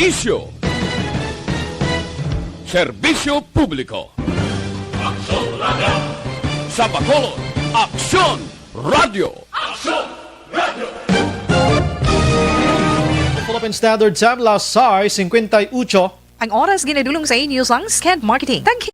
Isyo. Serbisyo publiko. Aksyon Radio! Sa Bacolod, Aksyon Radio. Aksyon Radio! Philippine Standard Time, last size, 58. Ang oras ginadulong sa inyo sang Scant Marketing. Thank you.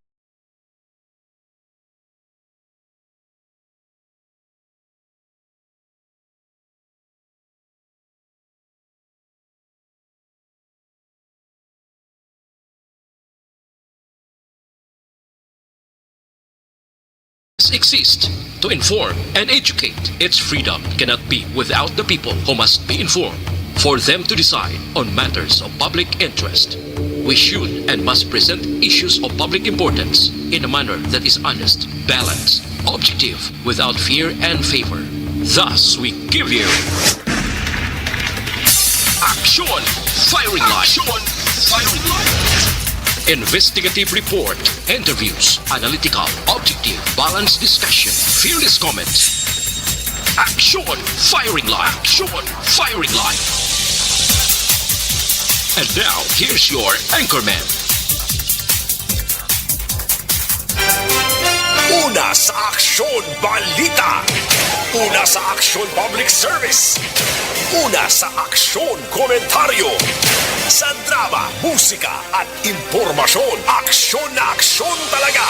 Exist to inform and educate. Its freedom cannot be without the people who must be informed for them to decide on matters of public interest. We should and must present issues of public importance in a manner that is honest, balanced, objective, without fear and favor. Thus, we give you Action Firing Line. Action Firing Line. Investigative report, interviews, analytical, objective, balanced discussion, fearless comments. Action Firing Line. Action Firing Line. And now, here's your anchorman. Una sa Aksyon Balita. Una sa Aksyon Public Service. Una sa Aksyon Komentaryo. Sa drama, musika at impormasyon, aksyon na aksyon talaga.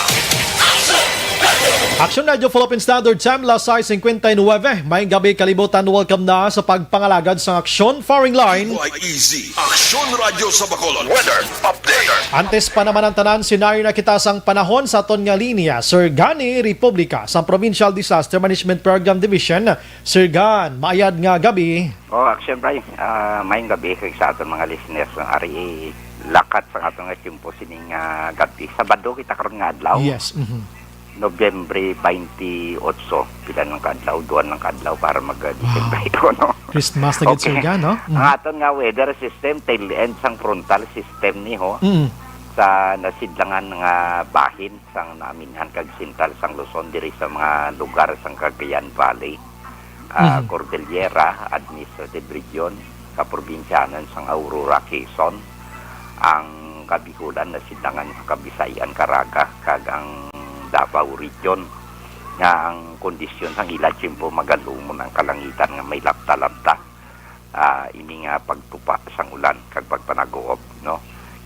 Action Radio Philippine Standard Time, last size, 59. May gabi kalibutan, welcome na sa pagpangalagad sa Aksyon Firing Line. Easy. Aksyon Radio sa Bacolod. Weather Update. Antes pa naman ang tanan, sinaryo na kita sang panahon sa aton nga linya. Sir Gani Republika sa Provincial Disaster Management Program Division. Sir Gan, maayad nga gabi. Action Bray, mayong gabi kay sa aton mga listeners ng RA lakat sa aton nga timpo sining gabi. Sabado kita karon nga adlaw. Yes. Nobyembre 28, pila ng kaadlaw, duwan ng kaadlaw para mag-December ito, no? Christmas na Sir Gan, no? Ang aton nga weather system, tail end sang frontal system ni ho. Sa nasidlangan nga bahin sang naaminhan kag sintal sang Luzon diri sa mga lugar sang Cagayan Valley. Cordillera, Administrative Region, kaprobinsyanan sang Aurora, Quezon, ang Kabihulan na sidangan sa Kabisayan, Caraga, kag ang Davao Region, nga ang kondisyon sang ila tiyempo magalumon ang kalangitan nga may lapta-lapta. Ini nga pagtupa sang ulan kag pagpanaguob, no?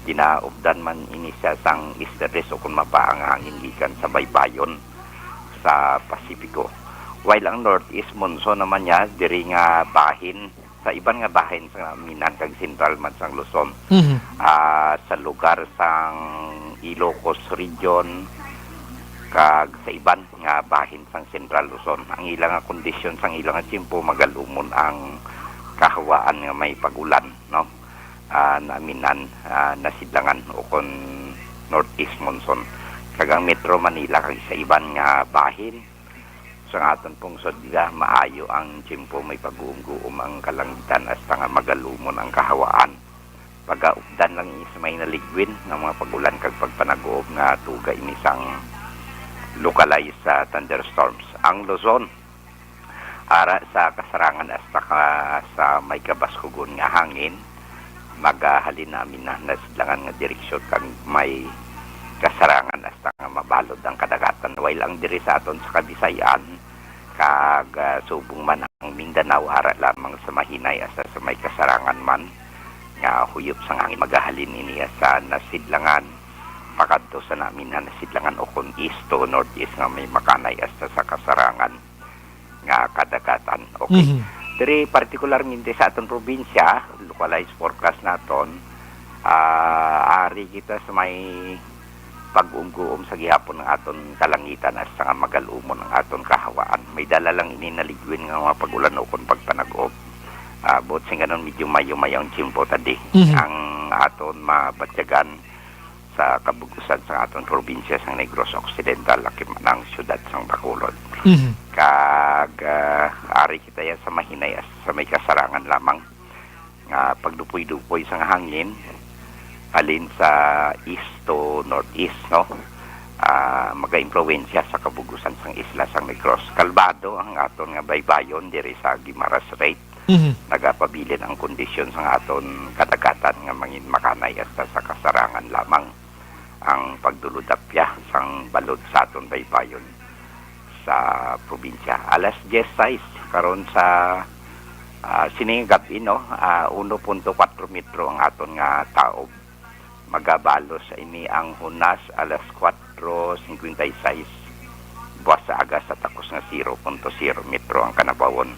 Ginaubdan man ini siya sang easterlies o kung mabaang hangin gikan sa baybayon sa Pasipiko. While ang northeast monsoon naman niya, diri nga bahin, sa iban nga bahin sa Minan kag Central man sang Luzon. Sa lugar sang Ilocos Region, kag sa iban nga bahin sang Central Luzon. Ang ilang nga kondisyon sang ilang nga tiyempo magalumon ang kahawaan nga may pagulan, no? Naminan, nasidlangan o kon northeast monsoon. Kag ang Metro Manila kag sa iban nga bahin, sa aton pong sodya, maayo ang tiyempo may pag-uum-guum ang kalangitan hasta nga magalumon ang kahawaan. Pag-aupdan lang is may naligwin ng mga pagulan kag pagpanagoob nga tuga inisang localized thunderstorms. Ang Luzon, ara sa kasarangan hasta sa may kabaskugon nga hangin, maghalin namin na nasidlangan nga direksyon kag may kasarangan hasta nga mabalod ang kadagatan. While ang diri sa aton sa Kabisayan kag subong man ang Mindanao, ara lamang sa mahinay hasta sa may kasarangan man nga huyop sang hangin maghalin ini sa nasidlangan pakadto sa namin na nasidlangan o kung east to northeast nga may makanay hasta sa kasarangan nga kadagatan. Okay. Diri particularmente sa aton probinsya, localized forecast naton, ari kita sa may pag-umguom sa gihapon ng aton kalangitan at sa magalumon ng aton kahawaan. May dala lang ininaligwin nga mga pagulan o kung pagpanagob. Bot sing ganon medyo mayo-mayo ang tiyempo tadi. Ang aton mabatyagan sa kabugusan sa aton probinsya sa Negros Occidental, laki ng syudad sang Bacolod. Kag ari kita yan sa mahinay sa may kasarangan lamang. Pagdupoy-dupoy sang hangin, alin sa east to northeast, no? Maga-impluwensya sa kabugusan sang isla sang Negros. Kalbado ang aton nga baybayon diri sa Guimaras Strait. nagapabilin ang kondisyon sa aton kadagatan nga mangin makanay hasta sa kasarangan lamang ang pagduludapya sang balod sa aton baybayon sa probinsya. Alas 10:06 karon sa sining gabi 1.4 metro ang aton nga taob. Magabalos sa ini ang hunas alas 4:56 buwas sa aga sa takos nga 0.0 metro ang kanabawon.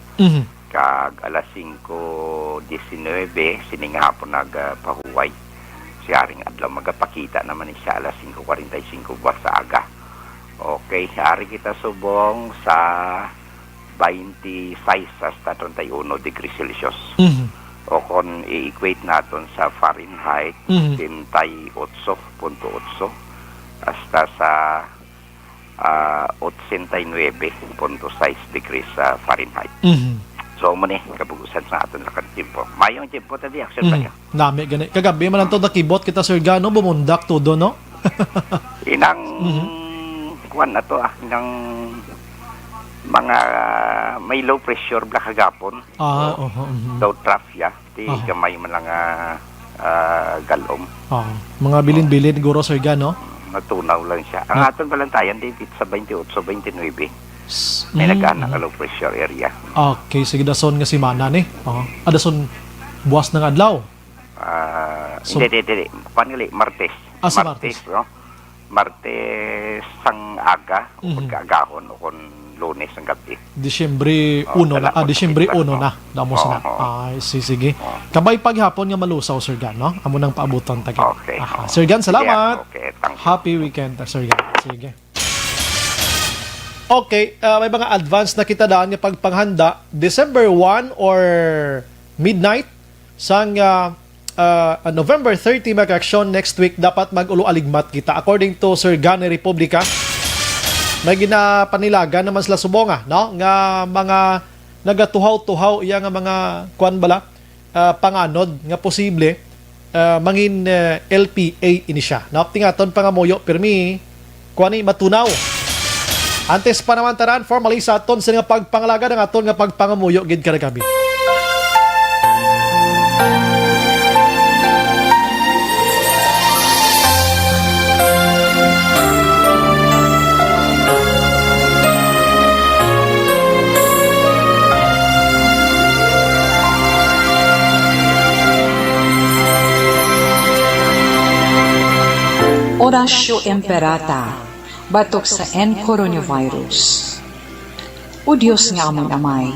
Kag alas 5:19 sining hapon nagpahuway. Siyaring adlaw magapakita naman siya alas 5:45 buwas sa aga. Okay, hari kita subong sa 26 hasta 31 degrees Celsius. O kung i-equate natin sa Fahrenheit, 28.8 hasta sa 89.6 degrees Fahrenheit. So, muna kabugusan sa atin na kantimpo. Mayong timpo tadi, action tayo. Nami, gani. Kagabi man ang to nakibot kita, Sir Gano, bumundak todo, no? Inang, kuwan na to, inang mga may low pressure bla kagapon. Daw trafya. Di gamay man lang galom. Mga bilin-bilin, guro, Sir Gano? Natunaw lang siya. Ang aton balantayan, David, sa 28-29. May nagkaanak na low pressure area. Okay, sige, dason nga si Mana ni. Dason buwas ng adlaw. Hindi. Panili, Martes. Sa Martes, no? Martes sang aga, o pagkaagahon, o kung Lunes ang gabi. Disyembre 1 na. Disyembre 1 na. Damos na. Ay, sige. Kabay paghapon nga malusaw, Sir Gan, no? Amo nang paabutan tagi. Okay. Sir Gan, salamat. Okay, thank you. Happy weekend, Sir Gan. Sige. Okay, may mga advance na kita daan nga pagpanghanda. December 1 or midnight sang November 30 mag-action next week dapat mag-ulo-aligmat kita. According to Sir Gani Republica, may ginapanilagan naman sila subonga, no? Nga mga nagatuhaw-tuhaw iya nga mga kuan bala panganod nga posible mangin LPA ini siya. No? Tingaton pangamuyo pirmi kuani matunaw. Antes pa naman taran, formally sa aton sa nga pagpangalaga ng aton nga pagpangamuyo gid karagabi. Orasyo Emperata, batok sa N-coronavirus. O Diyos nga among amay,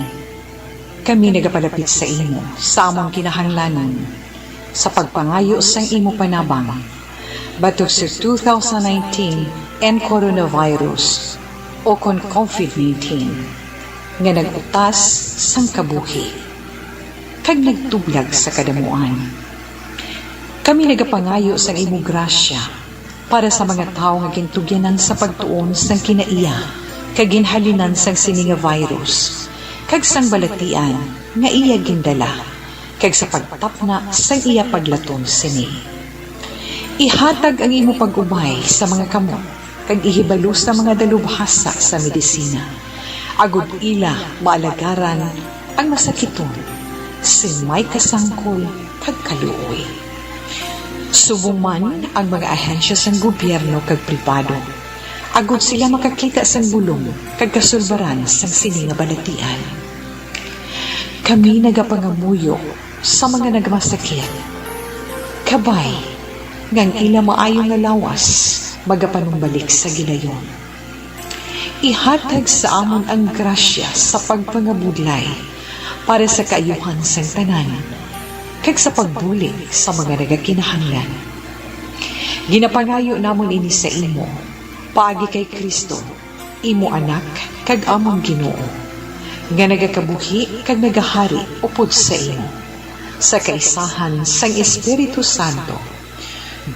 kami nagapalapit sa imo, sa among kinahanglanan, sa pagpangayo sa imo panabang, batok sa 2019 N-coronavirus o kon COVID-19, nga nagutas sang kabuhi, kag nagtublag sa kadamuan. Kami nagapangayo sa imo grasya, para sa mga tao nga gintugyanan sa pagtuon sang kinaiya kag ginhalinan sang sini nga virus kag sang balatian nga iya gindala kag sa pagtapna sang iya paglaton sini. Ihatag ang imo pag-ubay sa mga kamot kag ihibalo sa mga dalubhasa sa medisina. Agud ila maalagaran ang masakiton sin may kasangkol kag kaluoy. Subong man ang mga ahensya sang gobyerno kag pribado. Agud sila makakita sang bulong kag kasulbaran sang sini nga balatian. Kami nagapangamuyo sa mga nagmasakit. Kabay, ngang ila maayo nga lawas, magapanumbalik sa gilayon. Ihatag sa amon ang grasya sa pagpangabudlay para sa kaayuhan sang tanan, kag sa pagbulig sa mga nagakinahanglan. Ginapangayo namon ini sa imo, paagi kay Kristo, imo anak, kag among Ginoo, nga nagakabuhi kag nagahari upod sa imo, sa kaisahan sang Espiritu Santo,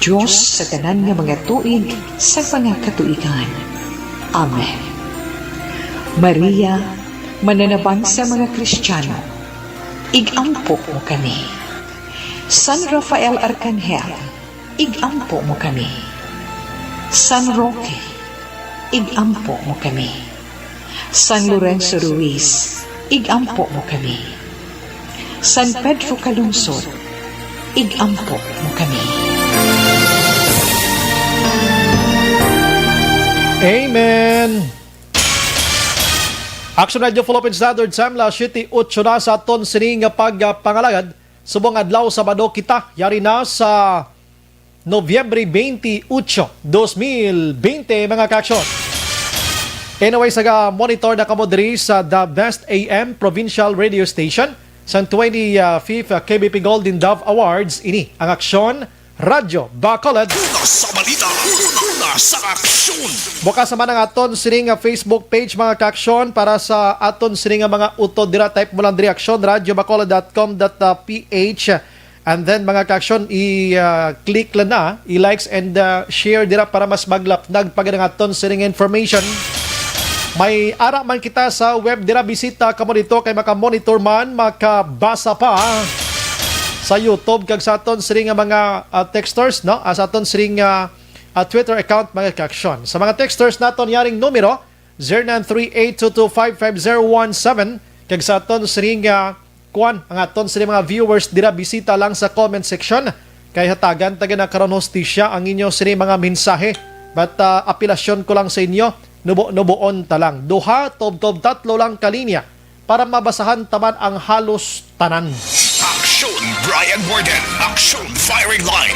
Diyos sa tanan nga mga tuig sa pangakatuigan. Amen. Maria, mananabang sa mga Kristiyano, igampo mo kami. San Rafael Arcangel, igampo mo kami. San Roque, igampo mo kami. San Lorenzo Ruiz, igampo mo kami. San Pedro Calungsod, igampo mo kami. Amen. Action Radio Philippine Standard Time, la City 8 na sa aton sining pagpangalagad. Subong adlaw Sabado kita, yari na sa Nobyembre 28, 2020 mga kaaksyon. Anyway, monitor na kamo diri sa The Best AM Provincial Radio Station sa 25th KBP Golden Dove Awards. Ini ang Aksyon Radyo Bacolod. Una sa balita, una sa aksyon. Bukas naman ang aton sining Facebook page mga kaaksyon para sa aton sining mga utod dira, type mo lang diri aksyon radyobacolod.com.ph, and then mga kaaksyon i-click lang na, i-likes and share dira para mas maglapnag pag ang aton sining information. May ara man kita sa web dira, bisita kamo dito kay maka-monitor man, makabasa pa sa YouTube kag sa aton siring mga texters, no? Sa aton siring Twitter account mga kaaksyon. Sa mga texters naton yaring numero 093822555017 kag sa aton siring ang aton siring mga viewers dira, bisita lang sa comment section kay hatagan taga na karon hostisya ang inyo siring mga mensahe. But apilasyon ko lang sa inyo, nubo-nuboon ta lang. Duha, tob-tob, tatlo lang kalinya para mabasahan taman ang halos tanan. Aksyon Brian Warden, aksyon firing line.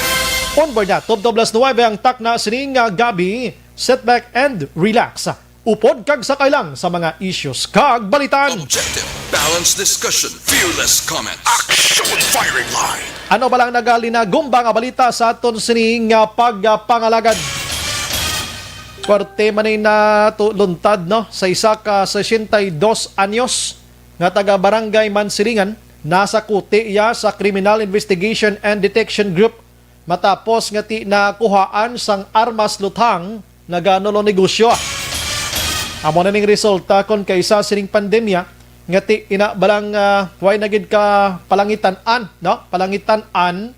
On board na, tob-tob las 9 ang takna sining gabi, sit back and relax. Upod kag sakay lang sa mga issues kag balitan. Objective, balanced discussion, fearless comments. Aksyon firing line. Ano ba lang nagalinagumbang nga balita sa aton sining pagpangalagad? Korte man ay luntad, no, sa isa ka 62 anyos nga taga Barangay Mansiringan, nasa kuti iya sa Criminal Investigation and Detection Group matapos nga ti nakuhaan sang armas luthang na ganulo negosyo. Amo na ning resulta kon kaysa sining pandemya nga ti inabalang way nagid ka palangitan-an, no, palangitan-an,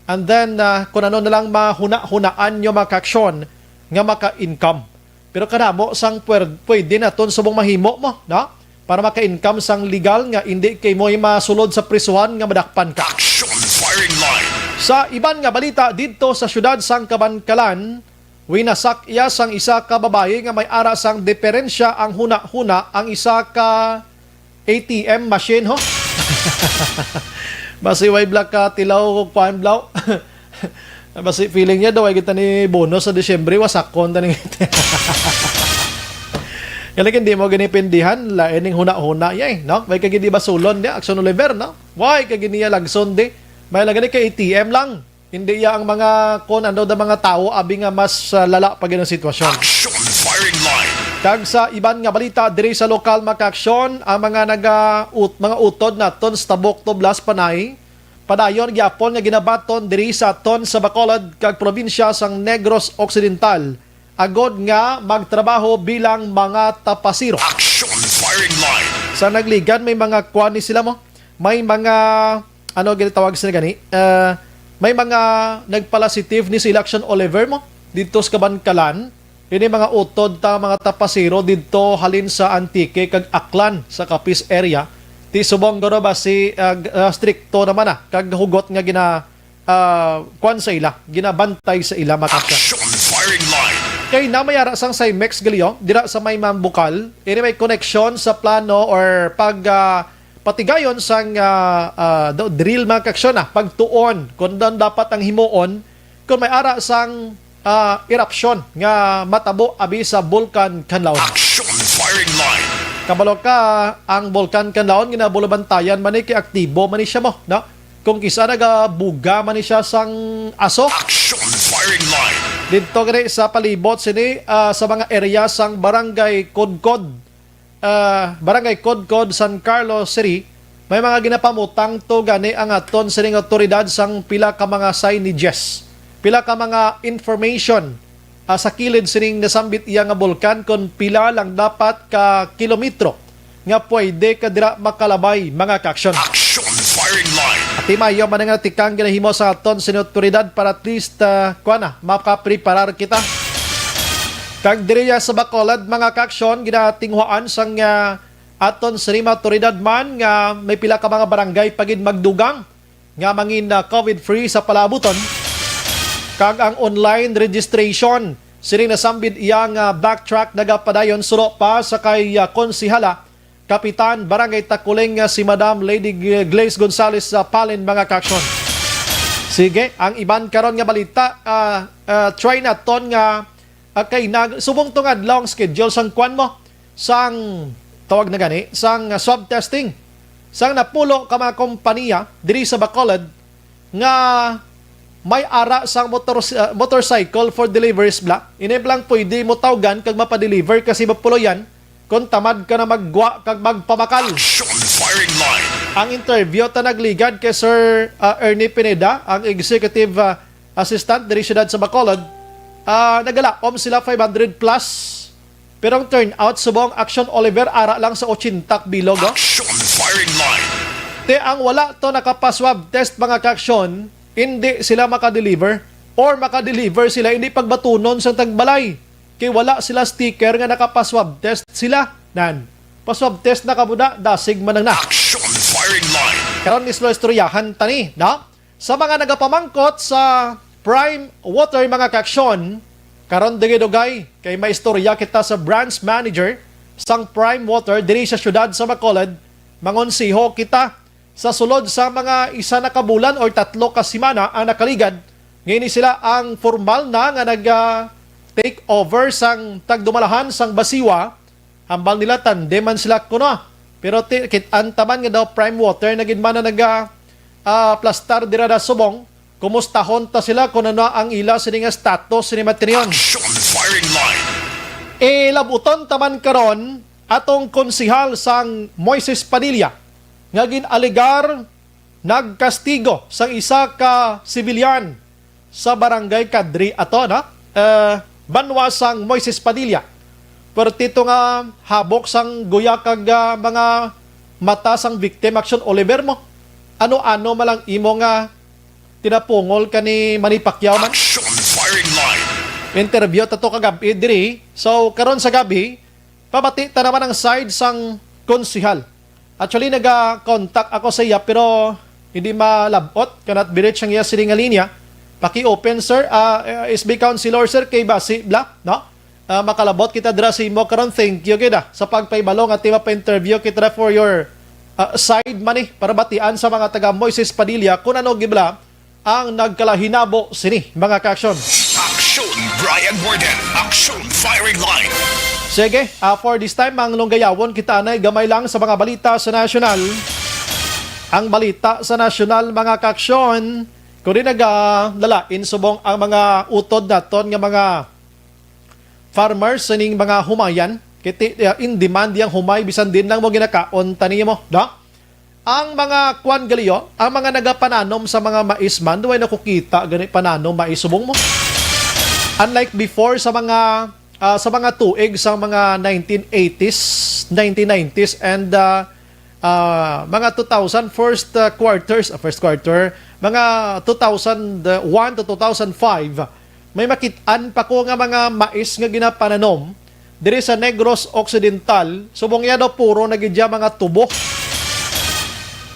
and then kung ano na lang mahuna-hunaan nyo makaaksyon nga maka-income. Pero kanamo sang pwede na ton subong mahimo mo, no? Para maka-income sang legal nga hindi kay mo masulod sa prisuhan nga madakpan ka. Action firing line. Sa iban nga balita dito sa syudad sang Kabankalan, winasak iya sang isa ka babae nga may ara sang diferensya ang huna-huna ang isa ka ATM machine, ho. Basi way black ka tilaw kung paan blaw. Basi feeling niya daw ay kita ni bonus sa Disyembre, wasak ko na ngiti. Kaya hindi mo ginipindihan, laining huna-huna yay, no? May kagini basulon niya, Aksyon Oliver, no? Why kagini ya lagson di? May lagani ka ATM lang. Hindi ya ang mga ano da mga tao abi nga mas lala pag ng sitwasyon. Action firing line. Kag sa iban nga balita diri sa lokal makaaksyon, ang mga mga utod naton sa Tabok Toblas Panay, padayon gyapon nga ginabaton diri sa ton sa Bacolod kag probinsya sang Negros Occidental agod nga magtrabaho bilang mga tapasiro. Action firing line. Sa nagligan may mga kwani sila mo. May mga ano ginatawag sila gani? May mga nagpalasitive ni si Action Oliver mo dito sa Kabankalan. Ini mga utod ta mga tapasiro dito halin sa Antique kag Aklan sa Capiz area. Ti subong garo ba si stricto naman kag hugot nga kwan sa ila, ginabantay sa ila makasya. Action firing line. Kay namayara sang Cymex Galio dira sa may Mambukal, ini may connection sa plano or patigayon sang drill makaksyon pagtuon kung doon dapat ang himuon kung may ara sang eruption nga matabo abi sa Bulkan Kanlaon. Action firing line. Kabalo ka ang Bulkan Kanlaon ginabulabantayan man kay aktibo man siya mo, no? Kung kisa nagabuga man siya sang aso. Action firing line. Dito gani sa palibot sini sa mga area sang Barangay Kodkod, Barangay Kodkod, San Carlos City, may mga ginapamutang to gani ang aton sining otoridad sang pila ka mga signages, pila ka mga information sa kilid sining nasambit iya nga bulkan kung pila lang dapat ka kilometro nga pwede ka dira makalabay mga kaaksyon. Action firing line. At imayo man nga tikang ginahimo sa aton sining otoridad para at least makapreparar kita. Kag diriya sa Bacolod mga kaaksyon ginatinghuan sang aton sa lima autoridad man nga may pila ka mga barangay pagid magdugang nga mangin COVID-free sa palabuton. Kag ang online registration sining nasambit iyang backtrack nagapadayon suro pa sa kay konsihala Kapitan Barangay Takuling si Madam Lady Glaze Gonzales sa Palin mga kaksyon. Sige, ang iban karon nga balita try na ton nga kay subong tungad long schedule sang kwan mo sang tawag na gani sang swab testing sang napulo ka mga kompanya diri sa Bacolod nga may ara sang motorcycle for deliveries bla. Ineblang pwede mo tawgan kag mapadeliver kasi mapulo yan kung tamad ka na maggwa kag magpamakal. Action Firing Line. Ang interview ta nagligad kay Sir Ernie Pineda, ang executive assistant diri siyudad sa Bacolod. Nagalaom sila 500 plus. Pero ang turnout subong Action Oliver ara lang sa 80 bilog. Action Firing Line. Te ang wala to nakapaswab test mga kaksyon, hindi sila makadeliver or makadeliver sila hindi pagbatunon sa tagbalay. Kay wala sila sticker nga nakapaswab test sila. Nan. Paswab test na kabuda, dasig man na. Action Firing Line. Karon islo istoryahan tani, no? Sa mga nagapamangkot sa Prime Water mga kaksyon, karon dugay kay may istorya kita sa branch manager sang Prime Water diri sa syudad sa Bacolod. Mangonsiho kita sa sulod sa mga isa na kabulan or 3 ka semana ang nakaligad. Ngayon sila ang formal na nga take over sang tagdumalahan sang Basiwa. Hambal nila tandeman sila kuno. Pero kitantaman nga daw Prime Water na ginman na plastar dira da subong. Kumustahon ta sila kung ano ang ila sini nga status sini materyon. Action Firing Line. Labuton taman karon atong konsihal sang Moises Padilla nga ginaligar nagkastigo sang isa ka sibilyan sa barangay Kadri ato na banwa sang Moises Padilla. Pertito nga habok sang guya kag mga mata sang victim Action Oliver mo. Ano-ano malang imo nga tinapungol ka ni Manny Pacquiao man. Action Firing Line. Interview tato kagabi diri. So karon sa gabi pabati ta naman ang side sang konsihal. Actually naga-contact ako sa iya pero hindi malabot kanat birit siyang iya sining linya. Paki-open sir, SB Councilor sir kay Basi Black, no? Makalabot kita dira sa imo karon. Thank you kita sa pagpaybalong at pa-interview kita for your side money para batian sa mga taga Moises Padilla kung ano gibla ang nagkalahinabo sini mga ka-action. Action Brian Borden. Action Firing Line. Sige, for this time, ang longgayawon kita na gamay lang sa mga balita sa nasyonal. Ang balita sa nasyonal, mga kaksyon, kung rin naglalain subong ang mga utod naton nga mga farmers sining mga humayan, kiti in demand yang humay, bisan din lang mo ginakaon, tani mo, da? Ang mga kwan galiyo, ang mga nagapananom sa mga mais man, duway nakukita, ganit pananom, mais subong mo. Unlike before sa mga tuig sa mga 1980s, 1990s and mga 2000 first quarter, mga 2001 to 2005, may makitaan pa ko nga mga mais nga ginapananom diri sa Negros Occidental. Subong yan daw puro nagidya mga tubo.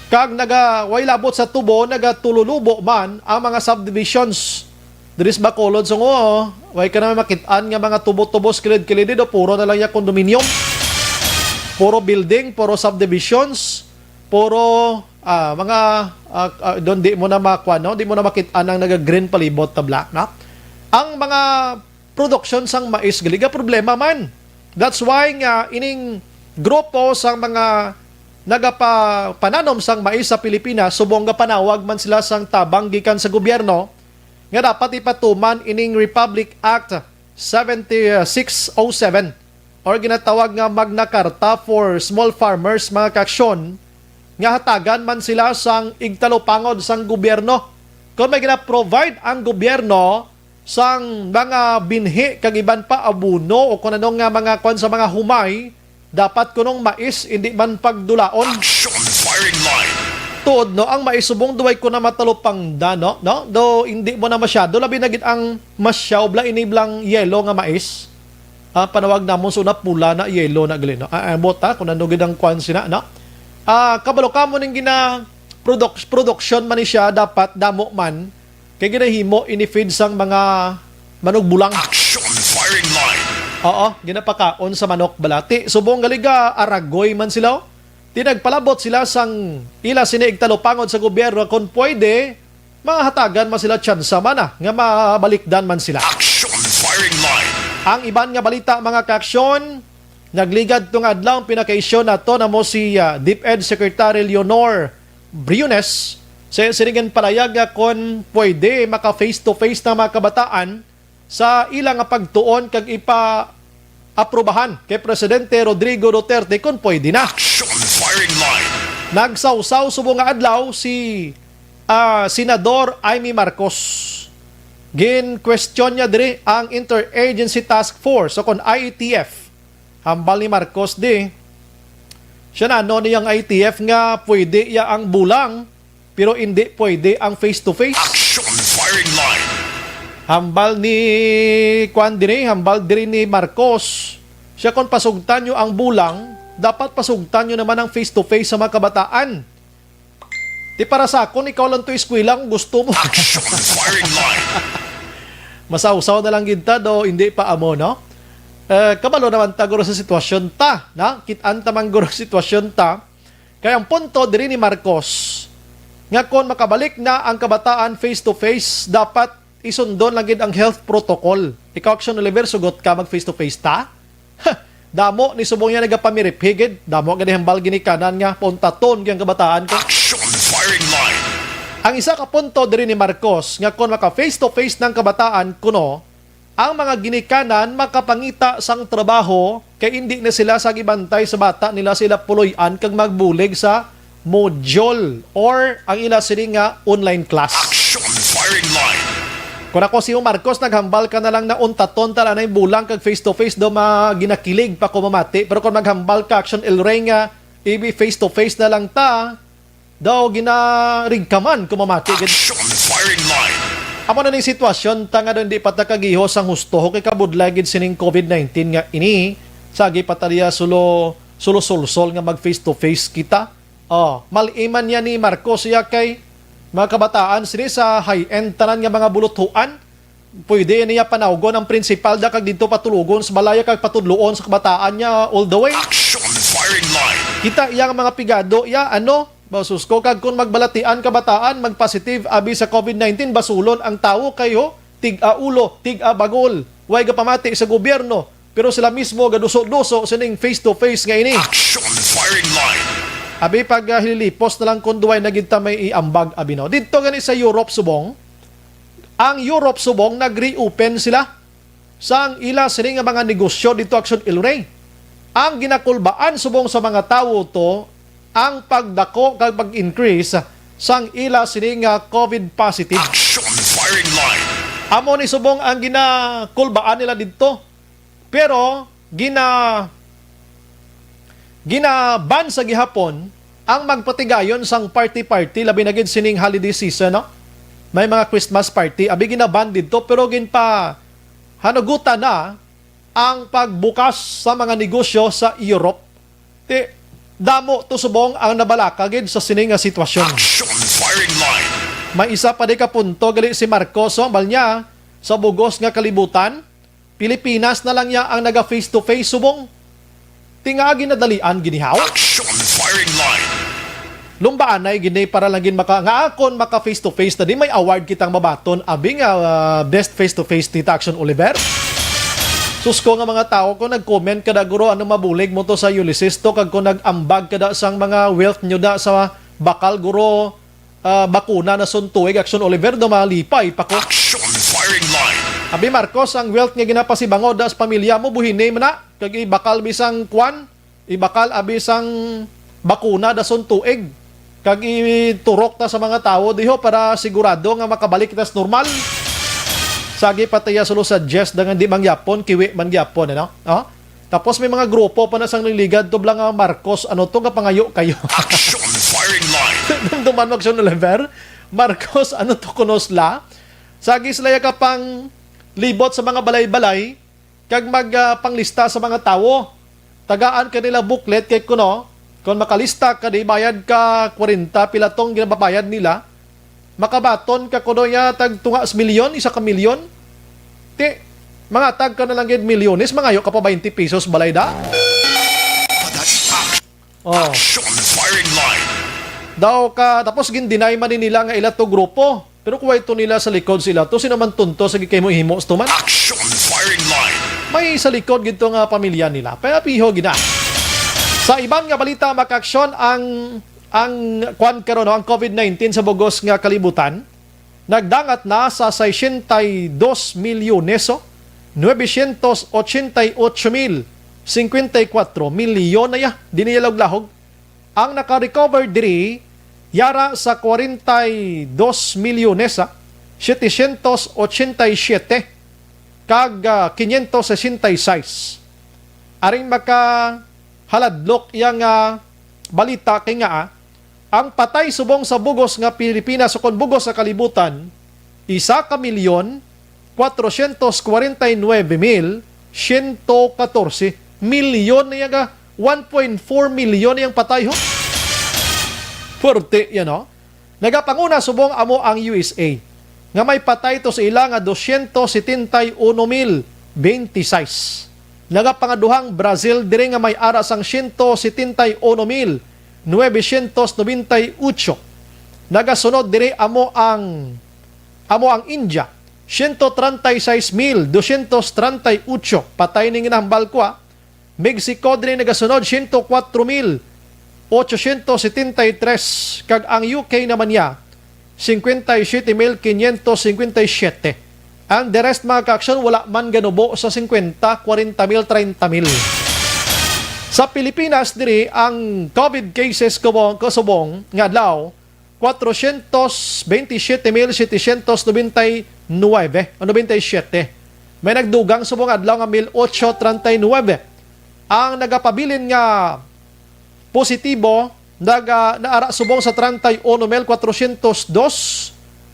Kag way labot sa tubo, nagatululubo man ang mga subdivisions. Diris Bacolod so way ka naman makitaan nga mga tubo-tubos kilid-kilid do puro na lang ya condominium. Puro building, puro subdivisions, puro mga doon di mo na makwa, no? Di mo na makitaan ang naga-green palibot tabla, na? Ang mga production sang mais galiga problema man. That's why nga ining grupo sang mga nagapananom sang mais sa Pilipinas subong nga panawag man sila sang tabang gikan sa gobyerno nga dapat ipatuman ining Republic Act 7607 or ginatawag nga Magna Carta for Small Farmers mga kaksyon nga hatagan man sila sang igtalupangod sang gobyerno. Kung may gina-provide ang gobyerno sang mga binhi kag iban pa abuno o kung anong nga mga kwan sa mga humay, dapat kunong mais hindi man pagdulaon. Action Firing Line. Tuod, no, ang maisubong duway ko na matalupang dano, no? Do hindi mo na masyado labi na gid ang masyaw bla iniblang yellow nga mais. panawag namon so na pula na yellow na gali no. Bota kung ano gid ang kwan sina no. Kabalo ka mo ning gina production man ni siya dapat damo man kay ginahimo ini-feed sang mga manok bulang. Action firing line. Oo, ginapakaon sa manok balati. Subong galiga aragoy man sila. Tinagpalabot sila sang ila siniig talupangod sa gobyerno kung pwede mahatagan man sila tsansa man nga mabalikdan man sila. Action firing line. Ang iban nga balita mga kaaksyon, nagligad tong adlaw pinakaisyon nato na mo si DepEd Secretary Leonor Briones sa sinigan palayag nga kung pwede maka face to face na mga kabataan sa ilang nga pagtuon kag ipa-aprobahan kay Presidente Rodrigo Duterte kung pwede na. Action firing line. Nagsawsaw subong nga adlaw si Senador Amy Marcos. Gin-question niya diri ang Interagency Task Force o kon IETF. Hambal ni Marcos siya na ano niyang IETF nga pwede iya ang bulang pero hindi pwede ang face-to-face. Action firing line. Hambal diri ni Marcos. Siya kung pasugtan nyo ang bulang, dapat pasugtan nyo naman ang face-to-face sa mga kabataan. Di para sa akon, ikaw lang to eskwela kung gusto mo. Action firing line. Masawsaw na lang ginta do, hindi pa amo, no? Kabalo naman ta guro sa sitwasyon ta, na? Kitaan tamang guro sa sitwasyon ta. Kaya ang punto diri ni Marcos, nga kung makabalik na ang kabataan face-to-face, dapat isundon lang gid ang health protocol. Ikaw, Action Oliver, sugot ka mag face-to-face ta? Damo, ni subong niya nagapamirip higid. Damo, ganihambal ginikanan nga, puntaton ang kabataan ko. Action firing line. Ang isa ka punto diri ni Marcos, nga kung maka face-to-face ng kabataan kuno, ang mga ginikanan makapangita sang trabaho kay hindi na sila sa gibantay sa bata nila sila puloy-an kag magbulig sa module or ang ila sini nga online class. Action firing line. Kung ako si Marcos, naghambal ka na lang na untaton tala na yung bulang kag face-to-face do ginakilig pa ko mamati. Pero kung naghambal ka, Action El Rey nga, ibi face-to-face na lang ta, daw ginarig ka man kung mamati. Action firing line. Amo na ning sitwasyon, tanga doon di patakagihos ang husto kay kabudlagid sining COVID-19 nga ini, sagi patalya sulo-sulsol nga mag face-to-face kita. Maliman niya ni Marcos ya kay mga kabataan sini sa high-end tanan nga mga buluthuan. Pwede niya panawgon ang principal da kag dito patulugon sa balaya kag patudloon sa kabataan niya all the way. Action firing line. Kita iyang mga pigado, basusko kag kung magbalatian kabataan, mag-positive abi sa COVID-19, basulon ang tao kayo, tig-a ulo, tig-a bagol. Way ga pamati sa gobyerno, pero sila mismo gaduso-duso sining face-to-face nga ini. Action firing line. Abi pag hililipos na lang kung duway na gid ta may iambag abi no. Dito gani sa Europe subong, ang Europe subong nag-reopen sila sang ila sini nga mga negosyo dito Action El Rey. Ang ginakulbaan subong sa mga tawo to ang pagdako kag pag-increase sang ila sini nga COVID positive. Action firing line. Amo ni subong ang ginakulbaan nila dito. Pero ginaban sa gihapon ang magpatigayon sang party labi na gid sining holiday season, no? May mga Christmas party abi ginaban dito pero ginpa hanugutan na ang pagbukas sa mga negosyo sa Europe. Damo to subong ang nabalaka gid sa sining nga sitwasyon. Action firing line. May isa pa di ka punto gali si Marcos bal niya sa bugos nga kalibutan. Pilipinas na lang niya ang naga face to face subong. Tingagi na dalian ginihaw. Action firing line. Lumbaan ay gini para lang gin maka face to face na di may award kitang mabaton abi nga best face to face Tita Action Oliver. Susko nga mga tao ko nag-comment kada guro ano mabulig mo to sa Ulysses to kag kung nag-ambag kada sang mga wealth nyo da sa bakal guro bakuna na suntuig Action Oliver do malipay pa ko. Action firing line. Abi Marcos, ang wealth nga ginapasibangod da sa pamilya mo buhinay mo na kag ibakal bisang kwan, ibakal abi sang bakuna da suntuig kag iturok ta sa mga tao diho para sigurado nga makabalik ta sa normal. Sagi pataya sulo sa Jess dengan di mangyapon, kiwi mangyapon, ano? Tapos may mga grupo pa na sang niligad to blang Marcos, ano to nga pangayo kayo. Action firing line. Duman mo Action Oliver, Marcos, ano to kunosla? Sagi sila ka pang libot sa mga balay-balay, kag magpanglista sa mga tawo. Tagaan kanila booklet kay kuno, kung makalista ka di bayad ka 40 pilatong ginababayad nila, makabaton ka kuno ya tag tunga milyon, 1 ka milyon. Ti mga tag ka na lang gid milyones, mga ka pa 20 pesos balay da. Oh. Action firing line. Daw ka, tapos gindinay man nila nga ila to grupo. Pero kung ito nila sa likod sila, to sino man tunto sa kay mo himo man. Action firing line. May sa likod gito nga pamilya nila. Pero piho gina. Sa ibang nga balita makaksyon ang kwan karon ang COVID-19 sa bugos nga kalibutan nagdangat na sa 62 milyones 988,054 milyon na ya diniyalog-lahog. Ang naka-recover diri yara sa 42 milyones 787 kag 566. Aring makahaladlok yang balita kay nga ang patay subong sa bugos nga Pilipinas o kon bugos sa kalibutan 1,449,114 milyon na yaga 1.4 milyon yung patay ho. Forte yan ho. Nagapanguna subong amo ang USA nga may patay to sa ila nga 271,026. Nagapangaduhang Brazil dire nga may ara sang 171,998. Nagasunod dire amo ang India 136,238 patay ning nahambal ko ha. Mexico dire nagasunod 104,873 kag ang UK naman niya 57,557. Ang the rest mga ka-aksyon wala man ganubo sa 50, 40,000, 30,000. Sa Pilipinas diri ang COVID cases kasubong nga adlaw 427,799 97. May nagdugang subong adlaw nga 1,839. Ang nagapabilin nga positibo naara subong sa 31,402.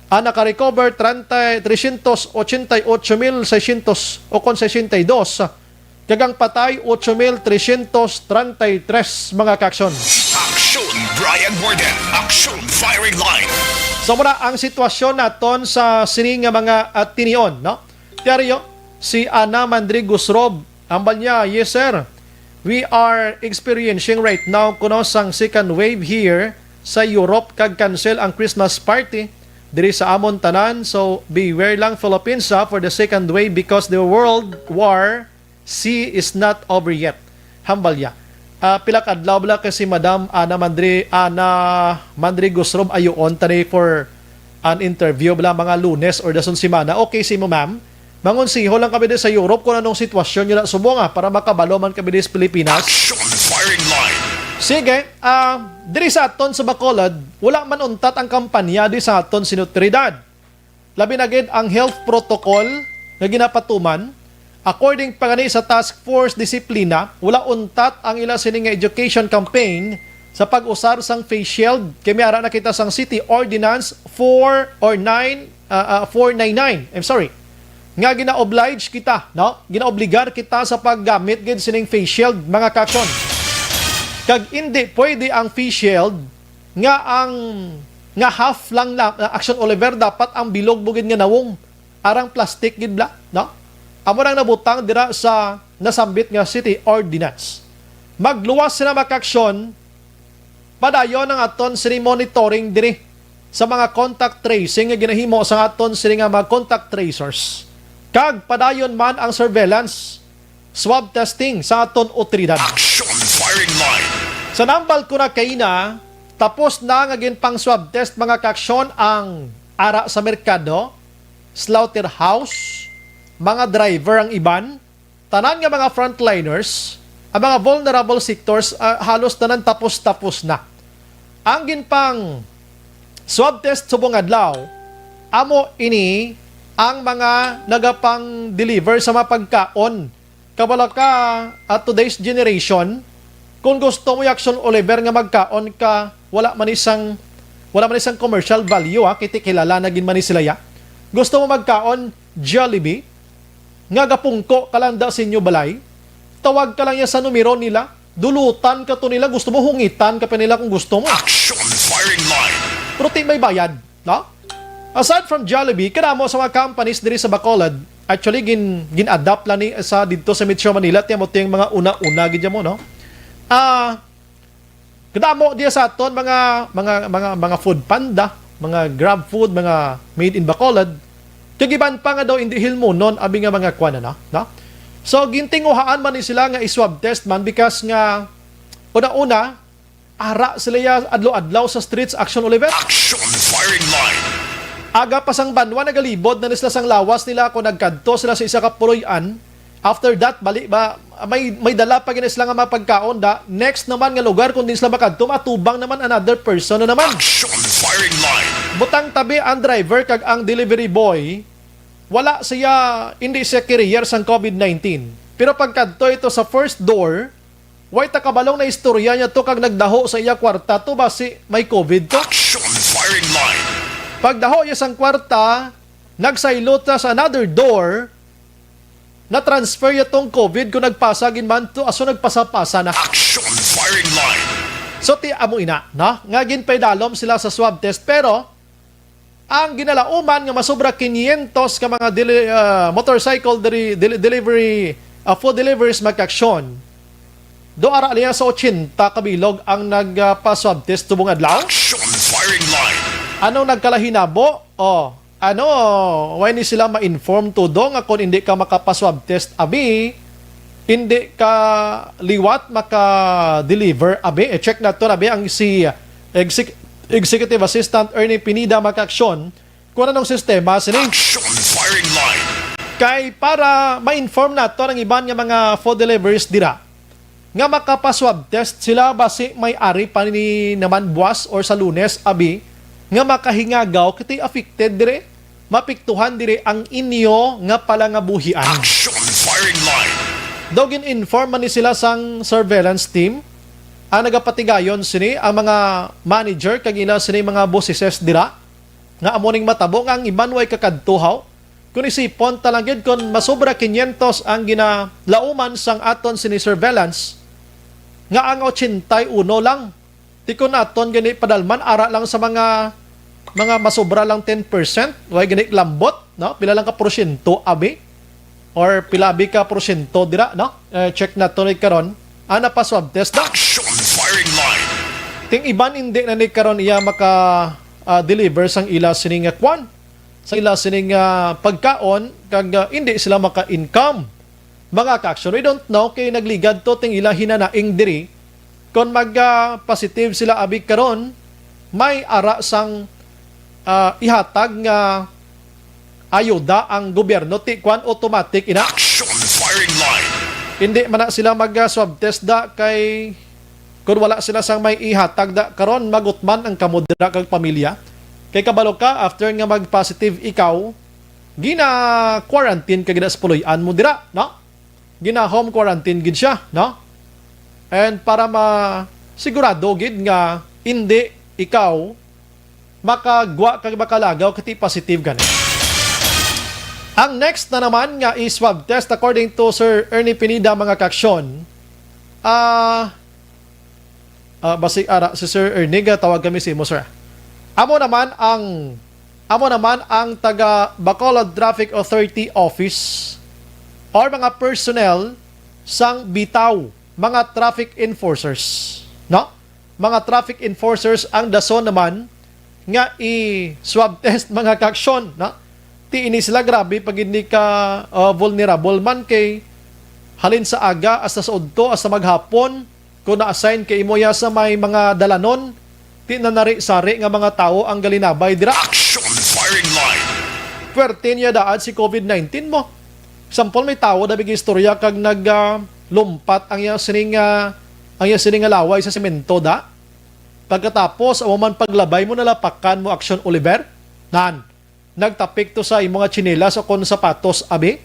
Ang naka-recover 388,662. Kagang patay 8,333 mga kaksyon. Action Brian Warden. Action firing line. So muna ang sitwasyon naton sa sining nga mga tinion, no? Tiaryo, si Ana Mandrigos Rob, ambal niya, yes sir, we are experiencing right now kuno sang second wave here sa Europe kag cancel ang Christmas party diri sa amon tanan. So beware lang Philippines for the second wave because the World War C is not over yet. Hambal ya. Pila kadlaw bala kasi Madam Ana Mandrigos Rob ayon tani for an interview bala mga Lunes or dason semana. Okay si mo ma'am. Mangonsiho lang kami din sa Europe kung anong sitwasyon nyo na subong para makabalo man kami din sa Pilipinas. Action firing line. Sige, diri sa aton sa Bacolod, wala man untat ang kampanya di sa aton sinutridad. Labi na gid ang health protocol nga ginapatuman. According pa gani sa Task Force Disiplina, wala untat ang ila sining nga education campaign sa pag-usar sang face shield. Kami ara nakita sang City Ordinance 499. I'm sorry. Nga gina-oblige kita, no? Gina-obligar kita sa paggamit gid sining face shield mga kaksyon. Kag hindi pwede ang face shield nga half lang na Action Oliver dapat ang bilog bugid nga nawong arang plastic gid bla, no? Amo nang nabutang dira sa nasambit nga City Ordinance. Magluwas sila makaksyon, padayon ang aton sini monitoring diri sa mga contact tracing nga ginahimo sa aton sini nga mga contact tracers. Kag padayon man ang surveillance, swab testing sa aton otoridad. Action firing line. Sa nambal ko na kaina, tapos na nga ginpang swab test mga kaksyon ang ara sa merkado, slaughterhouse, mga driver ang iban, tanan nga mga frontliners, ang mga vulnerable sectors, halos tanan tapos-tapos na. Ang ginpang swab test subong adlaw, amo ini ang mga nagapang deliver sa mga pagkaon. Kabala ka at today's generation, kung gusto mo Action Oliver nga magkaon ka, wala man isang commercial value kiti kilala na gin man ni sila ya. Gusto mo magkaon Jollibee, nga gapungko kalanda sa inyo balay, tawag ka lang yan sa numero nila, dulutan ka to nila, gusto mo hungitan ka pa nila kung gusto mo. Action firing line. Pero may bayad, no? Aside from Jollibee, kanamo sa mga companies diri sa Bacolod, actually gin-adapt lang ni sa dito sa Metro Manila, tiyan mo yung mga una-una gidya mo, no? Kadamo diya sa aton mga food panda, mga grab food, mga made in Bacolod. Kagiban pa nga daw in the hill mo non abi nga mga kwan na, no? So gintinguhaan man ni sila nga i-swab test man because nga una-una ara sila ya adlaw-adlaw sa streets action Oliver. Action firing line. Aga pa sang banwa nagalibod na sila sang lawas nila kung nagkadto sila sa isa ka puloy-an. After that bali ba may dala pa gina sila nga mapagkaon da. Next naman nga lugar kung di sila makadto matubang naman another person na naman. Action firing line. Butang tabi ang driver kag ang delivery boy, wala siya, hindi siya carrier sang COVID-19. Pero pagkadto ito sa first door, way takabalong na istorya niya to kag nagdaho sa iya kwarta to basi may COVID to. Action firing line. Pagdaho niya sang kwarta, nagsaylot na sa another door, na transfer niya tong COVID kung nagpasagin man to, aso nagpasa-pasa na. Action firing line. So ti amo ina, no? Nga ginpaydalom sila sa swab test pero ang ginalauman nga masobra 500 ka mga motorcycle delivery food deliveries magkaksyon. Do ara liya sa 80 kabilog ang nagpa-swab test tubong adlaw. Action firing line. Anong nagkalahinabo? Why ni sila ma-inform to do nga kung hindi ka makapa-swab test abi, hindi ka liwat maka-deliver abi. Check na to abi ang si Executive Assistant Ernie Pinida makaksyon kung anong sistema sini. Action firing line. Kay para ma-inform na to ng iban nga mga food deliveries dira nga makapa-swab test sila basi may ari pa ni naman buwas or sa Lunes abi nga makahingagaw kiti affected dire mapiktuhan dire ang inyo nga pala nga buhian. Action firing line. Dogin inform man ni sila sang surveillance team ang nagapatigayon sini ang mga manager kag ila sini mga bosses dira nga amoning matabo nga ang iban way kakadtuhaw kun isipon talang gyud kun masobra 500 ang ginalauman sang aton sini surveillance nga ang 81 lang tikon aton gani padalman ara lang sa mga masobra lang 10% way gani lambot, no? Pila lang ka porsyento abi or pila abi ka porsyento dira, no? Check na to ni karon ana pa swab test na. Action firing line. Ting iban hindi na ni karon iya maka deliver sang ila sining kwan sa ila sining pagkaon kag hindi sila maka-income. Mga ka-action, we don't know kay nagligad to ting ila hinanaing diri kung mag-positive sila abi karon may ara sang ihatag nga ayuda ang gobyerno ti kwan automatic ina. Action firing line. Hindi man na sila mag-swab test da kay kung wala sila sang may ihatag da karon magutman ang kamudra kag pamilya. Kay kabalo ka after nga mag-positive ikaw gina-quarantine ka gid sa puloy-an mo dira, no? Gina-home quarantine gid siya, no? And para sigurado gid nga hindi ikaw makagwa kag makalagaw kati positive gani. Ang next na naman nga is swab test according to Sir Ernie Pinida mga kaksyon. Basi ara si Sir Ernie tawag kami si mo sir. Amo naman ang taga Bacolod Traffic Authority Office or mga personnel sang bitaw, mga traffic enforcers, no? Mga traffic enforcers ang dason naman nga i-swab test mga kaksyon, no? Ti ini sila grabe pag hindi ka vulnerable man kay halin sa aga hasta sa udto hasta maghapon kung na-assign kay imo ya sa may mga dalanon ti nanari-sari nga mga tao ang galinabay dira. Action firing line. Puwerte niya daan si COVID-19 mo. Sampol may tao na bigay istorya kag lumpat ang yang sining laway sa semento da. Pagkatapos amo man paglabay mo nalapakan mo action Oliver. Nagtapik to sa imong tsinelas o kon sapatos abi.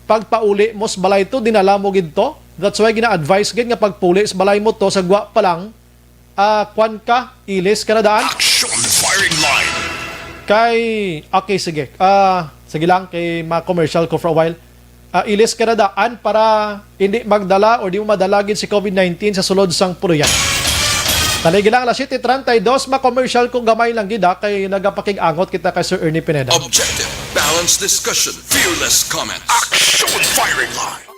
Pagpauli mo sa balay to dinala mo gid to. That's why gina-advise gid nga pagpuli sa balay mo to sa gwa pa lang kwan ka ilis ka na daan. Action firing line. Okay sige. Sige lang kay ma-commercial ko for a while. ilis ka na daan para hindi magdala o di mo madalagin si COVID-19 sa sulod sang puruyan. Taligi lang, alas 7:32, ma-commercial kung gamay lang gida kay nagapakig-angot kita kay Sir Ernie Pineda. Objective, balanced discussion, fearless comments. Action Firing Line.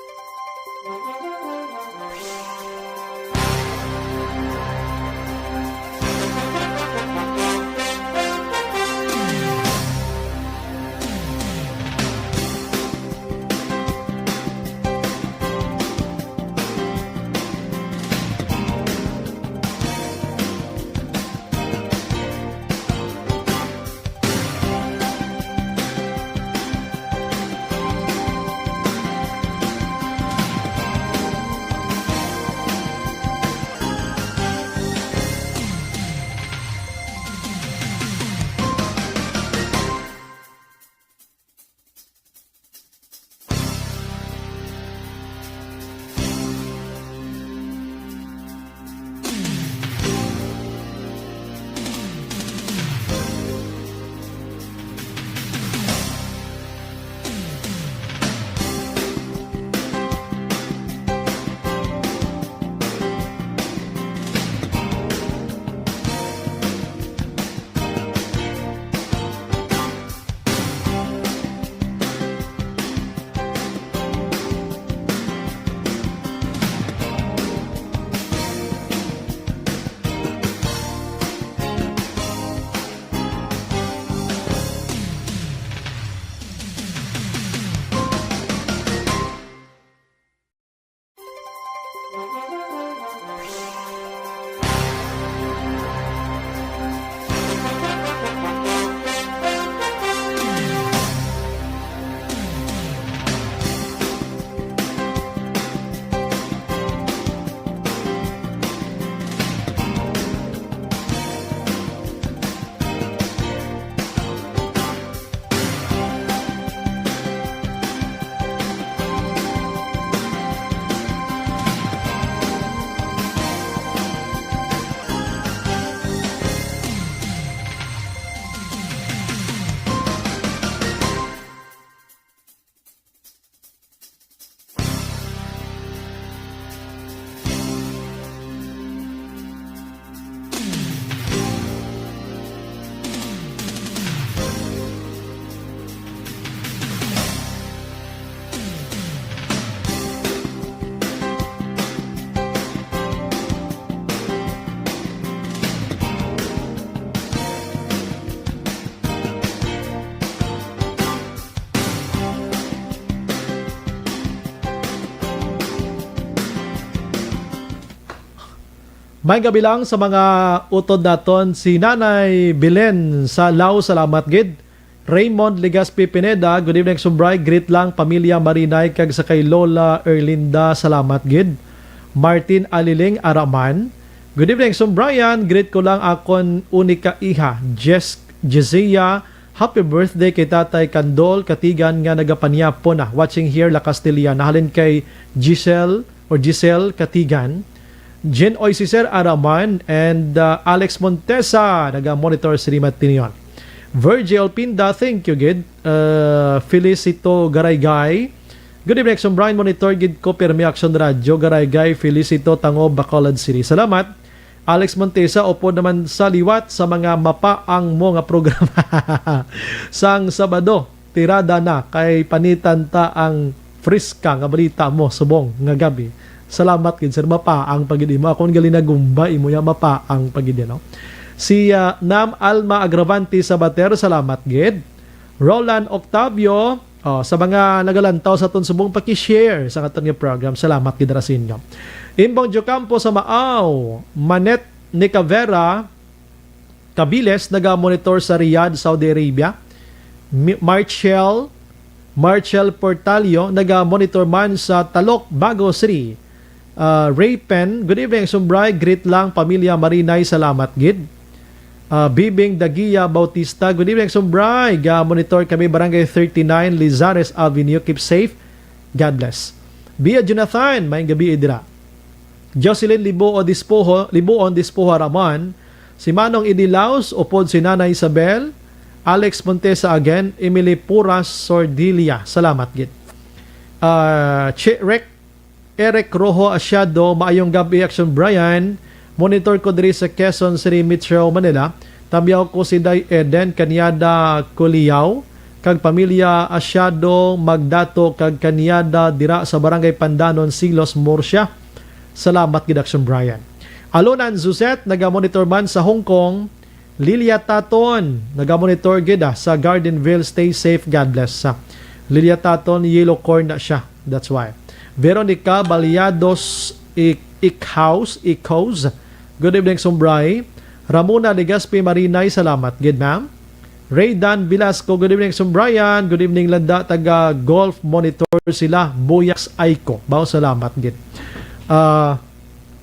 May gabi lang sa mga utod naton si Nanay Belen sa Lao, salamat gid. Raymond Legaspi Pineda, good evening Sumbray, greet lang pamilya Marinay kag sa kay Lola Erlinda, salamat gid. Martin Aliling Araman, good evening Sumbrayan, greet ko lang akon unika iha, Jezia, happy birthday kay Tatay Kandol, katigan nga nagapanya po na, watching here La Castilla, nahalin kay Giselle Katigan, Jen Oisiser Araman, and Alex Montesa, naga-monitor si Rimat Tinion. Virgil Pinda, thank you, gid. Felicito Garaygay, good evening, Brian, monitor gid ko Permi Action Radio, Garaygay, Felicito Tango, Bacolod City. Salamat. Alex Montesa, upo naman sa liwat sa mga mapaang mo nga programa. Sang Sabado, tirada na kay panitan ta ang friska nga balita mo subong nga gabi. Salamat gid sir, mapaang pagidi mo. Akong gali na gumbay mo ya mapaang pagidi, no? Si Nam Alma Agravante sa Bater, salamat gid. Roland Octavio, sa mga nagalantaw sa ton subong paki-share sa katon nga program, salamat gid ra sa inyo. Imbong Jocampo sa Maaw, Manet Nicavera Cabiles, naga-monitor sa Riyadh, Saudi Arabia. Marshall Portalio, naga-monitor man sa Talok, Bago City. Ray Pen, good evening Sumbray, greet lang pamilya Marinay, salamat gid. Bibing Dagia Bautista, good evening Sumbray, ga-monitor kami Barangay 39 Lizares Avenue, keep safe, God bless. Bia Jonathan, may gabi idira. Jocelyn Libuon Dispoho Raman, si Manong Idilaos, upod si Nanay Isabel, Alex Montesa again, Emily Puras Sordilia, salamat gid. Eric Rojo Asyado, maayong gabi Action Brian. Monitor ko diri sa Quezon City, Metro Manila. Tamyaw ko si Day Eden Kanyada Kuliyaw kag pamilya Asyado Magdato kag Kanyada dira sa Barangay Pandanon, Silos, Murcia. Salamat gid Action Brian. Alonan Zuzet naga-monitor man sa Hong Kong. Lilia Taton naga-monitor gid sa Gardenville. Stay safe, God bless. Lilia Taton yellow corn na siya. That's why. Veronica Baliados Ikhouse. Good evening, Sumbray. Ramona Legaspi Marinay, salamat. Good, ma'am. Raydan Velasco, good evening, Sumbrayan. Good evening, Landa. Taga Golf Monitor sila. Boyax Aiko. Bao, salamat. Good.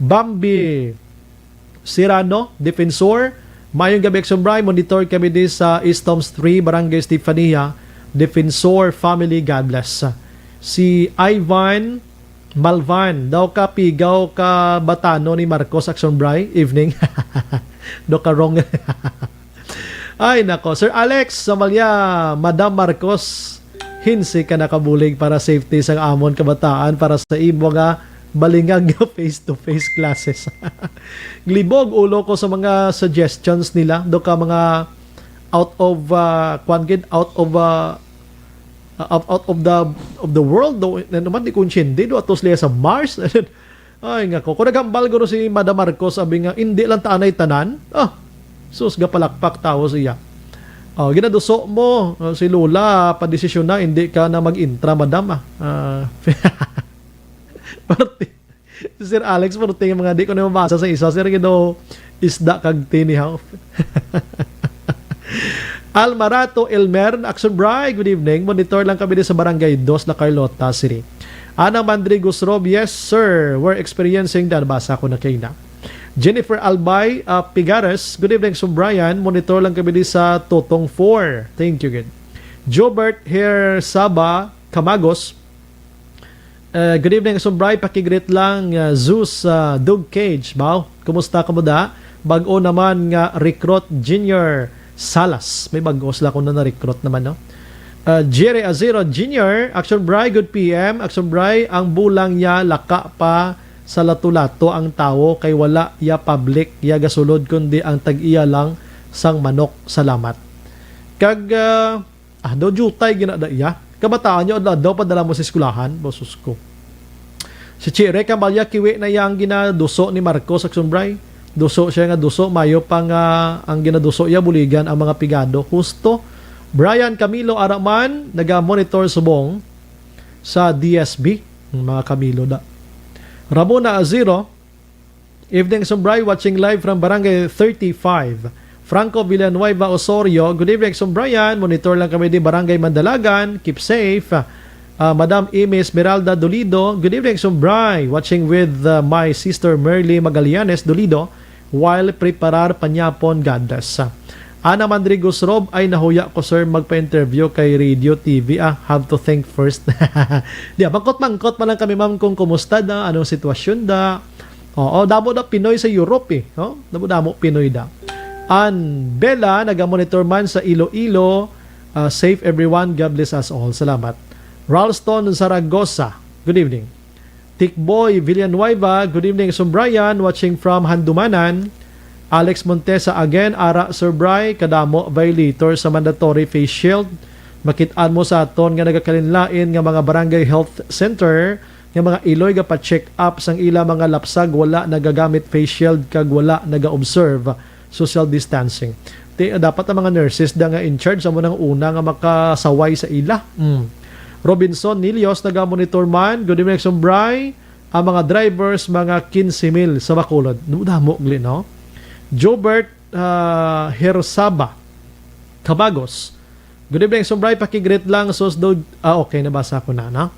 Bambi Sirano, Defensor. Mayong gabi, Sumbray. Monitor kami din sa Eastoms 3, Barangay Stefania. Defensor Family, God bless. Si Ivan Malvan, daw ka pigaw ka Batano ni Marcos Action Bray. Evening. Do ka wrong. Ay nako, Sir Alex Samalya, Madam Marcos, hinsi ka nakabulig para safety sang amon kabataan para sa imo nga balingag face-to-face classes. Glibog ulo ko sa mga suggestions nila. Do ka mga out of the world do naman di kunsindi do atos liya sa Mars. Ay nga ko nagambal guro si Madam Marcos sabi nga hindi lang taanay tanan sus gapalakpak tao siya. Ginaduso mo si Lola padesisyon na hindi ka na mag-intra madam Parti Sir Alex parti nga mga di ko na mabasa sa isa sir gido isda kag tinihaw. Almarato Elmer, Action Bray, good evening. Monitor lang kami din sa Barangay 2 na Carlota City. Ana Mandrigos Rob, yes sir, we're experiencing that. Basa ko na kayo na. Jennifer Albay Pigares, good evening, Brian. Monitor lang kami din sa Totong 4. Thank you, good. Jobert Her Saba Camagos, good evening, Brian. Pakigreet lang Zeus Doug Cage. Bao, kumusta ka mo da? Bago naman nga recruit Junior Salas. May bagos lang kung na-recruit naman, no? Jerry Azero Jr., Action Bray, good PM. Action Bray, ang bulang niya laka pa sa lato-lato ang tao kay wala ya public ya gasulod kundi ang tag-iya lang sang manok. Salamat. Kag do jutay ginada iya. Kabataan nyo daw padala mo sa eskulahan. Bosus ko. Si Chire Camalya kiwi na yang ginaduso ni Marcos Action Bray. Duso siya nga duso, mayo pang ang ginaduso iya buligan ang mga pigado. Husto. Brian Camilo Araman, naga-monitor subong sa DSB, mga Camilo da. Ramona Aziro, evening Sumbray, watching live from Barangay 35. Franco Villanueva Osorio, good evening Sumbrayan, monitor lang kami di Barangay Mandalagan, keep safe. Madam Amy Esmeralda Dolido, good evening Sumbray, watching with my sister Merly Magallanes Dolido, while preparar panyapon God bless. Ana Mandrigos Rob ay nahuya ko sir magpa-interview kay Radio TV. Have to think first. Di mangkot man lang kami ma'am kung kumusta da, anong sitwasyon da. Damo da Pinoy sa Europe damo Pinoy da. Bella naga-monitor man sa Iloilo. Safe everyone, God bless us all. Salamat. Ralston Zaragoza, good evening. Tikboy Villanueva, good evening Sumbrayan, watching from Handumanan. Alex Montesa again, ara Sir Bray, kadamo violator sa mandatory face shield. Makitaan mo sa aton nga nagakalinlain nga mga barangay health center nga mga iloy ga pa-check up sang ila mga lapsag wala nagagamit face shield kag wala naga-observe social distancing. Dapat ang mga nurses da nga in charge amo nang una nga makasaway sa ila. Robinson Nilios naga-monitor man, good evening Sumbray. Ang mga drivers mga 15,000 sa Bacolod. Damo gli no. Jobert Hersaba Cabagos, good evening Sumbray, pakigreet lang sos do okay nabasa ko na no?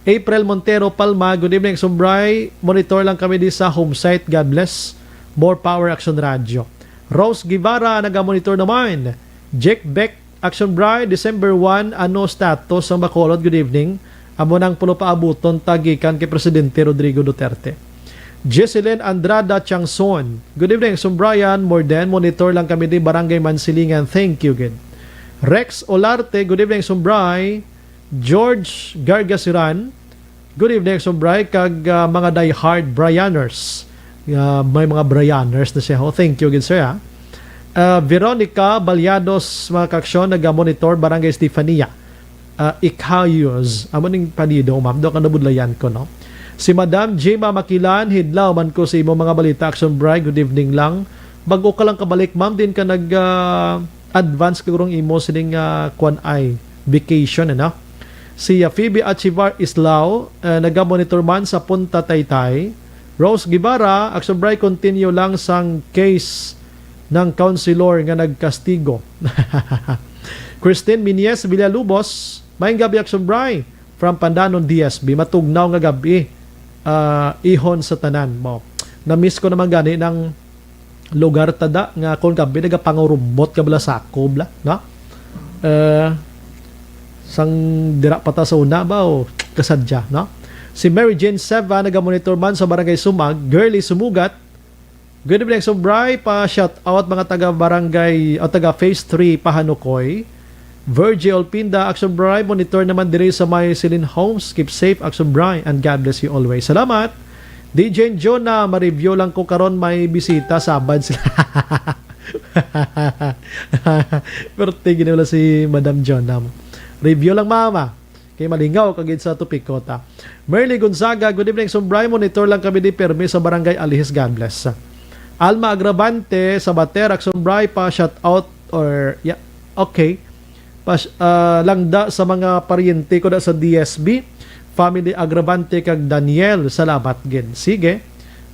April Montero Palma, good evening Sumbray, monitor lang kami di sa home site, God bless. More Power Action Radio. Rose Guevara naga-monitor naman. Jack Beck Action Bray, December 1, ano status ang Bacolod, good evening. Amo nang pulo paabuton tagikan kay Presidente Rodrigo Duterte. Jesselyn Andrada Changson, good evening Sumbrayan, Morden, monitor lang kami di Barangay Mansilingan, thank you good. Rex Olarte, good evening Sumbray. George Gargasiran, Good evening, Action Bray, kag mga die-hard Brianers. May mga Brianers na siya. Thank you, good sir. Veronica Balyados, mga kaksyon, nag-monitor Barangay Estefania. Ikayos. Amo ning panido, ma'am. Doon ka nabudlayan ko, no? Si Madam Jema Makilan, hidlaw man ko sa imo mga balita, Action Bray. Good evening lang. Bago ka lang kabalik, ma'am, din ka nag-advance kagurong imo sining kwan ay vacation, ano? Si Phoebe Achivar Islao, nag-monitor man sa Punta Taytay. Rose Guevara, Action Bray, continue lang sang case ng counselor nga nagkastigo. Christine Minies Villalubos, maayong gabi, Action Bray, from Pandanon DSB, matugnaw nga gabi, ihon sa tanan mo. Na-miss ko naman gani ng lugar tada nga kung gabi nagapangurumot ka bala sa akobla, no? Sang dira pata sa una ba o kasadya, no? Si Mary Jane Seva, nagamonitor man sa Barangay Sumag, girly sumugat. Good evening, Action Bray, pa shout out mga taga Barangay o taga Phase 3 Pahanukoy. Virgil Pinda, Action Bray, monitor naman diri sa may Celine Homes. Keep safe, Action Bray, and God bless you always. Salamat. DJ John, na ma-review lang ko karon, may bisita, sabad sila. Pero tigin wala si Madam John. Review lang, mama. Kay malingaw kagid sa tupik ko ta. Merly Gonzaga, good evening, Action Bray, monitor lang kami di permi sa Barangay Alihis, God bless. Alma Agravante sa Bater, Action Bray, pa shout out or yeah, okay. Langda sa mga paryente ko na sa DSB, family Agravante kag Daniel, salamat gin. Sige.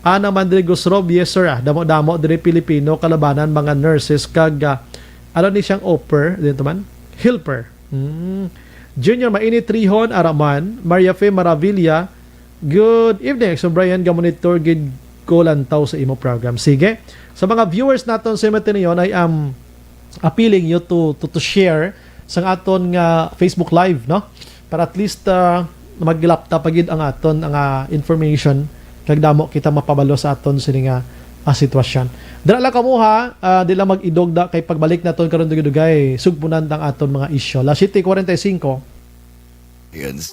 Ana Mandrigos Rob, yes sir. Damo-damo diri Pilipino kalabanan mga nurses kag ano ni siyang offer dito man? Helper. Junior Mainit Trihon Araman, Maria Fe Maravilla. Good evening, so Brian gamonitor gid ko lantaw sa imo program. Sige. Sa mga viewers naton sa matiniyon, I am appealing you to share sang aton nga Facebook Live, no? Para at least maglapta pagid ang aton ang information kag damo kita mapabalo sa aton sini nga sitwasyon. Dira lang kamo ha, di lang mag-idogda kay pagbalik naton karon dugay sugpunan ang aton mga isyu. La 7:45. Yes.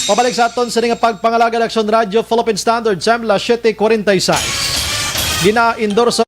Pabalik sa aton sa nga pagpangalaga ng Action Radio Philippine Standard Time, 7:46. Gina-endorse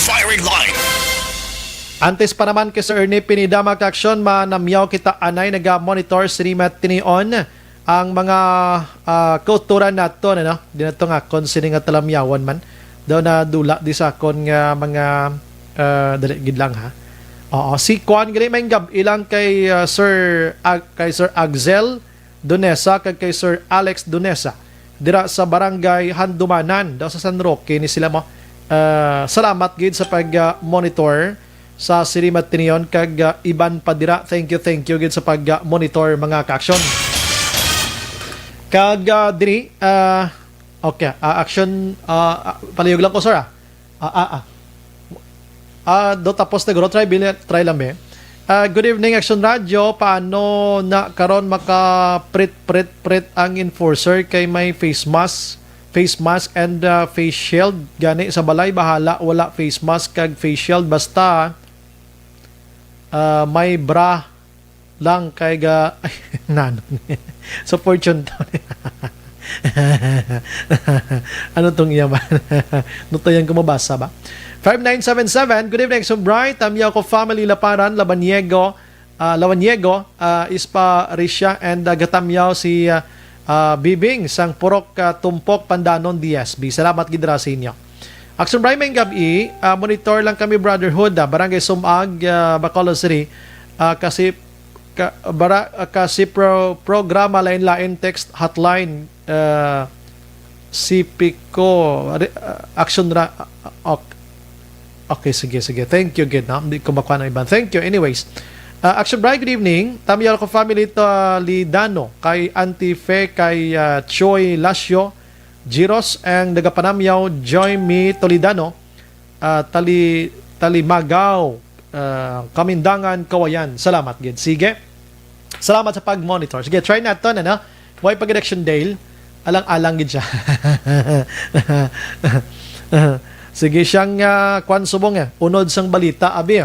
firing line. Antes pa naman kay Sir Ernie Pinidama Kaksyon, manamyaw kita anay naga-monitor sinimat tinion ang mga kultura nato, ano? Di na ito nga konsini nga talamyawan man. Daw na dula di sa kon nga mga daligid lang ha. Oo, si Kwan gali may gab ilang kay Sir Axel Donesa kag kay Sir Alex Donesa dira sa Barangay Handumanan daw sa San Roque ni sila mo. Salamat gid sa pag-monitor sa Sirimat Tinion kag iban padira. Thank you gid sa pag-monitor mga ka-aksyon. Kag diri okay, action palihog lang ko sir do tapos na try lang be. Good evening Action Radio, paano na karon maka prit ang enforcer kay may face face mask and face shield gani sa balay bahala wala face mask kag face shield basta may bra lang kay ga nanon so fortune to ano tong iyaman nutayan ko mabasa ba 5977 good evening Sumbright tamyaw ko family Laparan Labanyego Ispa Risha and gatamyaw si Bibing sang Purok Tumpok Pandanon DSB. Salamat gid ra sa inyo. Action Brian may gabi, monitor lang kami Brotherhood, Barangay Sumag, Bacolod City. Kasi programa lain-lain text hotline Sipico action ra okay sige thank you gid na hindi ko makuha ng iban thank you anyways. Action Bright, good evening. Tamyal ko family to Lidano, kay Auntie Fe, kay Choi Lasio, Giros, ang nagapanamyaw, Joy Mi Toledano, Talimagaw, Kamindangan, Kawayan. Salamat, gid. Sige. Salamat sa pag-monitor. Sige, try natin, ano? Why pag-election Dale? Alang-alang gid siya. Sige, siyang kwan subong, unod sang balita, abi.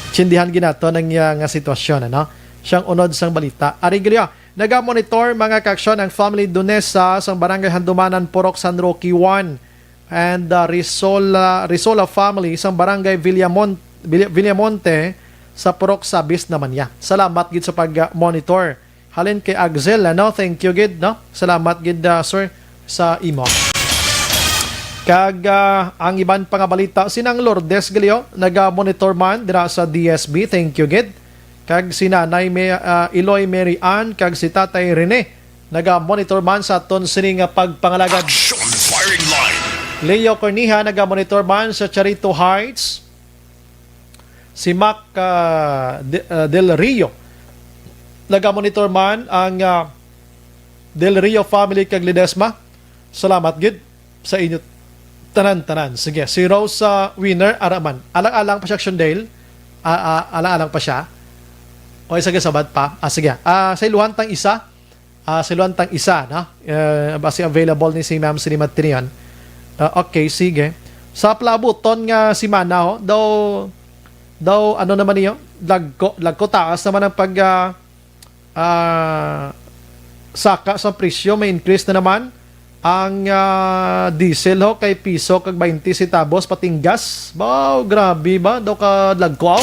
Sindihan ginato ng nga sitwasyon, ano? Siyang unod sang balita. Arigilyo, naga-monitor mga kaaksyon ang family Dunesa sa Barangay Handumanan, Purok San Roque 1 and Risola family sa Barangay Villamonte sa Purok Sabis naman ya. Salamat gid sa pag-monitor. Halin kay Axel, ano? Thank you gid, no? Salamat gid sir sa imo. Kag ang iban pa nga balita, sinang Lourdes Galio, naga-monitor man dira sa DSB, thank you gid. Kag si Nanay Eloy Mary Ann, kag si Tatay Rene, naga-monitor man sa aton sini nga pagpangalagad. Action firing line. Leo Corniha, naga-monitor man sa Charito Heights. Si Mac Del Rio, naga-monitor man ang Del Rio family kag Ledesma. Salamat gid sa inyo tanan. Sige, si Rose Winner Araman. Alang-alang pa siya Action Dale. Alang-alang pa siya. O isa sabat pa. Sige. Sa iluhan tang isa. No? Basi available ni si Ma'am Sinimat Tinian. Okay, sige. Sa plabuton nga si Mana, daw ano naman niyo? Lagko taas naman ang pag saka sa presyo. May increase na naman. Ang diesel kay piso kag 20 centavos pating gas. Wow, grabe ba? Daw ka lagkwaw.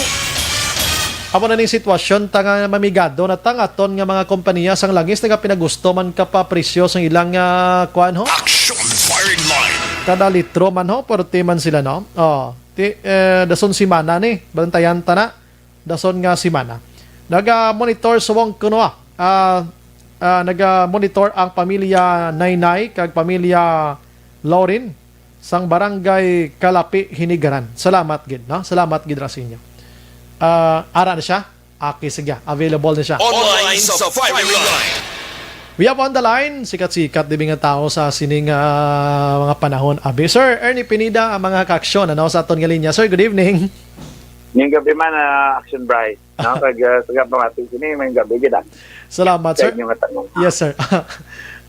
Amo na ning sitwasyon tanga mamigado na tangaton nga mga kompanya sang langis nga pinagusto man ka pa presyo sang ilang kuan ho. Action firing line. Kada litro man ho, porte man sila no. Dason si Mana ni, bantayan ta na. Dason nga si Mana. Naga-monitor suwong kuno naga-monitor ang pamilya Naynay kag pamilya Laurin sang Barangay Kalapi, Hinigaran. Salamat gid, no? Salamat gid ra sa inyo. Ara na siya? Okay, sige. Available na siya. Online sa firing line. We have on the line, sikat-sikat di nga tao sa sining mga panahon. Abi, Sir Ernie Pinida, ang mga kaaksyon, ano, sa aton nga linya. Sir, good evening. Ngayong gabi man, Action Bright. No? Kag pamating sini, ngayong gabi gid. Salamat, sir. Yes, sir.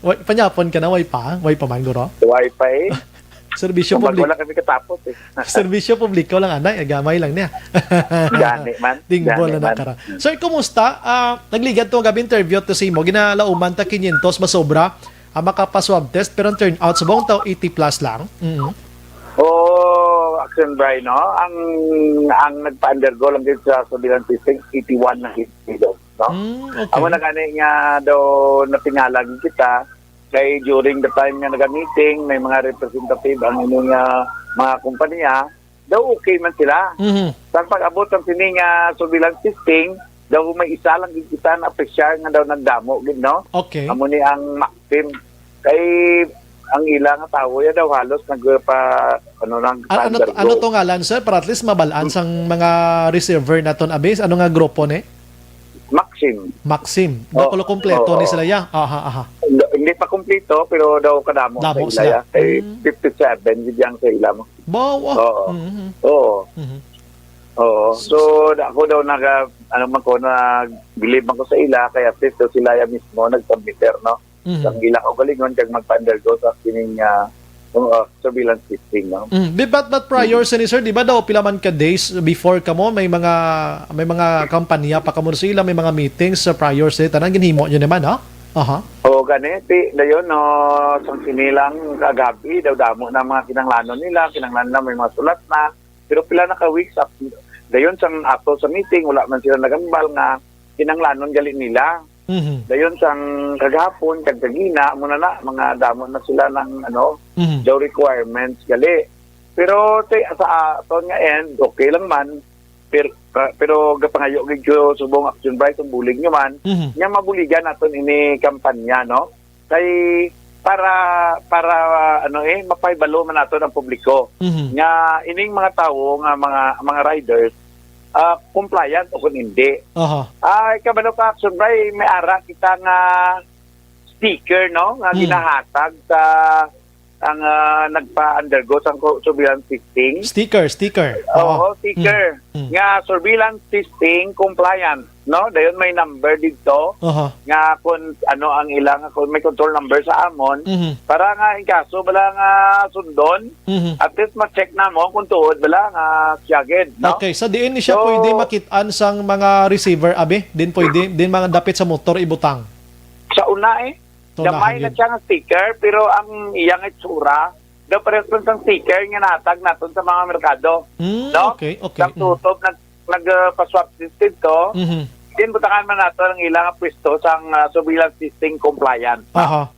Panyapon ka na, way pa man, guro? Wi-Fi. Serbisyo publiko. Wala kami katapos eh. Serbisyo publiko lang, anay. Gamay lang niya. Gani man. Tingbol na nakara. Sir, kumusta? Nagligad to gabi interview to si mo. Ginalauman ta 500 masobra. Makapaswab test. Pero turn out, sa buong tao, 80 plus lang. Action Bright, no? Ang nagpa-undergo lang dito sa bilang testing, 81 na kilo. No? Okay. Ako na gani nga daw natingalag kita kay during the time nga naga-meeting, may mga representative ang inyong mga kumpanya, daw okay man sila. Sa pag-abot ang sini nga surveillance testing, daw may isa lang kita na apresyar nga daw nagdamo, no? Okay. Amo ni ang Maxim. Kay ang ilang tao ya daw halos nagpa ano to ngalan, sir, para at least mabalaan sang mga receiver naton abis. Ano nga grupo ni? Maxim. Daw kompleto ni sila ya. Hindi pa kompleto pero daw kadamo sa ila. Kay 57 gid yang sa ila mo. Wow. So ako daw believe man ko sa ila kaya at least daw sila ya mismo nagpamiter, no? Ang ilang ugalingon kag magpa-undergo sa kining surveillance testing, no? But prior sir, di ba daw pila man ka days before kamo may mga kampanya pa kamo sila, may mga meetings sa prior sa tanang ginhimo nyo naman, ha? Aha. O ganiti, dayon no, sang sinilang kagabi, daw damo na mga kinanglanon nila may mga sulat na, pero pila na ka weeks up, dayon sang ato sa meeting, wala man sila nagambal nga kinanglanon gali nila. Dayon sang kagahapon, kagagina, muna na, mga damo na sila ng daw requirements gali. Pero sa aton nga end, okay lang man, pero gapangayo gid subong action bright ang bulig nyo man nya mabuligan naton ini kampanya, no, kay para mapaybalo man naton ang publiko nga ining mga tawo nga mga riders compliant o kung hindi. Ay kabalo ka action bright, may ara kita nga sticker, no, nga ginahatag sa ang nagpa-undergo sa surveillance testing. Sticker. Oo, sticker. Nga surveillance testing compliant, no? Dayon may number dito. Nga kung ano ang ilang, kung may control number sa amon, para nga in kaso bala nga sundon, at least ma-check na mo kung tuod bala nga siyagid, no? Okay, sa diin ni siya pwede makitaan sang mga receiver, abi? Din pwede, din mga dapit sa motor ibutang? Sa una damay na siya nga sticker, pero ang iyang itsura, daw pares ang sticker nga natag naton sa mga merkado. No? Okay. Sa tutob, nagpa-swap system to, din butakan man nato ang ilang pwesto sa surveillance testing compliant. Oo.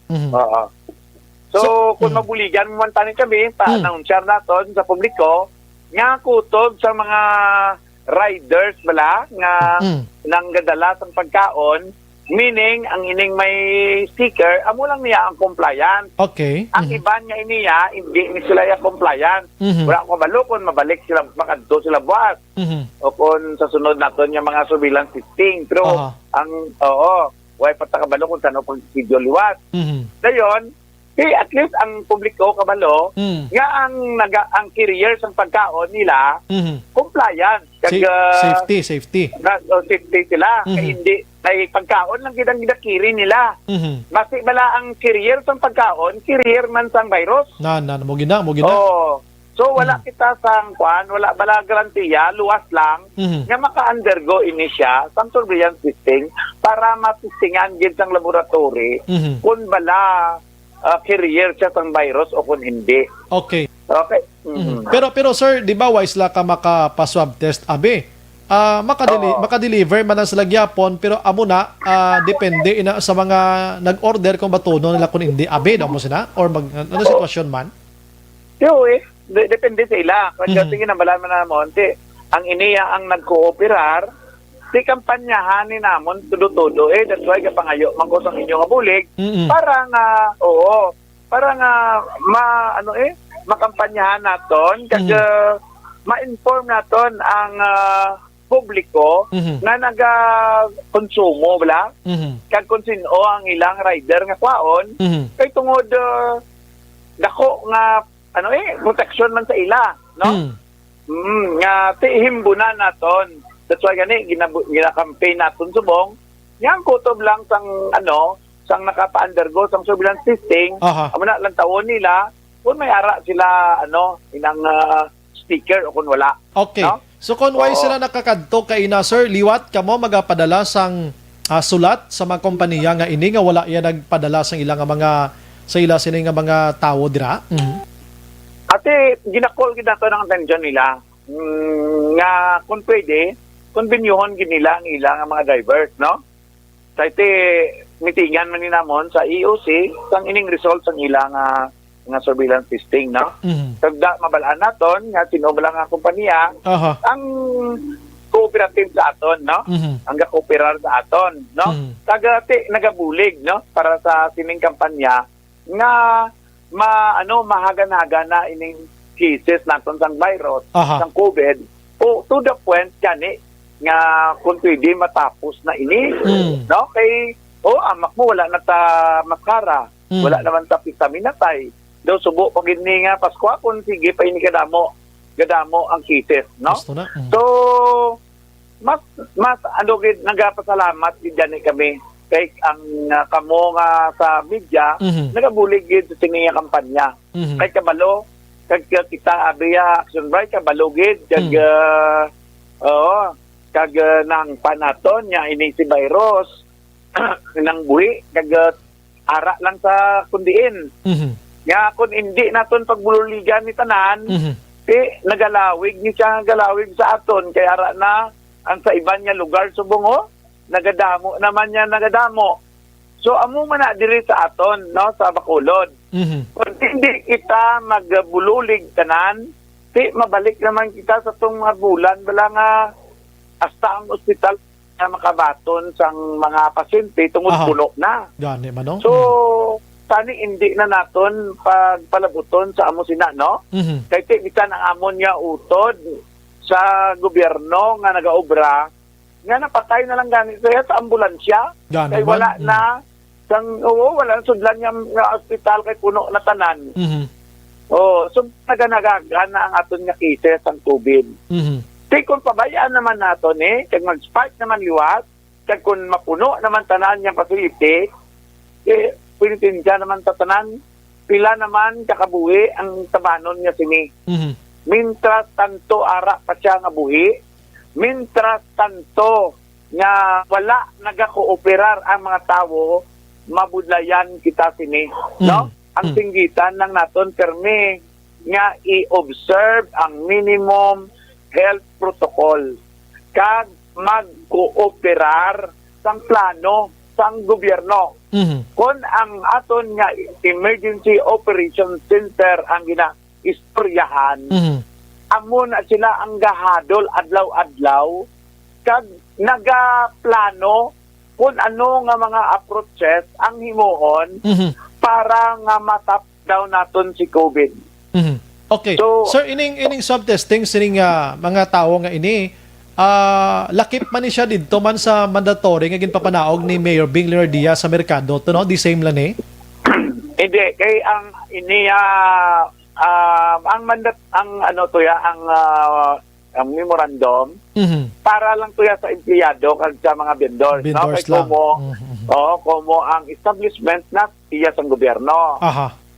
So, kung mabuligan mo man tanin kami, pa-announcer naton sa publiko, nga kutob sa mga riders bala, nga nanggadala sa pagkaon, meaning, ang ining may sticker, amo lang niya ang compliant. Okay. Ang iban nga iniya, hindi ni sila yung compliant. Wala ko kabalo kung mabalik sila, makadto sila buwas. O kung sa sunod naton yung mga surveillance testing. Pero, way patakabalo kung saan pag video liwat. Dayon, at least ang publiko kabalo, nga ang carrier sa pagkaon nila, compliant. Safety. Safety sila. Kaya hindi, ay pagkaon lang gidang-gidakiri nila. Basi bala ang carrier sa pagkaon, carrier man sang virus. Mo gina. So wala kita sang wala bala garantiya, luwas lang nga maka-undergo ini siya sa surveillance testing para matestingan gid sang laboratory kung bala carrier siya sang virus o kung hindi. Okay. Pero sir, di ba wise la ka makapa-swab test abi? Makadeliver man ang salagyapon, pero amo na depende sa mga nag-order kung batuno nila kung hindi abi daw mo sila or ano sitwasyon man. Depende sa ila. Kasi tingin na malaman namon ang iniya ang nagkooperar di kampanyahan ni namon tudo-tudo that's why kapangayo man ko sa inyo nga bulig para nga makampanyahan naton kag ma-inform naton ang publiko na naga-konsumo bala kag kung sino ang ilang rider nga kwaon kay tungod dako nga protection man sa ila, no? Nga himbunan naton. That's why gani gina-campaign naton subong yang kutob lang sang nakapa-undergo sang surveillance testing amo na lang tawon nila kung may ara sila inang sticker o kung wala. Okay. No? So kung why sila nakakadto kay ina sir, liwat kamo magapadala sang sulat sa mga kompanya nga ini nga wala iya nagpadala sang ilang mga sa ila sini nga mga tawo dira. Ate ginakol gid nato ng atensyon nila nga kung pwede konbinyuhon gid nila ang ilang mga drivers, no? Sa ite mitingan man ni namon sa EOC sang ining results ang ilang nga surveillance testing, no? Tagda mabalaan naton nga sino bala nga kompanya ang cooperative sa aton, no? Ang ga-cooperar sa aton, no? Tagati nagabulig, no? Para sa sining kampanya nga mahagan-hagan na ining cases naton sang virus, sang COVID. O to the point gani nga kung pwede matapos na ini, no? Kay amak mo wala na ta maskara, wala naman ta vitamina tay. Do subo pag ini nga Pasko kung sige pa ini gadamo ang cases, no? So mas gid nagapasalamat gid kami kay ang kamo nga sa media nagabulig gid sa siniya kampanya. Kay kabalo kag kita abiya Action Bright kabalo gid kag kag nang panaton nya ini si virus nang buhi kag ara lang sa kundiin. Nga kung hindi naton pagbululigan ni tanan, nagalawig ni siya galawig sa aton kay ara na ang sa iban niya lugar subong nagadamo naman niya nagadamo. So amo man na diri sa aton no sa Bacolod. Kung hindi kita magbululig tanan, mabalik naman kita sa tong mga bulan bala nga hasta ang ospital na makabaton sang mga pasyente tungod puno na. Gani man no. So tani hindi na naton pagpalabuton sa amo sina no. Kay bisan ang amon niya utod sa gobyerno nga nagaobra nga napatay na lang gani siya sa ambulansya kay wala na wala na sudlan niya nga ospital kay puno na tanan. So naganagaga na ang aton nga cases ang COVID. Kay kung pabayaan naman naton kag mag-spark naman liwat kag kung mapuno naman tanan niya facility pinitinja naman sa tanan pila naman kakabuhi ang tabanon niya sini. Mintras tanto ara pa siya nga buhi, mintras tanto nga wala nagakooperar ang mga tawo, mabudlayan kita sini. No? Ang singgitan ng naton permi nga i-observe ang minimum health protocol kag mag-cooperar sang plano sang gobyerno. Kung ang aton nga emergency operation center ang istoryahan, amo na sila ang gahadol adlaw-adlaw kag nagaplano kung ano nga mga approaches ang himuon para nga matap daw naton si COVID. Okay. So, sir, ining subtesting sining mga tawo nga ini lakip man ni siya didto man sa mandatory nga ginpapanaog ni Mayor Bing Leonardia sa merkado to no, the same lang Hindi kay ang ini ang mandat ang ano to ang memorandum para lang to sa empleyado kag sa mga vendors no kay como ang establishment na iya sa gobyerno.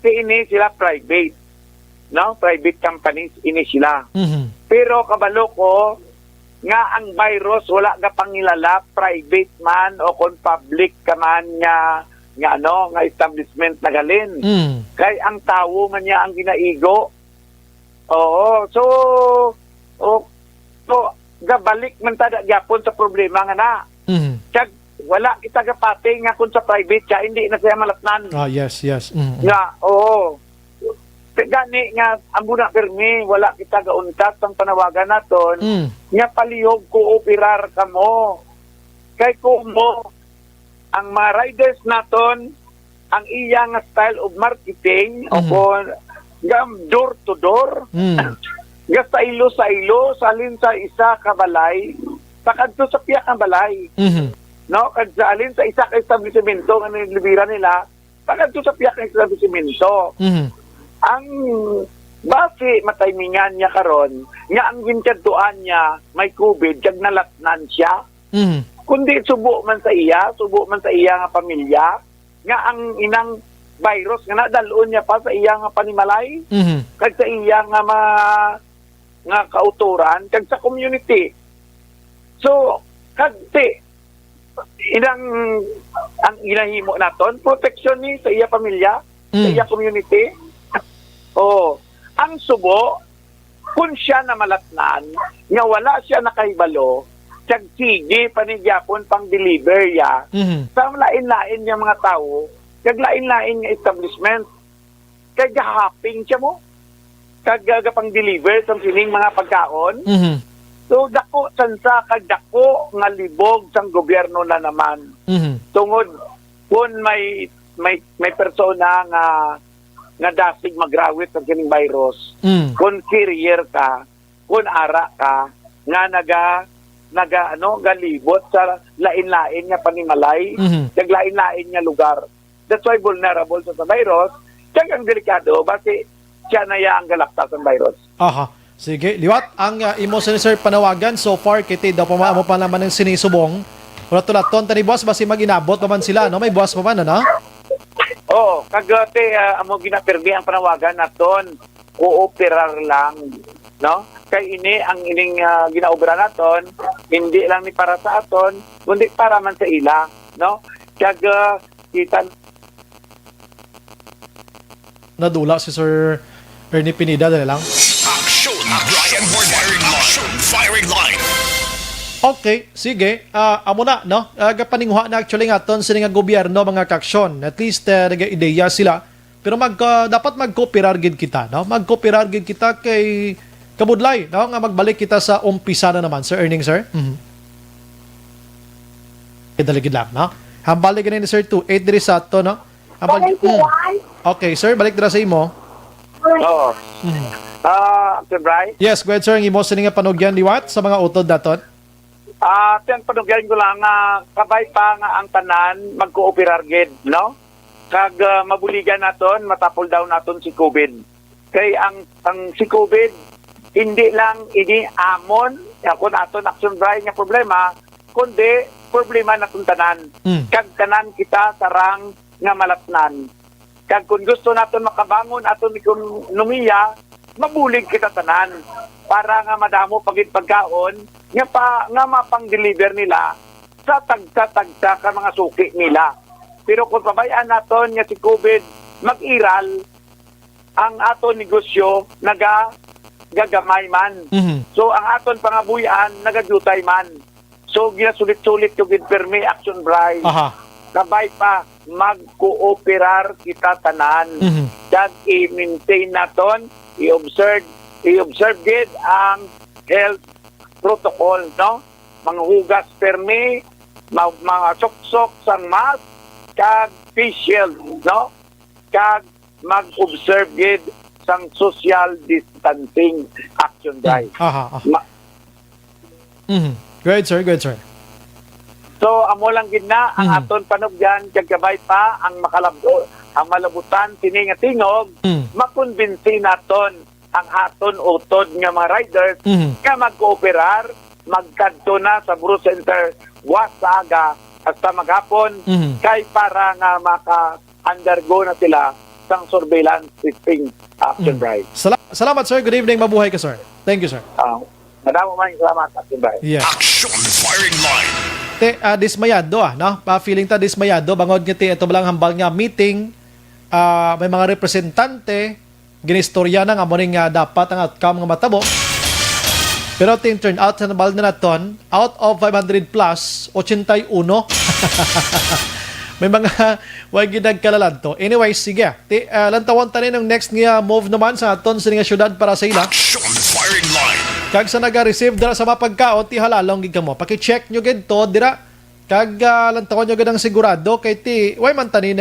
Ini sila private no private companies ini sila. Pero kabalo ko nga ang virus wala ga pangilala private man o kon public ka man nga nga establishment na galin. Kay ang tawo man niya ang ginaigo. So gabalik man tada gyapon sa problema nga na. Kag wala kita gapati nga kun sa private siya hindi na siya malatnan. Yes. Nga gani nga amo na permi wala kita gauntat ang panawagan naton nga palihog kooperar kamo kay kumo ang mga riders naton ang iyang style of marketing o door to door ga sa ilo salin sa isa ka balay sakadto sa piyak ang balay no kag salin sa isa ka establishmento nga nilibira nila sakadto sa piyak ang establishmento ang base mataymingan niya karon nga ang ginkaduan niya may COVID kag nalatnan siya. Kundi subo man sa iya nga pamilya nga ang inang virus nga nadalon niya pa sa iya nga panimalay kag sa iya nga kauturan kag sa community. So kag ang ginahimo naton protection ni sa iya pamilya sa iya community. Ang subo, kung siya na malatnan, nga wala siya nakahibalo, kag sige panigyapon pang deliver ya, sa lain-lain niya mga tao, kag lain-lain nga establishment, kag gahaping siya mo, kag pang deliver sa sining mga pagkaon. So, dako sansa, kag dako nga libog sang gobyerno na naman. Tungod, kung may persona nga dasig magrawit sa kining virus. Kung carrier ka, kung ara ka, nga galibot sa lain-lain nga panimalay, kag lain-lain nga lugar. That's why vulnerable sa virus, kag ang delikado, basi siya na ang galaktas ng virus. Sige, liwat ang imo sir panawagan so far kiti daw mo pa naman ng sinisubong Wala tulaton tani boss basi maginabot pa man sila, no? May boss pa man, no? Oo, kagate amo ginapirmi ang panawagan naton, kooperar lang, no? Kay ini ang ining ginaobra naton, hindi lang ni para sa aton, kundi para man sa ila, no? Kag kita Nadula si Sir Ernie Pineda, dali lang. Action Brian Firing Line. Firing Line. Okay, sige. Amo na, no? Gapaningha na actually nga ton sa nga gobyerno mga kaksyon. At least nag-ideya sila. Pero dapat mag-cooperar gid kita, no? Mag-cooperar gid kita kay kabudlay, no? Nga magbalik kita sa umpisa na naman. Sir Erning, sir? Daligid lang, no? Hambalik ni Sir 2. 8 diri sa to, no? Okay, sir. Balik dira sa imo. Oo. Sir Bry? Yes, go ahead, sir. Ang imo sa nga panugyan liwat sa mga utod daton. Tiyan panugyan ko lang kabay pa nga ang tanan magkooperar gid, no? Kag mabuligan naton, matapol daw naton si COVID. Kay ang si COVID hindi lang ini amon kun aton action Bry nga problema, kundi problema naton tanan. Kag tanan kita sarang nga malatnan. Kag kung gusto naton makabangon aton ekonomiya, mabulig kita tanan para nga madamo pagit pagkaon nga mapang-deliver nila sa tagsa-tagsa ka mga suki nila. Pero kung pabayaan naton nga si COVID mag-iral, ang aton negosyo gagamay man. So ang aton pangabuyan nagadyutay man. So ginasulit-sulit yung permi action Bry. Kabay pa mag-cooperar kita tanan. Kag i-maintain naton, i-observe gid ang health protocol, no? Mga hugas permi, mga sok-sok sang mask, kag face shield, no? Kag mag-observe gid sang social distancing action drive. Go ahead, sir. Go ahead, sir. So, amo lang gid na ang aton panugyan kag kabay pa ang ang malabutan sini nga tingog, makonbinsi naton ang aton utod nga mga riders nga mag-cooperar, magkadto na sa Bruce Center Wasaga hasta maghapon kay para nga maka-undergo na sila sang surveillance system action drive. Salamat, sir. Good evening. Mabuhay ka, sir. Thank you, sir. Madamo man salamat action drive. Yeah. Action Firing Line. Dismayado, no? Feeling ta dismayado. Bangod nga ito balang hambal nga meeting, may mga representante, ginistorya na nga mo rin nga dapat ang outcome nga matabo. Pero turn out sa nabal na naton, out of 500 plus, 81. May mga wag ginagkalalan to. Anyway, sige. Lantawon tanin ng next nga move naman sa aton sa nga syudad para sa ila. Action Firing Line. Kag sa naga-receive dira sa mapagkaon, ti halalong gid kamo. Paki-check nyo gid to dira. Kag lantawon nyo gid ang sigurado kay ti way man tani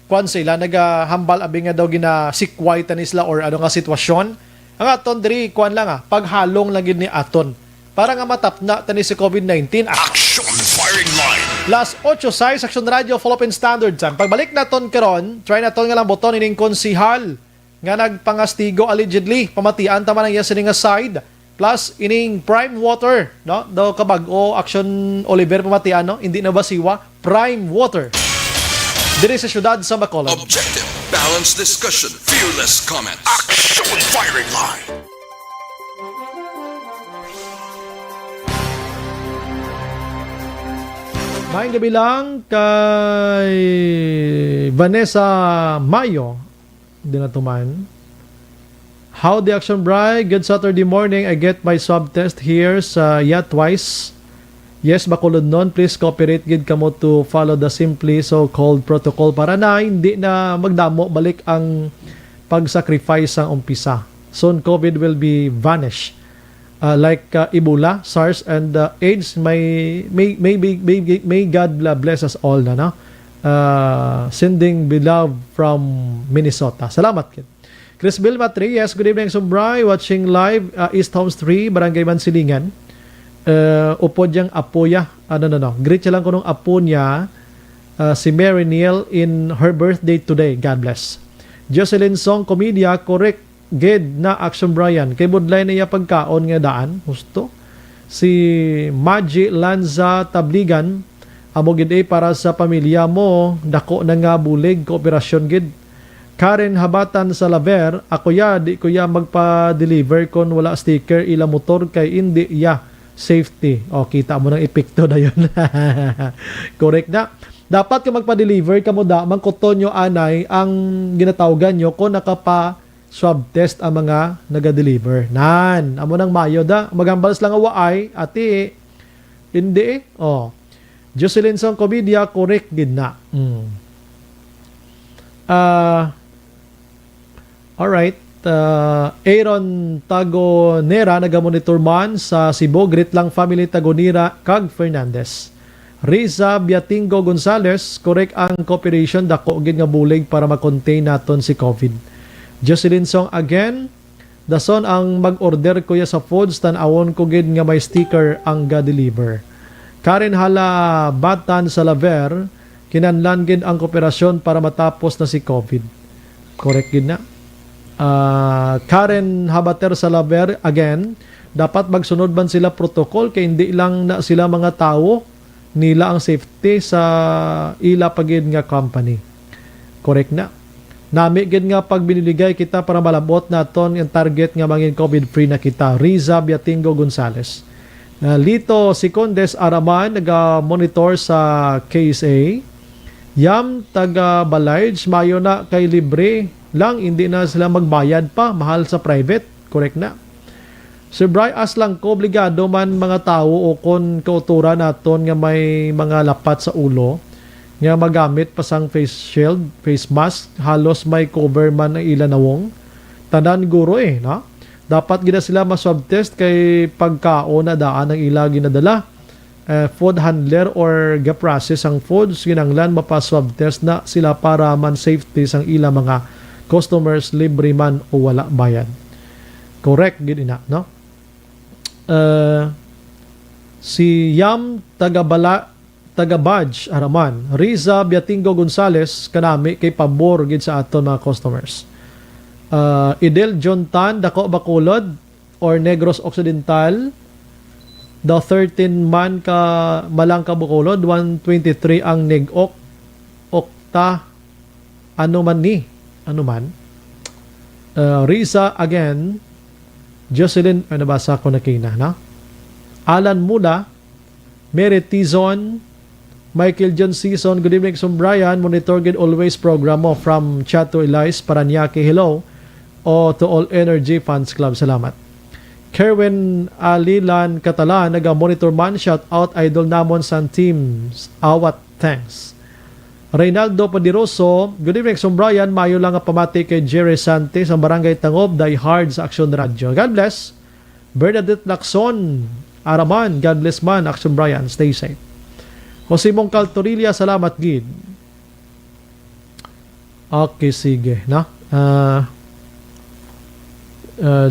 kuan sila nagahambal abi nga daw gina sikway tanisla or ano nga sitwasyon. Ang aton diri kuan lang paghalong lang gid ni aton para nga matapna tani si COVID-19. Action Firing Line. Last 8 6 Action Radio Philippine Standard Time. Pagbalik naton karon, try naton nga lang boton ining konsihal nga nagpangastigo allegedly pamatian tama nang yes nga side plus ining Prime Water, no? Daw kabag-o Action Oliver pamatian, no? Hindi na basiwa, Prime Water. Diri sa syudad sa Bacolod. Objective, balanced discussion, fearless comments. Action Firing Line. Maayong gabi lang kay Vanessa Mayo. Hindi na tuman. Howdy Action Bry. Good Saturday morning. I get my swab test here sa twice. Yes, Bacolod nun. Please cooperate gid kamo to follow the simply so-called protocol para na hindi na magdamo balik ang pag-sacrifice ang umpisa. Soon COVID will be vanish. Like Ebola, SARS, and AIDS, may God bless us all na, no? Sending beloved from Minnesota. Salamat, kid. Chris Bill Matri, yes, good evening, Sumbray, watching live, East Homes 3, Barangay Mansilingan. Upo diyang apo ya, greet siya lang ko nung apo niya, si Mary Neal in her birthday today. God bless. Jocelyn Song, Comedia, correct. Ged na Action Brian. Kay budlay na iya pagkaon nga daan. Gusto. Si Maji Lanza Tabligan, amo gid para sa pamilya mo, dako na nga bulig, kooperasyon gid. Karen Habatan sa Laver, ako di kuya magpa-deliver kon wala sticker ila motor kay hindi safety. O, kita mo ng epekto na yun. Correct na. Dapat ka magpa-deliver ka mo mangkuton nyo anay ang ginatawagan nyo kung nakapa swab test ang mga naga-deliver. Amo nang mayo magambals lang awaay, ati, hindi Jocelyn Song Comedia, correct gid na. Alright. Aaron Tagonera, naga-monitor man sa Cebu, Great lang family Tagonera, Kag Fernandez. Riza Biatingo Gonzales, correct ang cooperation, dako gid nga bulig para ma-contain naton si COVID. Jocelyn Song again, dason ang mag-order kuya sa foods, tan-awon ko gid nga may sticker ang ga-deliver. Karen Hala Batan sa Laver, kinanlan gid ang kooperasyon para matapos na si COVID. Correct gid na. Karen Habater sa Laver again, dapat magsunod ban sila protocol kay hindi lang na sila mga tao nila ang safety sa ila pagid nga company. Correct na. Nami gid nga pag biniligay kita para malabot naton yung target nga mangin COVID free na kita. Riza Biatingo Gonzales. Lito Sicondes Araman, naga-monitor sa KSA. Yam taga Balayj, mayo na kay libre lang, hindi na sila magbayad pa, mahal sa private. Correct na. Sir Bry, as lang ko, obligado man mga tao o kon kautura naton nga may mga lapat sa ulo nga magamit pa sang face shield, face mask, halos may cover man ang ilanawong. Tanan guro no? Dapat gina sila ma-swab test kay pagkaon na daan ang ila ginadala. Food handler or ga-process ang foods, ginanglan mapa-swab test na sila para man safety sang ila mga customers, libre man o wala bayad. Correct, gid ina, no? Si Yam Taga-Badge Araman, Riza Biatingo Gonzales, kanami kay pabor gid sa aton mga customers. Idel John Tan, Dako Bacolod or Negros Occidental, daw 13 man ka Malangka Bacolod, 123 ang Negok, Okta, ano man. Riza again, Jocelyn, nabasa ko na kina, na? Alan Mula, Mary Tizon, Michael John Season, good evening, Sir Brian, monitor good always program mo from Chato Elias, Paranaque, hello, o to All Energy Fans Club, salamat. Kerwin Alilan Catalan, naga-monitor man, shout out, idol namon sa teams, awat, thanks. Reynaldo Padiroso, good evening, Sir Brian, mayo lang ang pamati kay Jerry Santos sa Barangay Tangob, die hard sa Action Radio. God bless. Bernadette Lacson, Araman, God bless man, Action Brian, stay safe. Jose Mongcal Torilla, salamat gid. Okay, sige, na?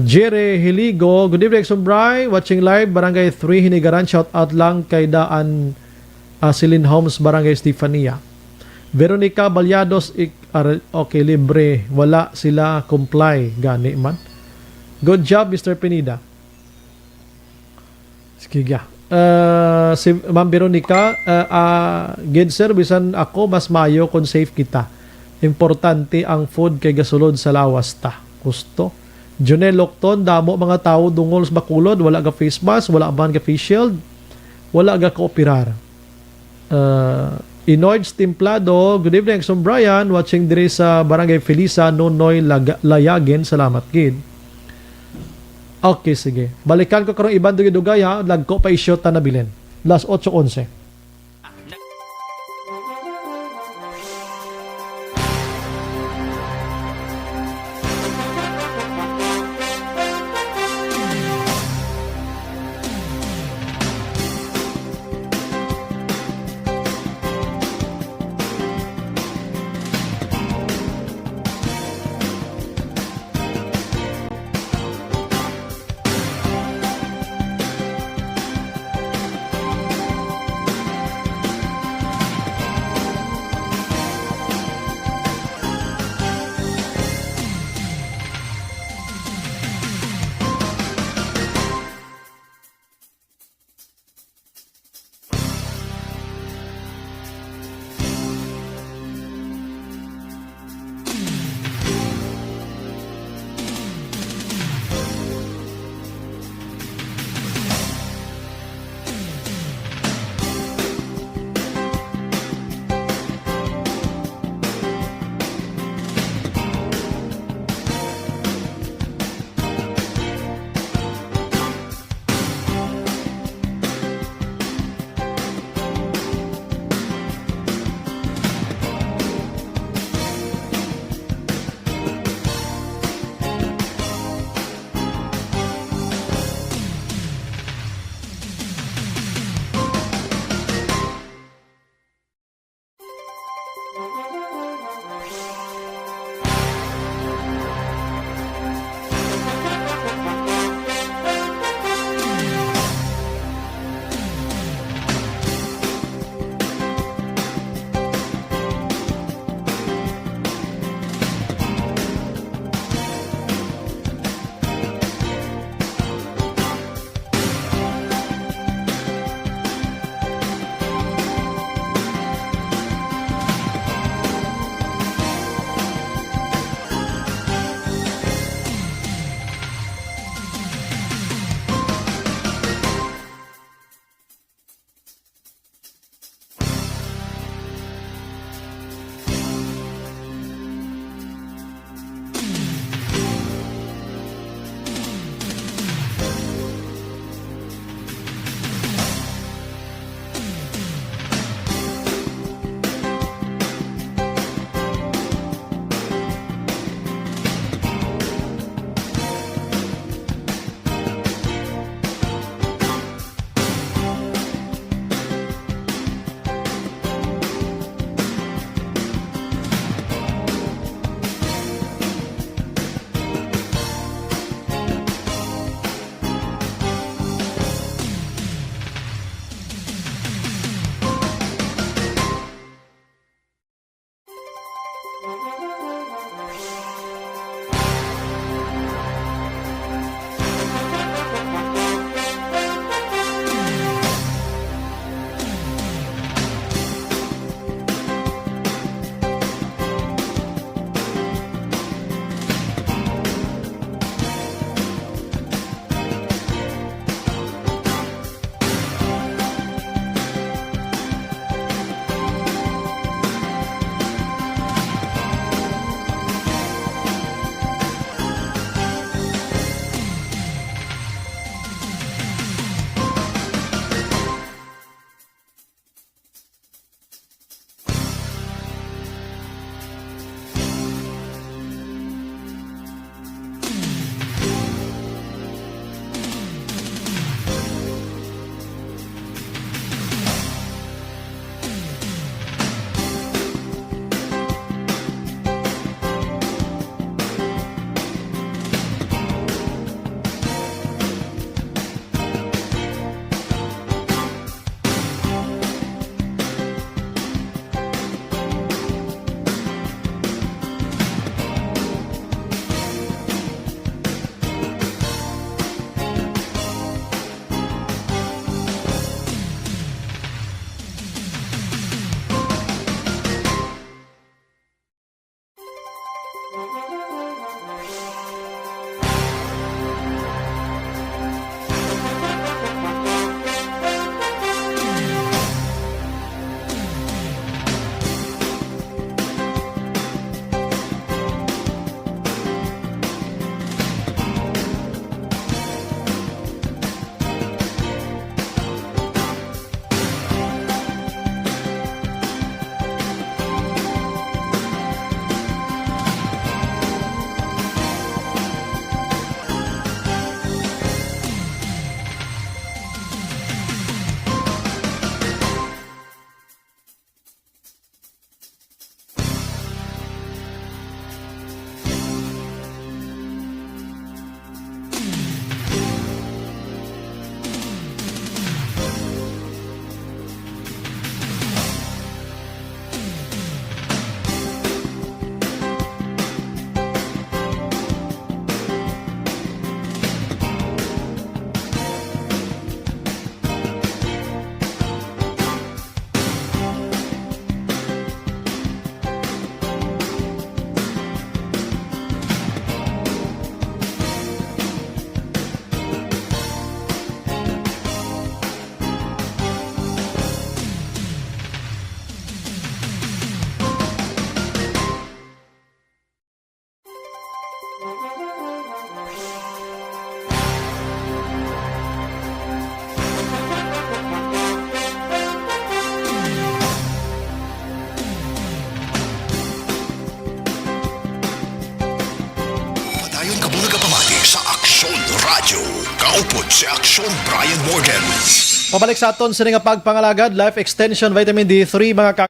Jerry Hiligo, good evening, Sir Brian, watching live, Barangay 3, Hinigaran, shout out lang kay Daan Silin Homes, Barangay Stefania. Veronica Balyados, okay, libre. Wala sila comply. Gani man. Good job, Mr. Pinida. Sige. Si Ma'am Veronica, good sir, bisan ako, mas mayo kung safe kita. Importante ang food kay gasulod sa lawas ta. Gusto. Jonel Locton, damo mga tao dungol sa Bacolod, wala ga face mask, wala man ga face shield, wala ga kooperar. Inoy Templado, good evening, Sir Brian, watching diri sa Barangay Felisa, Nonoy Layagen, salamat gid. Okay, sige. Balikan ko karong ibang dugay ha, lagko pa isyo ta nabilin. Last 8:11. Padayon ka muna pamati sa Aksyon Radio. Kaupod si Aksyon Brian Morgan. Pabalik sa aton sa nga pagpangalagad, Life Extension Vitamin D3, mga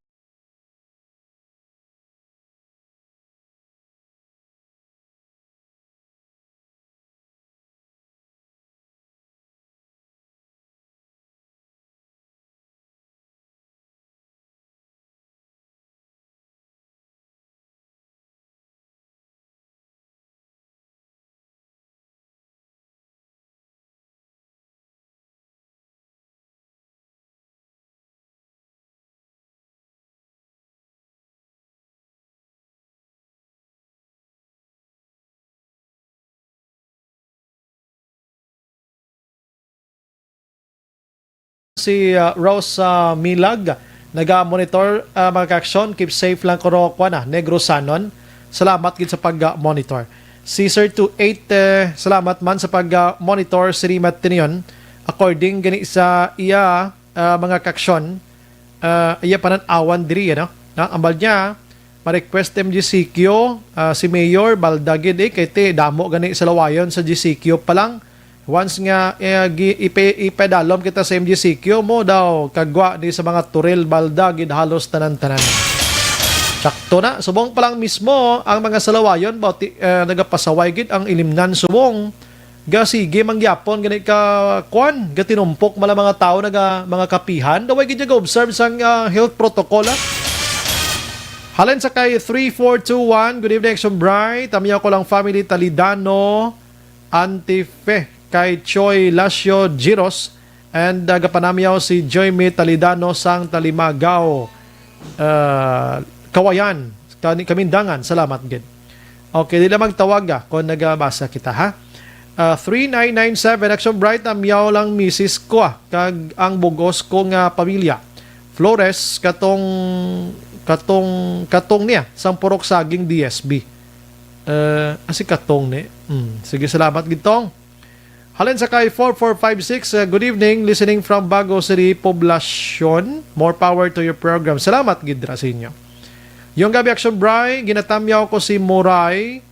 si Rose Milag naga-monitor mga ka-aksyon. Keep safe lang ko na Negro Sanon. Salamat gid sa pag-monitor. Si Sir 28 salamat man sa pag-monitor si Rimat Tinion. According gani sa iya mga ka-aksyon, iya panan-awan diri ano. Ambal niya ma-request MGCQ si Mayor Baldagid kay te damo gani sa lawayon sa GCQ pa lang. Once nga ipedalom kita sa MGCQ mo daw kagwa di sa mga turil Baldagid halos tanan-tanan. Sakto na, subong pa lang mismo ang mga salawayon nagapasaway gid ang ilimnan subong. Sige mangyapon gani ka kwan, gatinumpok mala mga tao mga kapihan, daway gid ga observe sang health protocol. Halin sa kay 3421, good evening Action Bright. Tamiya ko lang family Talidano, Antife, kay Choi Lasio Giros, and gapanamyaw si Joy May Talidano sang Talimagaw, Kawayan, Kamindangan. Salamat gid. Okay, di lang magtawag kung nagabasa kita ha. 3997 Action Bright, amyaw lang misis ko kag ang bugos ko nga pamilya Flores katong niya sang purok saging DSB. Si katong ni. Sige, salamat gitong. Halin sa kay 4456, good evening, listening from Bago City, Poblacion. More power to your program. Salamat gidra sa inyo. Yung gabi Action Bry, ginatamyaw ko si Moray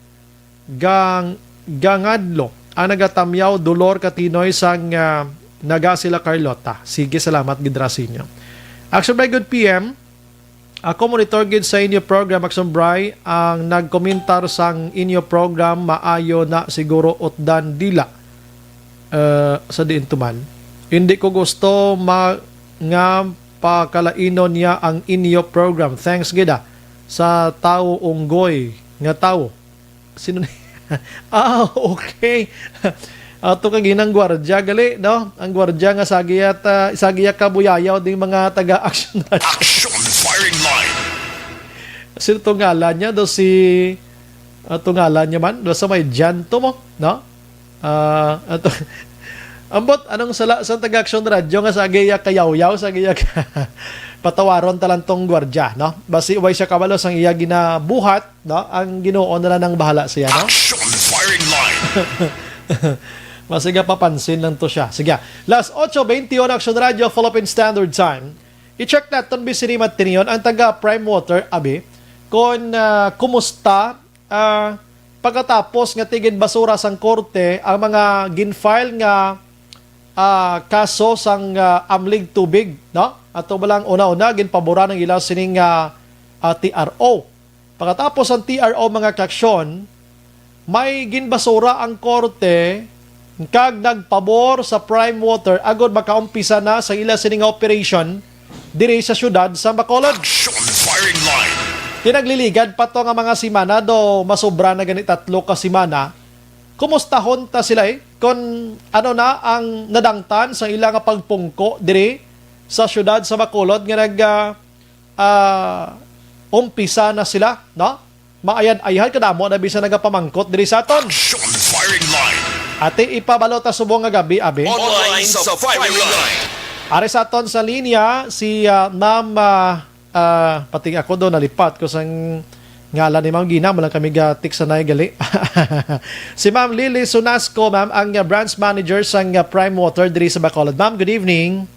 Gangadlo. Ang nagatamyaw Dolor Katinoy sang naga sila Carlota. Sige, salamat gidra sa inyo. Action Bry, good PM. Ako monitor gid sa inyo program Action Bry. Ang nagkomentar sang inyo program maayo na siguro utdan dila. Sa diin tuman. Hindi ko gusto nga pakalainon niya ang inyo program. Thanks gida sa tao unggoy nga tao. Sino ni? Okay. Ato ka ginang gwardya gali, no? Ang gwardya nga sagiya ka buyayaw ding mga taga-action. Action Firing Line. Sino to ngalan niya? Do si to ngalan niya man? Do sa may Janto mo, no? Ambot anong sa taga-action radyo nga sagiya kayaw-yaw, sagiya ka patawaron talantong gwardya, no? Basi way siya kabalo sang iya ginabuhat, no? Ang Ginoo na lang nang bahala siya, no? Action Firing Line. Masiga papansin lang to siya. Sige. Last 8:21 Action Radio Philippine Standard Time. I-check natin bisirimat tiniyon ang taga Prime Water abi kung kumusta pagkatapos nga tigin basura sang korte ang mga ginfile nga kaso sang amlig tubig, no? Ato balang una-una ginpabura ng ilaw sining TRO. Pagkatapos ang TRO mga kaksyon, may ginbasura ang korte kag nagpabor sa Prime Water agod makaumpisa na sa ila sining operation diri sa syudad sa Bacolod. Action Firing Line. Tinagliligad pa to nga mga simana do masobra na ganit 3 ka simana. Kumustahon ta sila kung ano na ang nadangtan sa ila nga pagpungko diri sa syudad sa Bacolod nga umpisa na sila, no? Maayan-ayhan kadamo na bisan nagapamangkot diri sa aton. Action Firing Line. Ate ipabalo ta subong nga gabi abi. Online sa Firing Line. Are sa aton sa linya si Ma'am pati ako do nalipat ko sang Ngalan ni Ma'am Gina, malang kami gatik sa gali. Si Ma'am Lily Sunasco, ma'am, ang branch manager sa Prime Water diri sa Bacolod. Ma'am, good evening.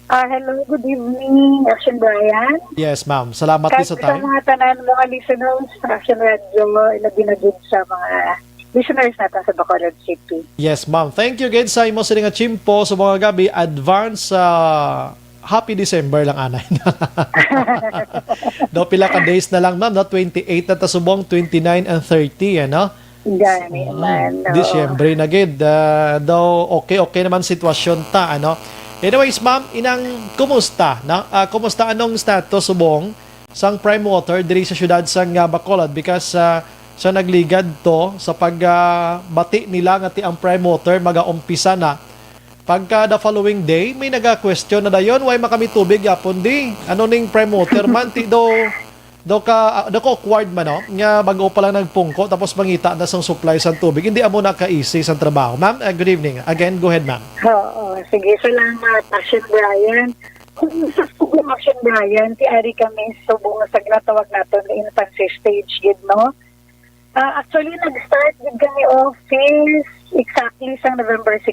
Hello, good evening, Action Brian. Yes, ma'am. Salamat din sa Kahit sa time. mga tanan mga listeners sa Action Radio, ilagin na din sa mga listeners natin sa Bacolod City. Yes, ma'am. Thank you again sa imo sining chimpo sa mga gabi. Advance Happy December lang anay. Do pila ka days na lang, ma'am, no? 28 na tasubong, 29 and 30, ano? Gani man. Disyembre na gid. Daw okay naman sitwasyon ta, ano? Anyways, ma'am, inang kumusta, no? Kumusta anong status subong sang Prime Water diri sa syudad sang Bacolod because sa nagligad to sa pagbati nila nga ti ang Prime Water mag-aumpisa na. Pagka the following day, may naga-question na dayon, why makami tubig yapon di? Ano ning Prime Water man ti do ka awkward man, no? Nga bago pa lang nagpungko tapos mangita na sang supply sa tubig. Hindi amo na ka-easy sa trabaho. Ma'am, good evening. Again, go ahead, ma'am. Oo, sige, salamat, Action Brian. Kung sa subong Action Brian, ti ari kami subong sa ginatawag natin na infancy stage, gid, no? Actually, nag-start din kami office exactly sa November 16.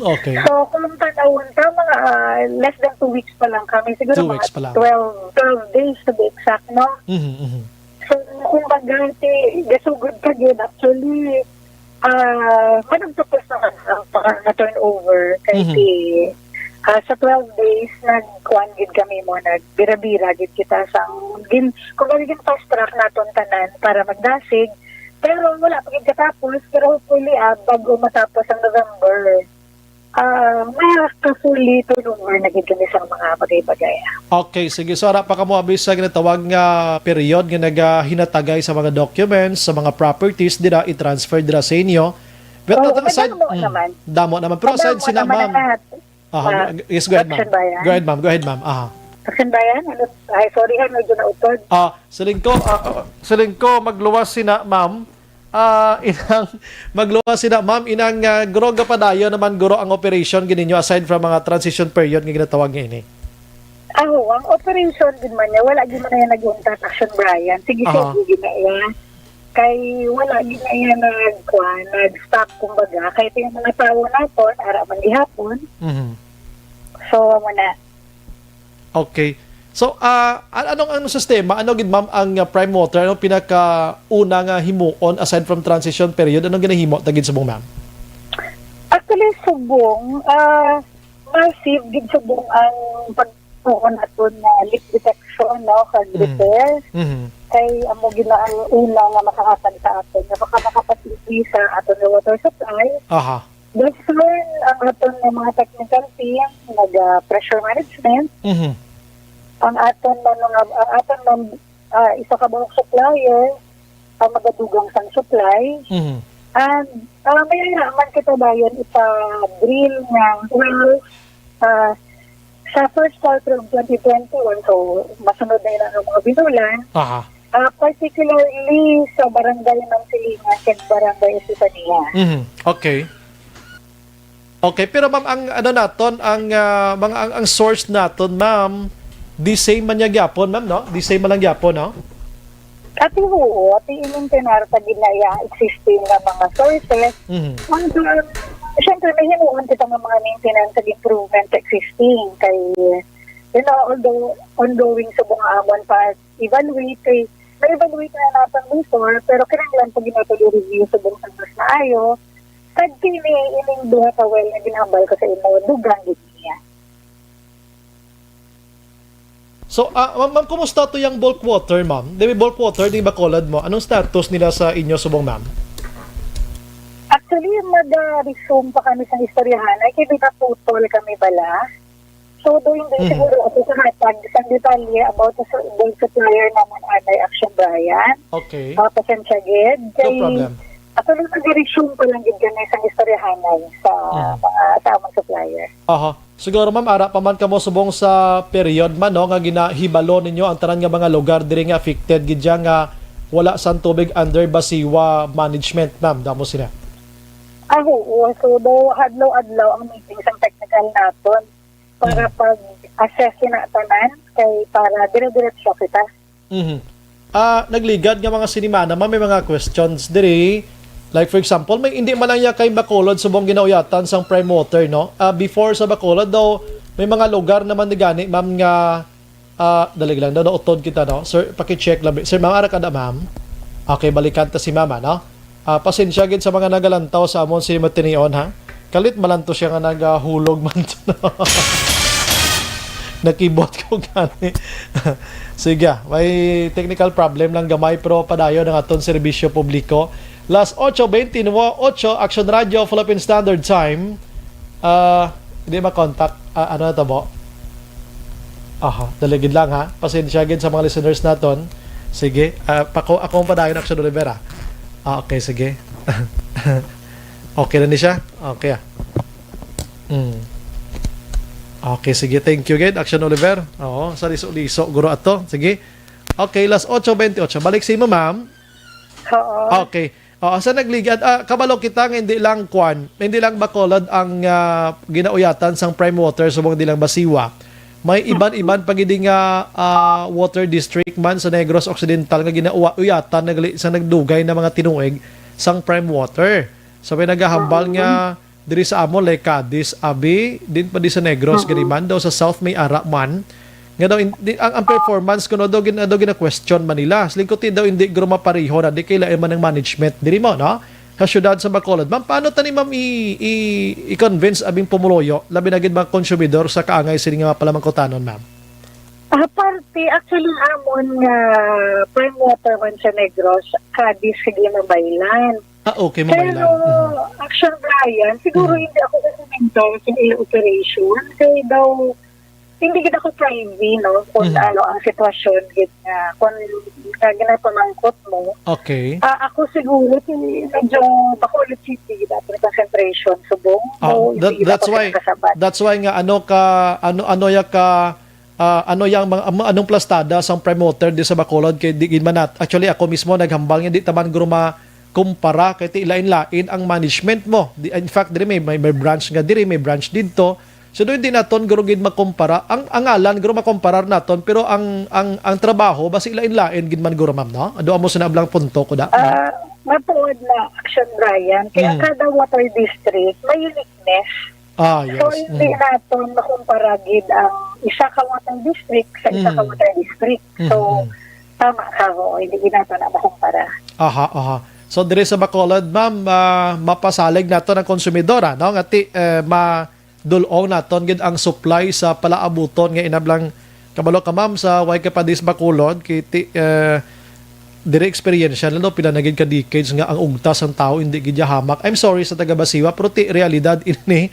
Okay. So, kung tanawin ka, mga less than 2 weeks pa lang kami. Siguro 2 weeks pa lang. 12 days to be exact, no? So, kung bagay, gasugod ka din, actually, managtapos na turnover kasi sa 12 days, nag-kuhan gid kami mo, nagbira-bira gid kita kung gagawin fast track naton tanan para magdasig. Pero wala pa gid katapos, pero hopefully, bago matapos ang November, may ka-fully turnover na gid kami sa mga bagay-bagay. Okay, sige. So, ara pa ka mo abis sa ginatawag nga period nga naghinatagay sa mga documents, sa mga properties, dira i-transfer dira sa inyo. But aside, damo naman. Pero aside sila, ma'am. Yes, go ahead, ma'am. Go ahead, ma'am. Action Bayan? Ay, sorry, medyo nautod. Siling ko, magluwas sina, ma'am. Magluwas sina, ma'am. Inang guro ka padayo naman guro ang operation gininyo aside from mga transition period nga ginatawag nga ini. Ang operation din man niya, wala din man na yan nag-untat, Action Brian. Sige, sige na yan. Kay wala din na yan nag-stop, kumbaga. Kaya ito yung mga tao natin, araman gihapon. So, muna. Okay. So, anong sistema? Ano gid ma'am ang Prime Water? Anong pinaka-una nga himuon aside from transition period? Anong ginahimo tagid subong, ma'am? Actually, subong, massive gid subong ang pagtuon naton na leak detection, no, kag repair. Kay amo gina ang una nga makakatag sa aton nga baka makapasilbi sa aton nga water supply. This one, ang aton ng mga technical team, nag-pressure management. Ang aton ng isa ka bang supplier, ang magadugang sang supply. And may naman kita bayan ipa-drill ng wells sa first quarter of 2021. So, masunod na yun ang mga binulan. Particularly sa barangay ng Silingan at barangay Estefania. Okay. Okay, pero ma'am, ang ano naton, ang source naton, ma'am, the same man gyapon, ma'am, no? The same man lang gyapon, no? Ati oo, ati inyong tinarta ginaya existing na mga sources. Siyempre, may hinuon kita ng mga maintenance and improvement existing. Kay, although ongoing sa mga amon pa evaluate, kay may evaluate na natin before, pero kinanglan po ginatuloy review sa buong mas na ayo. Kag ining duha ka well na ginambal ko sa inyo, dugang niya. So, ma'am, kumusta to yung bulk water, ma'am? Di ba bulk water, di ba kolad mo? Anong status nila sa inyo subong, ma'am? Actually, mag-resume pa kami sa istoryahan. Ay, kaya putol kami pala. So, doon siguro ako sa hatag isang detalye about the bulk supplier naman anay Action Brian. Okay. Pasensya gid. No problem. Actually, mag-resume pa lang gid ganun sa istoryahan sa mga tamang supplier. Siguro, ma'am, ara pa man kamo subong sa period man, no, nga ginahibalo ninyo ang tanan nga mga lugar diri nga affected gid nga wala sang tubig under Basiwa management, ma'am. Damo sila. Oo. So, hadlaw-adlaw ang meeting sa technical naton para pag-assess na tanan kay para dire-diretso kita. nagligad nga mga sinimana, may mga questions diri. Like for example, may hindi man lang ya kay Bacolod subong ginauyatan sang prime water, no? Before sa Bacolod daw, may mga lugar naman ni gani, ma'am, nga dalig lang daw nautod kita, no? Sir, paki-check labi. Sir, ma'am, ara kada, ma'am. Okay, balikan ta si mama, no? Pasensya gid sa mga nagalantaw sa amon si Matinion, ha? Kalit malanto siya nga nagahulog man to, no? Nakibot ko gani. Sige, may technical problem lang gamay pero padayon ang aton serbisyo publiko. Last 8:29, 8 Action Radio Philippine Standard Time. Hindi ma-contact. Ano na ito mo? Daligid lang, ha. Pasensya gid sa mga listeners naton. Sige. Ako pa dayon Action Olivera. Okay, sige. Okay na ni siya? Okay, Okay, sige. Thank you, gid Action Oliver. Oo, sa liso-liso. Guro ato. Sige. Okay, last 8:28. Balik si mo, ma'am. Oo. Okay. Sa nagligad, kabalo kita nga hindi lang hindi lang Bacolod ang ginauyatan sang prime water subong di lang Basiwa. May iban-iban pagidi nga water district man sa Negros Occidental nga ginauyatan sa nagdugay na mga tinuig sang prime water. So may nagahambal nga diri sa amo like Cadiz, Abi, din pa di sa Negros ganiman daw sa South may ara man. Nga daw ang performance kuno daw gina question Manila. Slingkoti daw hindi guro mapariho na di kailain man ng management diri mo, no? Sa syudad sa Bacolod. Ma'am, paano tani ma'am i-convince abing pumuloyo labi na gid mga konsumidor sa kaangay sini nga palamangkotanon, ma'am? Parte actually amon nga prime water man sa Negros, Cadiz sige mabaylan. Okay, mabaylan. Pero Action Brian, siguro hindi ako kasi sa ilo operation kay daw hindi kita ko private, no? Kung ano ang sitwasyon, kung ginapamangkot mo. Okay. Ako siguro, medyo Bacolod City, dapat concentration, subong. That's why nga, anong plastada sa prime water di sa Bacolod, kay di manat. Actually, ako mismo naghambal nga, di taman gruma kumpara, kay ti ilain-lain ang management mo. In fact, diri may branch nga diri, may branch dito. So doon din naton guro gid makumpara ang alan guro makomparar naton pero ang trabaho basi lain-lain gid man guro, ma'am, no? Ado amo sa nablang punto ko da. Matuod na Action Brian kaya kada water district may uniqueness. Yes. So hindi naton makumpara gid ang isa ka water district sa isa ka water district. So tama ka ho, hindi naton na makumpara. So dire sa Bacolod, ma'am, mapasalig naton ang konsumidora, no? Ngati dulong naton gid ang supply sa palaabuton nga inablang kabalo ka, ma'am, sa Waykapadis Bacolod kiti dire experience lalo pinanagid ka decades nga ang ugtas ang tao hindi gid hamak. I'm sorry sa taga Basiwa pero ti realidad ini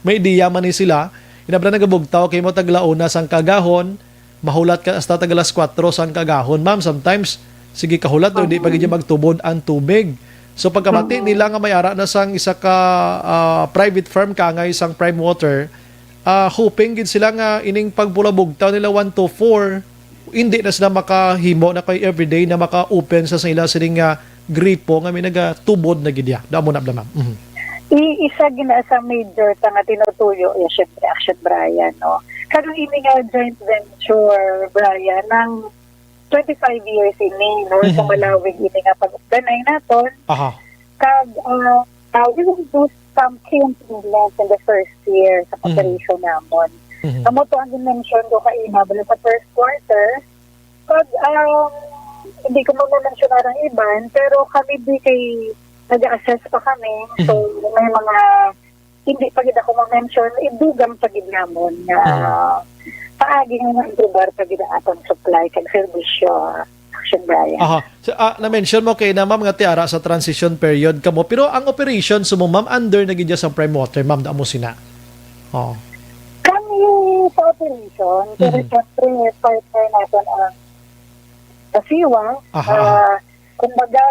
may ideya man ni sila inablang nagabugtaw kay mo taglauna sang kagahon mahulat ka hasta tagalas 4 sang kagahon, ma'am. Sometimes sige kahulat do di pa gid magtubod ang tubig. So pagkamati nila nga may ara na sang isa ka private firm ka nga isang prime water, hoping gid sila nga ining pagpulabugtaw nila 1 to 4 hindi na sila makahimo na kay everyday na maka-open sa ila sining gripo nga may nagatubod na gid ya. Damo na ma'am. Isa gina sa major ta nga tinutuyo syempre Action Brian, no. Kadong ini nga joint venture Brian ng 25 years ini, no? Sa Malawig ini nga pag-updanay naton. Kag we will do some key improvements in the first year sa operation namon. Kamo to ang dimension ko kaina bala sa first quarter. Kag hindi ko ma-mention ang iban, pero kami di kay nag-assess pa kami. So may mga hindi pa gid ako ma-mention, idugam pa gid namon nga paagi nga improbar pa gid atong supply kag serbisyo Action Brian. So, na-mention mo kay na, ma'am, nga tiara sa transition period kamo pero ang operation sumo, ma'am, under na gid sa prime water, ma'am, damo sina. Kami sa operation pero syempre partner natin ang Basiwa. Kumbaga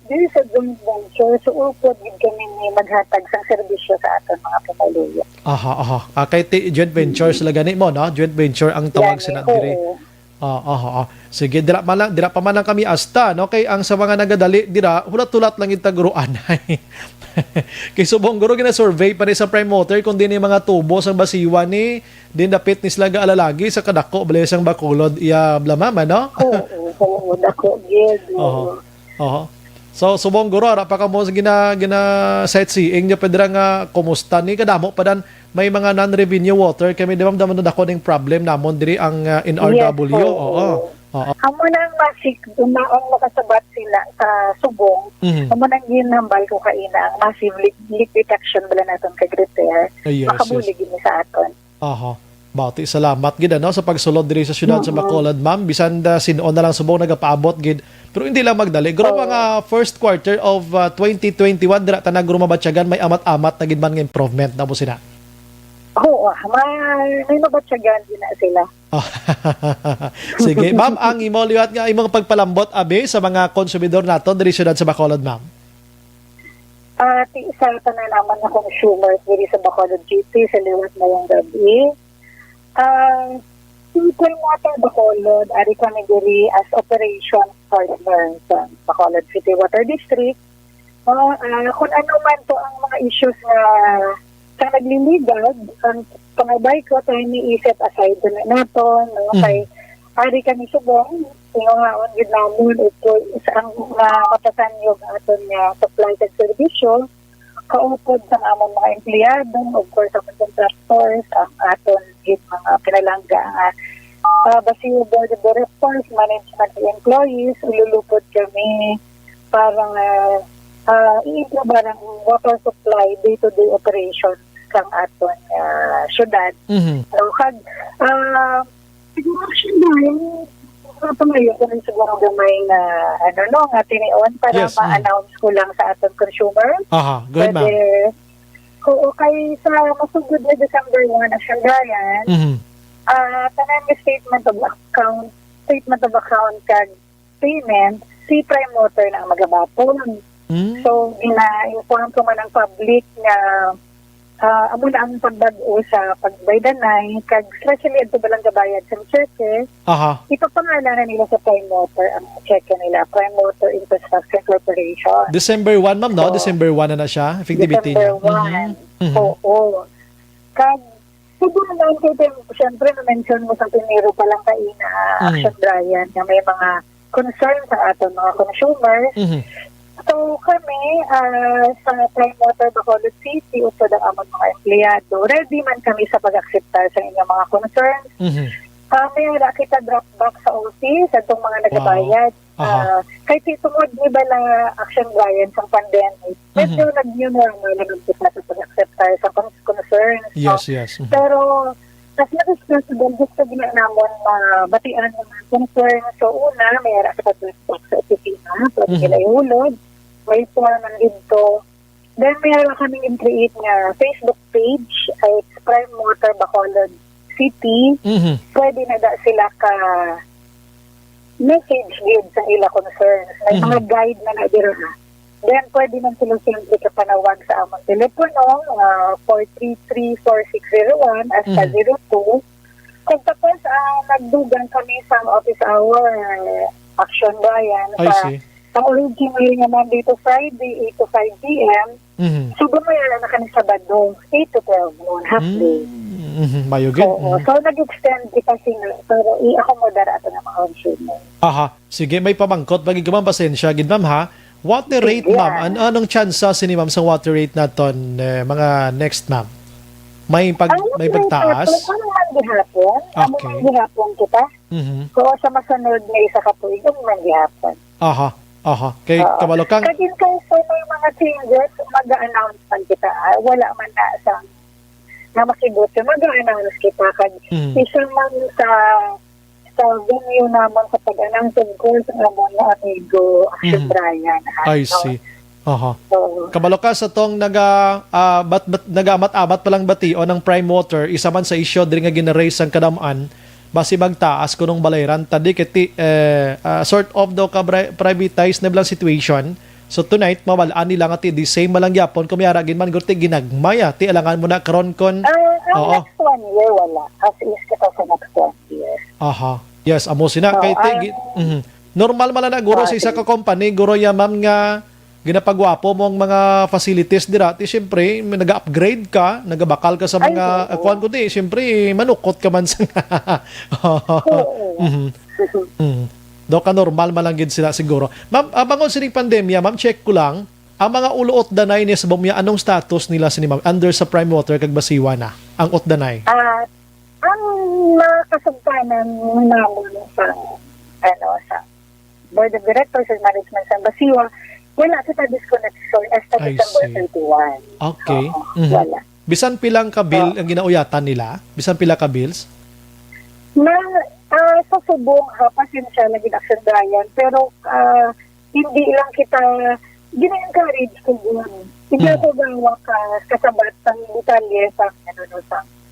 dili sa joint venture, so upod gid kami ni maghatag sa serbisyo sa aton mga pamuluyo. Kay joint venture sila gani mo, no? Joint venture ang tawag sila diri. Sige, dira pa man lang kami asta, no? Kay ang sa mga nagadali dira, hulat-hulat lang yung taguruan. Kay subong guro gina-survey pa rin sa prime motor kung din yung mga tubo sang basiwan ni din dapit ni sila alalagi sa kadako balay sang Bacolod iya blamama, no? Oo, dako gid. Oo. So subong guro ra pa kamo sa gina sightseeing nya pedra nga kumusta ni kadamo pa dan may mga non-revenue water kami damam na dako ning problem namon diri ang NRW. Yes, Oo. Amo nang masik dumaong makasabat sila sa subong. Amo nang ginambal ko kaina ang massive leak detection bala naton kay repair. Makabulig gini sa aton. Aha. Bati salamat gid ano sa pagsulod diri sa syudad sa Bacolod, ma'am. Bisan sinon na lang subong nagapaabot gid. Pero hindi lang magdali. Guro mga first quarter of 2021 dira tanang grumabatyagan may amat-amat na gid man nga improvement na mo sila. Oo, may mabatyagan din na sila. Sige, ma'am, ang imo liwat nga imong pagpalambot abe sa mga konsumidor naton diri syudad sa Bacolod, ma'am. Isa tanan naman na consumers diri sa Bacolod City sa liwat na yung gabi. Simple Water Bacolod, ari kami diri as operation partner sa Bacolod City Water District. Kung ano man to ang mga issues na sa nagliligad, ang pangabay ko tayo ni-set aside na nato, no? Kay ari kami subong, tinungaon gid namon ito isang matasan yung aton nga supply and servisyo, kaupod sa among mga empleyado, of course, sa contractors, ang aton gid mga pinalangga Basiyo Board of Directors, management employees, ululupod kami parang i-improve ang water supply day-to-day operations kang aton syudad. So, siguro siya yung pamayo ko rin siguro gamay na nga tinion para ma-announce ko lang sa aton consumer. Good, ma'am. Oo, kay sa masugod na December 1 na siya Brian, tanan yung statement of account kag payment, si Prime Motor na ang magabapon. So, ina-inform ko man ang public na amo na ang pagbago sa pagbaydanay, kag especially ito balang gabayad sa cheque, ipapangalanan nila sa Prime Motor ang cheque nila, Prime Motor Infrastructure Corporation. December 1, ma'am, no? December 1 na siya, effectivity niya. December 1. Oo. Kag, siguro naman kayo, siyempre, na-mention mo sa Pinero pa lang kayo na Action Brian, na may mga concern sa aton mga consumers. So kami sa Prime Motor Bacolod City usod ang among mga empleyado, ready man kami sa pag-akseptar sa inyong mga concerns. May kita drop back sa office at itong mga nagabayad. Kahit itungod ni ba lang Action Brian sa pandemic, medyo nag-new normal na kita sa pag-akseptar sa concerns. Yes. Pero as much as possible, gusto din naman mabatian ng mga concerns. So una, may kita drop back sa opisina, pwede nila ihulog. May forman dito. Then, mayroon kaming create nga Facebook page ay Prime Motor Bacolod City. Pwede na da sila ka message din sa ila concerns. May mga guide na nadira na. Then, pwede man sila simple ka panawag sa among telepono 433-4601 hasta 02. Kung tapos, nagdugan kami sa office hour Action Brian sa original naman dito Friday, 8 to 5 p.m. So, gumayala na kami Sabado, 8 to 12 noon, half day. Mayugid. So, nag-extend kita sila, pero i-accommodar ato ng mga consumer. Sige, may pamangkot. Bagay ka ma'am, pasensya. Gid ma'am ha, water rate ma'am, anong tsansa sini ma'am sa water rate naton mga next ma'am? May pagtaas? Ano man gihapon? Ano man gihapon kita? So, sa masunod na isa ka po, ano man gihapon? Kay kamalokang kagin kayo may mga changes mag-a-announce man kita wala man na sa na makibot mag-a-announce kita kag isa man sa venue naman sa pag-announce ko sa amon na amigo Action Brian. I see. Kabaloka sa tong nagamat-amat palang batio ng Prime Motor, isa man sa isyo diri nga gina-raise ang kadamaan basi magtaas kunong balayran tadi kiti sort of daw ka privatized na bilang situation. So tonight mawalaan nila nga ti the same malang yapon kumiyara gin man gurti ginagmaya ti alangan mo na karon kon next 1 year wala as is kita sa next 1 year. Yes, amo sina kay normal man na guro sa isa ka company, guro ya ma'am nga ginapagwapo mo ang mga facilities dira. Ti syempre naga-upgrade ka, nagabakal ka sa mga kuan ko di, syempre manukot ka man sa. Do ka normal man lang gid sila siguro. Ma'am, bangon sining pandemya, ma'am, check ko lang. Ang mga ulo Otdanay ni sa Bumya, anong status nila sini ma'am? Under sa Prime Water kag Basiwa na ang Otdanay? Ang mga kasugtanan namin sa sa Board of Directors and Management sa Basiwa, wala kita disconnection hasta December 31. Okay. Wala. Bisan pilang ka bill ang ginauyatan nila? Bisan pila ka bills? Sa subong, pasensya na ginaksyon Brian, pero hindi lang kita gina-encourage ko yun. Hindi ako gawa kasabat sa detalye sa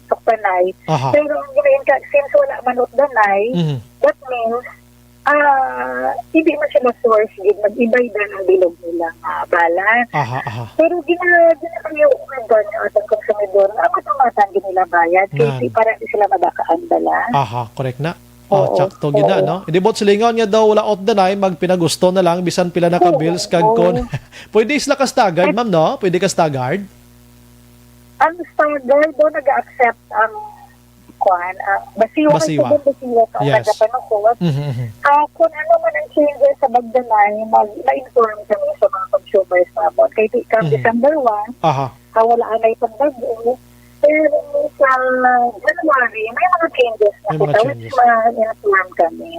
Suktanay. Pero since wala man Otdanay, that means hindi man sila source, mag-ibay na ng bilog nilang balance. Pero ginakayo ang atong konsumidor na matamatan nila bayad kasi para di sila madakaan balance. Correct na. Tsakto gina, no? Hindi bot silingon niya daw wala Otdanay, magpinagusto na lang, bisan pila na ka bills, kag kon. Pwede sila ka staggered, ma'am, no? Pwede ka staggered? Ang staggered daw nag-accept ang Basiwa. Ang nagapanukot. Kung ano man ang changes sa Bagdanay, ma-inform kami sa mga consumers namin. Kaya ikang December 1, wala na itong bago. Pero sa January, may mga changes na kita, which ma-inform kami.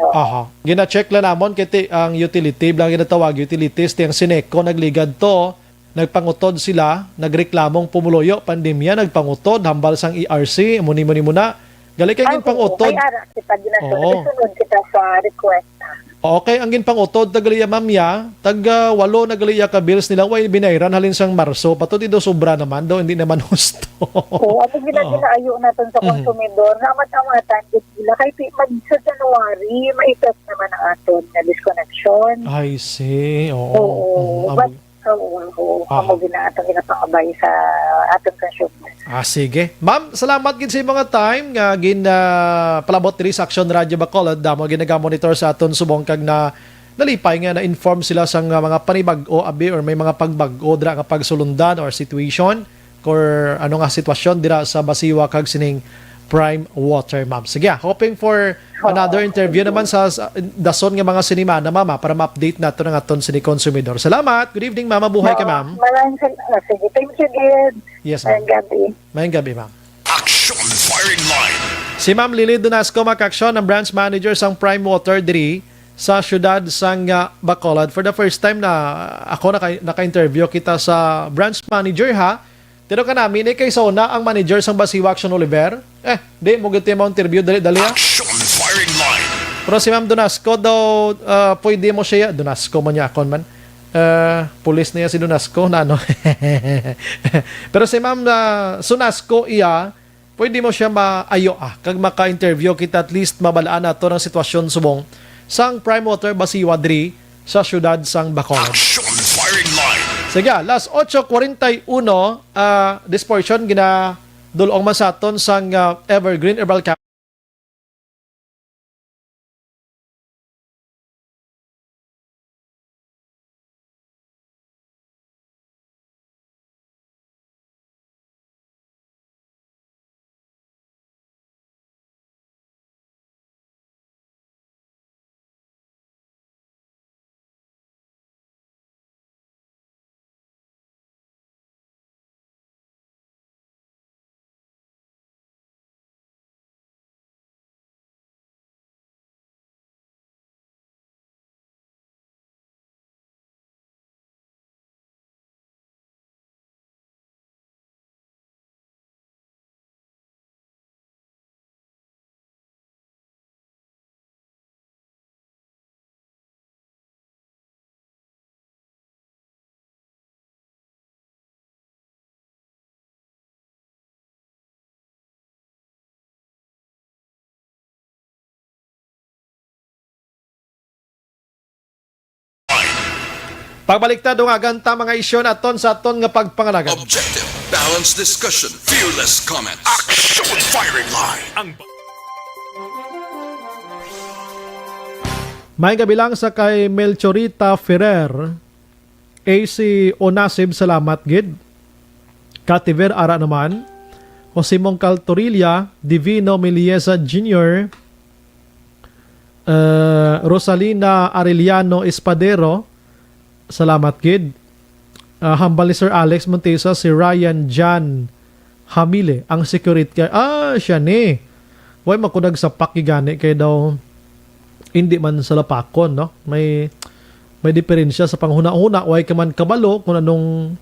Gina-check lang namon kiti ang utility, bilang ginatawag utilities, tiyang Sineco, nagligad to, nagpangutod sila, nagreklamong pumuloyo, pandemya, nagpangutod, hambal sang ERC, muni-muni muna. Gali kay gin pangutod. May ara kita ginasunod kita sa request. Okay, ang gin pangutod tagliya mamya, tag 8 nagliya ka bills nila way binayran halin sang Marso, patud ido sobra naman do, hindi naman husto. Ano ginaayo naton sa konsumidor na matamatan gila kay mag sa January ma-effect naman ang aton na disconnection. I see. Amo ginapangabay sa ating consumers. Sige. Ma'am, salamat gid sa mga time nga palabot diri sa Action Radio Bacolod, damo ginaga-monitor sa aton subong kag na nalipay nga na-inform sila sa mga panibag-o abi or may mga pagbag-o dira nga pagsulundan or situation or ano nga sitwasyon dira sa Basiwa kag sining Prime Water, ma'am. Sige, hoping for another interview naman sa dason nga mga sinima na mama para ma-update nato ng aton sini konsumidor. Salamat. Good evening, mama. Buhay ka, ma'am. Maraming salamat. Sige, thank you, Gid. Yes, ma'am. Mayang gabi, ma'am. Action Firing Line. Si Ma'am Lily Donasco Makaksyon, ang branch manager sang Prime Water diri sa syudad sang Bacolod. For the first time na ako naka-interview kita sa branch manager, ha? Tino ka namin, kay Sona, ang manager sang Basiwa Action Oliver. Di, mo giti mo interview, dali. Action Firing Line. Pero si Ma'am Donasco daw, pwede mo siya, Donasco mo niya akon man. Pulis niya si Donasco, na ano. Pero si Ma'am Sunasco, pwede mo siya maayo, kag maka-interview kita, at least mabalaan na to ng sitwasyon subong sang Prime Water Basiwa diri sa syudad sang Bacolod. Action Firing Line. Sige, last 8:41, this portion ginadulong man sa aton sang Evergreen Herbal Cap. Pagbaliktad nga ganta mga isyon aton sa aton nga pagpangalagan. Objective, balanced discussion, fearless comments. Action Firing Line. May kabilang sa kay Melchorita Ferrer, AC Onasib, salamat gid. Kativer Ara naman, Josimong Caltorilla, Divino Miliesa Jr., Rosalina Arellano Espadero, salamat gid. Hambal ni Sir Alex Montesa, si Ryan Jan Hamile, ang security. Siya ni. Way makudag sa pakigani kay daw hindi man sa lapakon, no? May diferensya sa panghuna-huna. Way ka man kabalo kung anong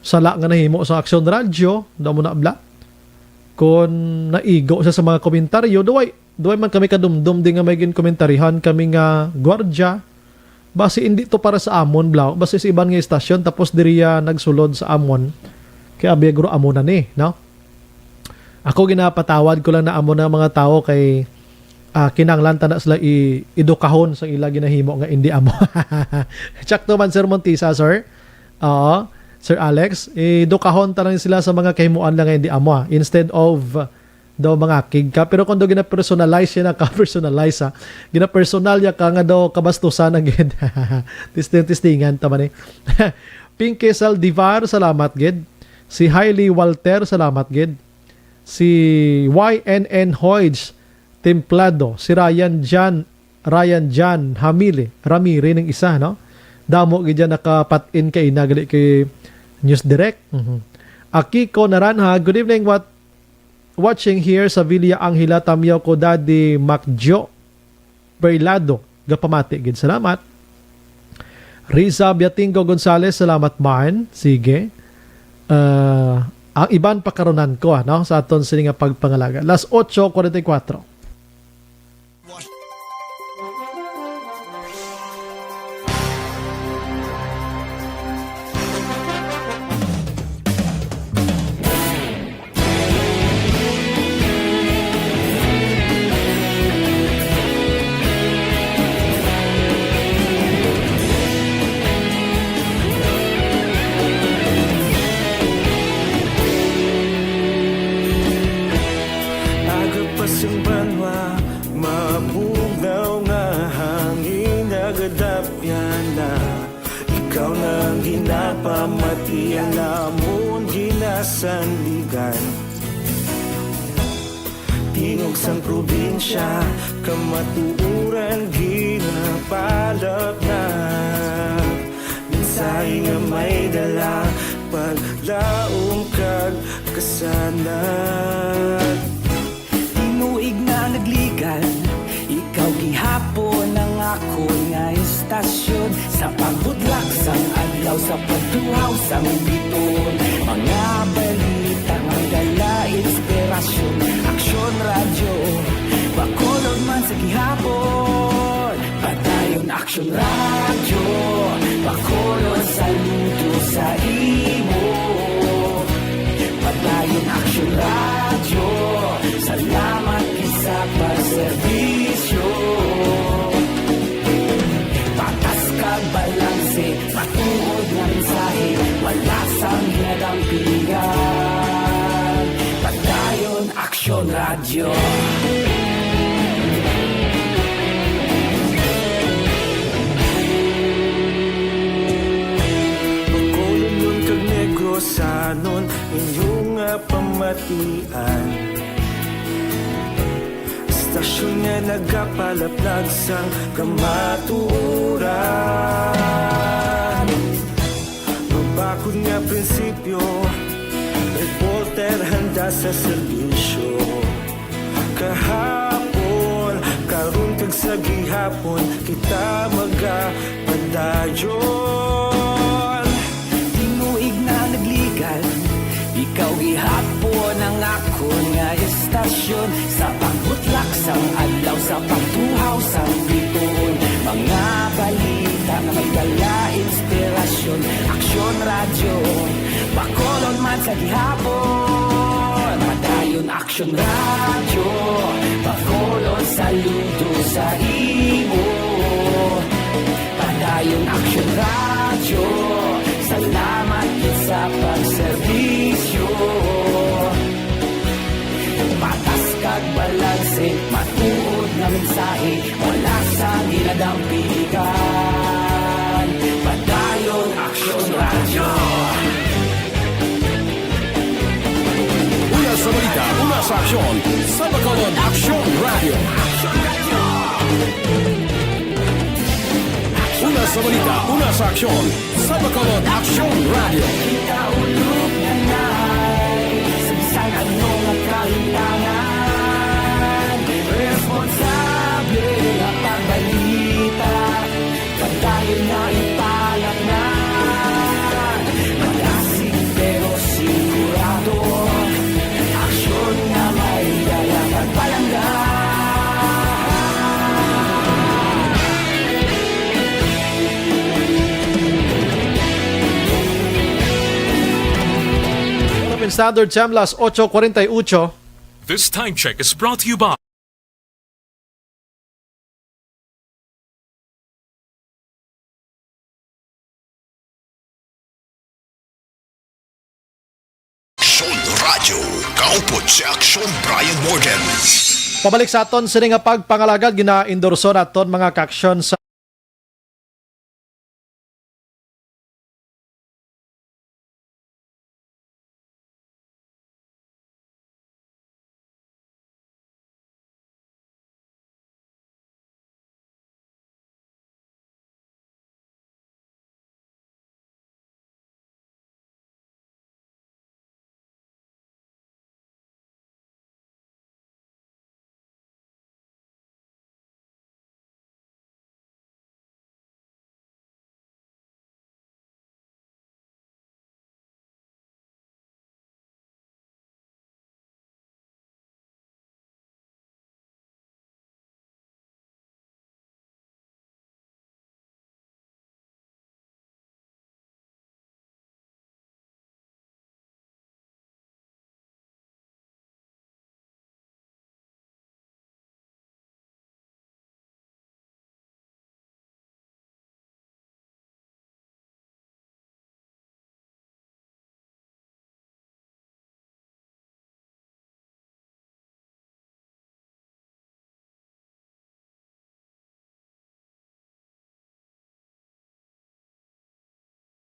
sala nga nahimo sa Aksyon Radio, daw mo na abla. Kung naigo siya sa mga komentaryo, duway man kami kadumdum din nga may komentarihan kami nga gwardya. Basi hindi to para sa amon, bla. Basi sa iban nga istasyon, tapos diriya nagsulod sa amon. Kaya abiyagro amonan no? Ako ginapatawad ko lang na amon na mga tao kay kinanglan na sila idukahon sa ila ginahimo nga hindi amo. Check to man Sir Montisa, sir. Oo. Sir Alex, idukahon ta lang sila sa mga kahimuan lang nga hindi amo. Instead of daw mga kigka. Pero kung daw gina-personalize siya na ka-personalize ha. Gina-personal ya ka nga daw kabastusan ang gid. Testingan tama ni. Pinky Saldivar, salamat gid. Si Hailey Walter, salamat gid. Si YNN Hoyge Templado, si Ryan Jan Hamile, Ramire ng isa, no? Damo gid dyan nakapat-in kay nagali kay News Direct. Akiko Naranha, good evening, watching here sa Villa Angela, Tamyaw ko Daddy Macjo Berlado, gapamati gid, salamat. Riza Biatingo Gonzales, salamat man. Sige. Ang iban pakaronan ko, no? Sa aton sini nga pagpangalaga. Las 8:44. Sandigan tingog sang probinsya kamatuuran ginapalap na mensahe nga may dala paglaom kag kasanad tinuig na nagligan ikaw gihapon ang ako nga istasyon sa pagbudlak sang adlaw sa pagtuhaw sang biton mga balita ang dala inspirasyon Aksyon Radio bakolod man sa gihapon padayon Aksyon Radio bakolod sa luto sa imo padayon Aksyon Radio salamat isa pagserbisyo patas kag balanse matuod nga mensahe wala sang ginadampingan padayon Aksyon Radio. Pagkolon nun kag negrosanon inyong pamatian istasyon nga nagapalaplag sang kamatuuran mabakod nga prinsipyo reporter handa sa serbisyo kahapon karon kag sa gihapon kita magapadayon tinuig na nagligan ikaw gihapon ang ako nga istasyon sa pagbutlak sang adlaw sa pagtuhaw sang biton mga balita na may dala inspirasyon Aksyon Radio bakolon man sa gihapon padayon Aksyon Radio bakolon sa luto sa imo padayon Aksyon Radio salamat sa pagserbisyo patas kag balanse matuod na mensahe wala sa sa balita, una sa aksyon, sa Bacolod Action Radio. Una sa balita, una sa aksyon, sa Bacolod Action Radio. Responsable at pagbalita, pagdahil na ipalak na. Malasig pero sigurado, aksyon na may dalang at palangga. Standard Time, las 8:48. This time check is brought to you by Aksyon Radio, kaupod si Aksyon Brian Morgan. Pabalik sa aton sini nga pagpangalagad gina-endorso naton mga kaksyon sa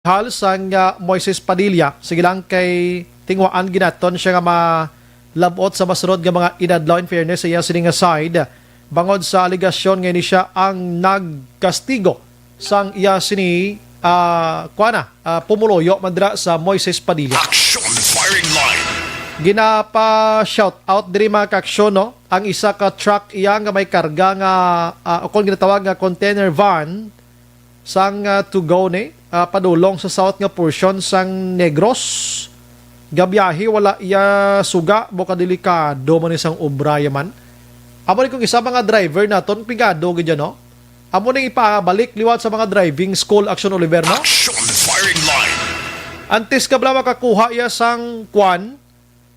hal sang Moises Padilla. Sige lang kay tingwaan ginaton siya nga malabot sa masunod nga mga inadlaw in fairness sa iya sining side. Bangod sa aligasyon nga ni siya ang nagkastigo sang iya sini pumuloyo mandra sa Moises Padilla. Action Firing Line. Ginapa shout out diri mga kaksyon no, ang isa ka truck iya nga may karga nga kung ginatawag nga container van sang Tugone padulong sa south nga portion sang Negros. Gabiyahe wala iya suga boka delikado man isang obra yaman. Amo ni kung isa mga driver naton pigado gid no. Amo ni ipabalik liwat sa mga driving school Action Oliver no. Action Firing Line. Antes ka bala makakuha iya sang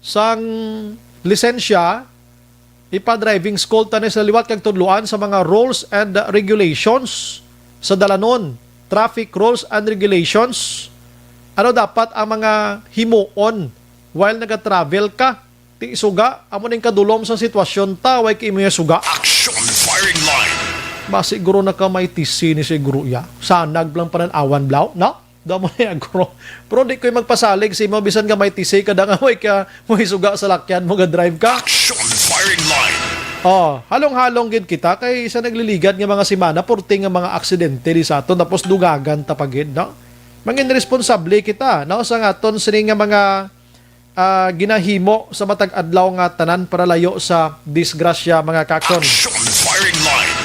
sang lisensya ipa-driving school tani sa liwat kag tudloan sa mga rules and regulations sa dalanon, traffic rules and regulations. Ano dapat ang mga himuon while nag-travel ka? Ti suga, amo ning kadulom sa sitwasyon ta, way kay imong suga. Action Firing Line. Siguro na ka may tisi ni siguro ya. Sanag lang pananawan blaw, no? Damo na guro. Pero di ko magpasalig sa imo bisan ka may tisi kada nga way ka mo suga sa lakyan mo ga drive ka. Action Firing Line. Halong-halong gid kita kay sa nagliligad nga mga semana porting nga mga aksidente di sa aton tapos dugagan ta pagid no. Mangin responsable kita no sa aton sini nga mga ginahimo sa matag adlaw nga tanan para layo sa disgrasya mga kakson. Action Firing Line.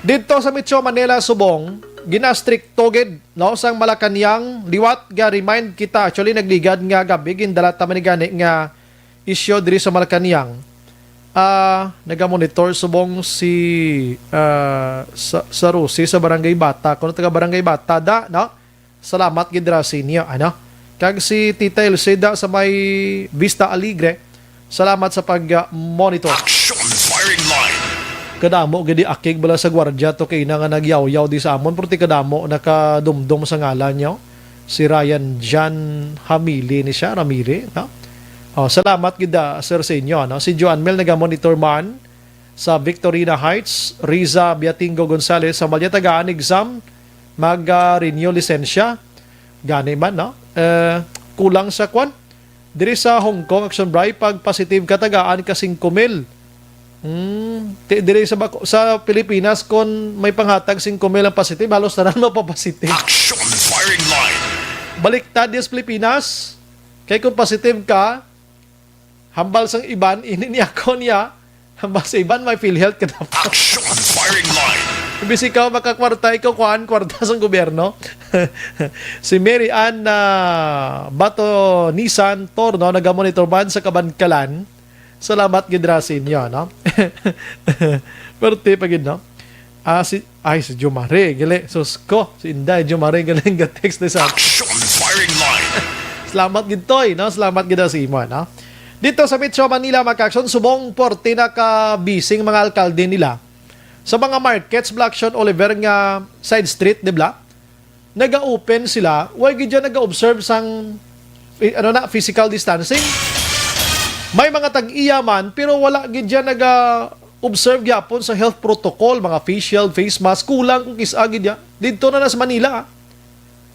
Dito sa Metro Manila Subong ginastrikto gid no sang Malacañang liwat ga remind kita actually nagligad nga gabi gindala ta man gani nga isyu diri sa Malacañang. Naga-monitor subong si sa Rusi sa Barangay Bata. Kung taga Barangay Bata da, no? Salamat gid ra sa inyo, ano? Kag si Tita Elseda sa may Vista Alegre, salamat sa pag-monitor. Action Firing Line. Kadamo gid akig bala sa gwardiya to kay nga nagyaw-yaw di sa amon perti kadamo nakadumdum sa ngalan niyo. Si Ryan Jan Hamili ni siya, Ramiri, no? Salamat gida sir sa inyo. No? Si Joan Mel naga-monitor man sa Victorina Heights, Riza Biatingo Gonzales sa Malyatagaan exam, mag-renew lisensya. Gani man, no? Kulang sa kwan. diri sa Hong Kong action bray pag positive katagaan ka 5,000. Diri sa Pilipinas kon may panghatag 5,000 ang positive, halos tanan mapapositive. Action firing line. Baliktad sa Pilipinas. Kay kung positive ka, hambal sang iban, ininiako niya, hambal sa iban, may PhilHealth ka dapat. Action firing line. Ibig ikaw makakwarta, ikaw kwarta sa gobyerno. Si Mary Ann Bato Nissan Torno, nagamonitor man sa Kabankalan. Salamat gidrasin niya, no? Pero tipagid, no? Si Jumare, gali. Sus ko, si Inday, Jumare, galing ga-text na sa Action firing line. Salamat gintoy, no? Salamat gid si Imo, no? Dito sa Metro Manila, Makaksyon, subong 40 na ka-bising mga alkalde nila. Sa mga markets, Blackshon Oliver nga side street, di ba? Naga-open sila, why gid dyan naga-observe sang physical distancing? May mga tag-iyaman, pero wala gid dyan naga-observe gyapon sa health protocol, mga face shield, face mask, kulang kung kisagid ya. Dito na sa Manila,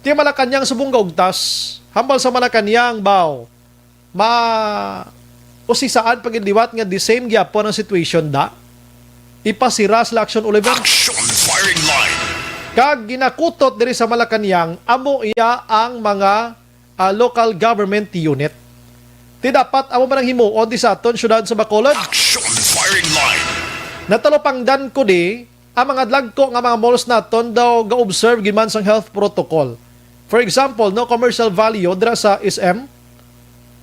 Ti Malacanang subong gaugtas, hambal sa Malacanang baw, usisaan pagiliwat nga the same gyapon ang situation da, ipasira sa Action Oliver. Action firing line. Kag ginakutot diri sa Malacanang, amo iya ang mga local government unit. Ti dapat amo man ang himuon di sa aton syudad sa Bacolod. Action firing line. Natalopangdan ko di, ang mga dagko nga mga malls naton daw ga-observe giman sang health protocol. For example, no commercial value dira sa SM.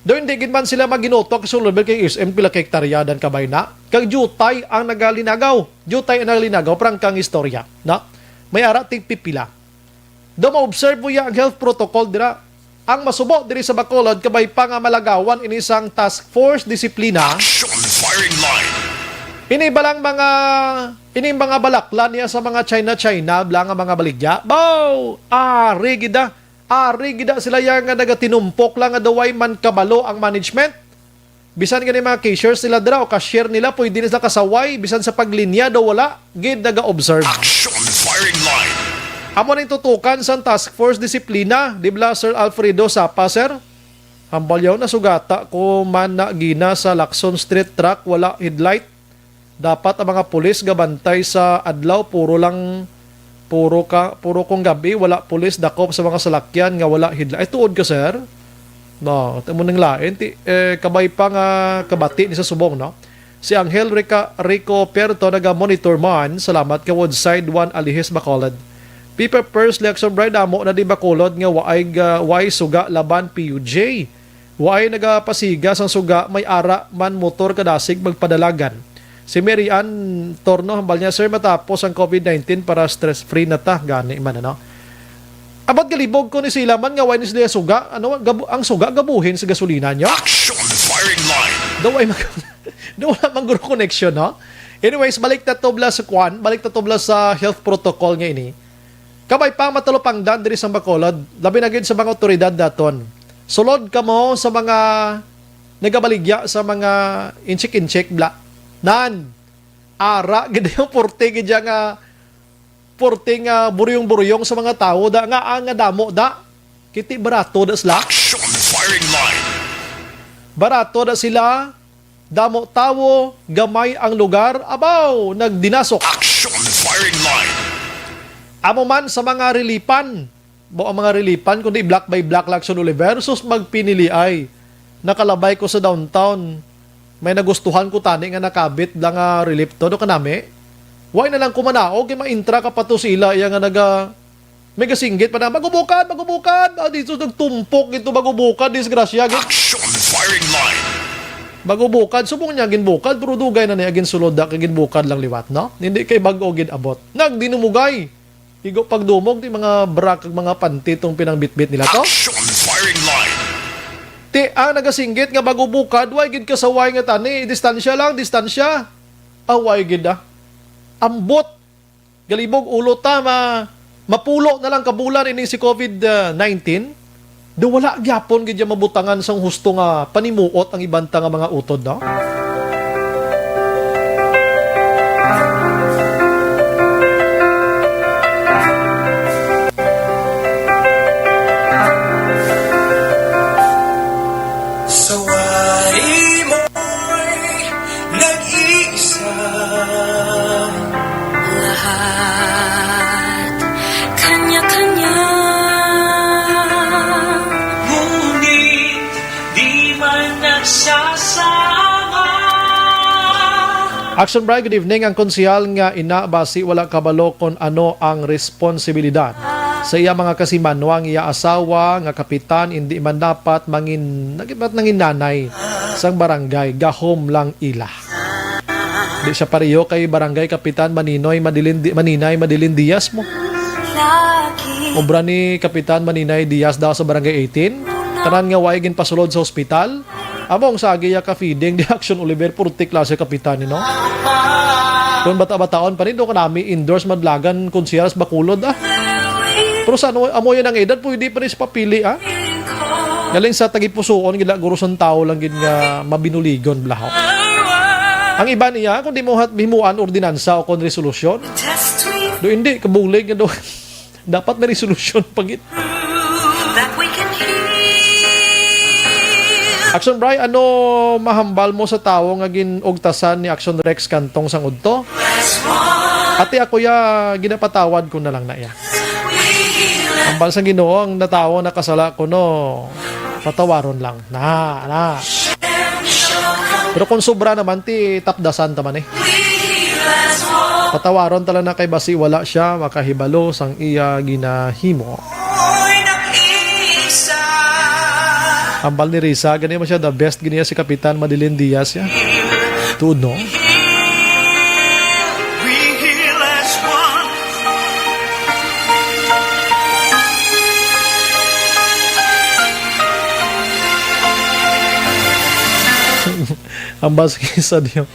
Doon hindi man sila maginotok sa level kay SM pila kay hektaryadan kabay na. Kag jutay ang nagalinagaw. Jutay ang nagalinagaw prangkang istorya, na. May ara tig pipila. Do ma-observe mo ya ang health protocol dira. Ang masubo diri sa Bacolod kabay pa nga malagawan ini isang task force disiplina. Action firing line. Ini mga balaklan niya sa mga China blang mga baligya. Bow! Ari gida sila yang nga nagatinumpok lang nga daway man kabalo ang management. Bisan gani mga cashiers sila dira o cashier nila pwede nila kasaway bisan sa paglinya daw wala gid naga-observe. Action firing line. Amo ning tutukan sa task force disiplina, di ba Sir Alfredo Sapa, sir? Hambal yaw na sugata ko man na gina sa Lacson Street truck wala headlight. Dapat ang mga pulis gabantay sa adlaw puro kong gabi wala pulis dakop sa mga salakyan nga wala headlight. Ay tuod ka, sir? No, tamo nang lain kabay pa nga kabati ni sa subong, no. Si Angel Rico Perto naga-monitor man. Salamat ka Woodside 1 Alihis Bacolod. Piper Purse Lexon Bride amo na di Bacolod nga waay suga laban PUJ. Waay nagapasiga sang suga may ara man motor kadasig magpadalagan. Si Mary Ann Torno hambal niya, sir, matapos ang COVID-19 para stress-free na ta. Gani man, ano? Abot galibog ko ni sila man nga why ni sila suga. Ang suga gabuhin sa gasolina niya. Action firing line. Daw wala mang guro connection, no? Anyways, balik na tobla sa sa health protocol nga ini. Kabay pa matalopangdan diri sa Bacolod, labi na gid sa mga otoridad daton. Sulod ka mo sa mga nagabaligya sa mga incheck bla. Ara gid yung porte gid nga buryong-buryong sa mga tao da nga damo da. Kiti barato da sila. Action firing line. Barato da sila. Damo tawo, gamay ang lugar, abaw, nagdinasok. Action firing line. Amo man sa mga relipan, ang mga relipan, kundi block by block Lacson Oliver, sus magpinili ay, nakalabay ko sa downtown, may nagustuhan ko tani nga nakabit lang nga relief to, do kanami, why na lang kumanaog, kaya ma-intra ka pa to sila, iya nga may kasinggit pa na, magubukad, dito nagtumpok, ito magubukad, disgrasya, Action firing line. bagubukad, subong niya ginbukad, pero dugay na niya ginsulod kay ginbukad lang liwat, no? Hindi kay bago ginabot. Nagdinumugay. Igo pagdumog ti mga brak ag mga panty tong pinangbitbit nila to. Action firing line. Ti ang nagasinggit nga bagubukad, way gid kasaway nga tani, distansya. Away gid ambot. Galibog ulo ta mapulo na lang kabulan ini si COVID-19. Do wala gyapon gid mabutangan sang husto nga panimuot ang ibanta nga mga utod, no? So Action Brian, good evening. Ang konsehal nga inabasi wala kabalo kung ano ang responsibilidad sa iya mga kasimanwang iya asawa nga kapitan hindi man dapat mangin nanay sang barangay gahom lang ila. Di siya pareho kay barangay kapitan Maninay Madilin Diaz mo. Obra ni kapitan Maninay Diaz daw sa barangay 18. Tanan nga way gin pasulod sa ospital. Among sa agiya ka feeding di Action Oliver purti klase kapitan no. Kung bata-bataon pa rin do kanami indoors madlagan konsehalas bakulod Pero sa ano amo yan ang edad pwede pa rin sa papili Galing sa tagipusoon gila guruson tao lang gid nga mabinuligon blahaw. Ang iba niya kung di mo bimuan ordinansa o kon resolusyon. Do hindi kabulig nga do. Dapat may resolusyon pagit. Action Brian, ano mahambal mo sa tao nga ginugtasan ni Action Rex kantong sang udto? Ate ako ya ginapatawad ko na lang na iya. Hambal sa Ginoo ang natawo nakasala ko no. Patawaron lang. Na. Pero kung sobra naman ti tapdasan taman Patawaron tala na kay basi wala siya makahibalo sang iya ginahimo. Ambal ni Risa, ganyan mo siya, the best ganyan si Kapitan Madilin Diaz ya. Tuod no? Ambal sa diyo.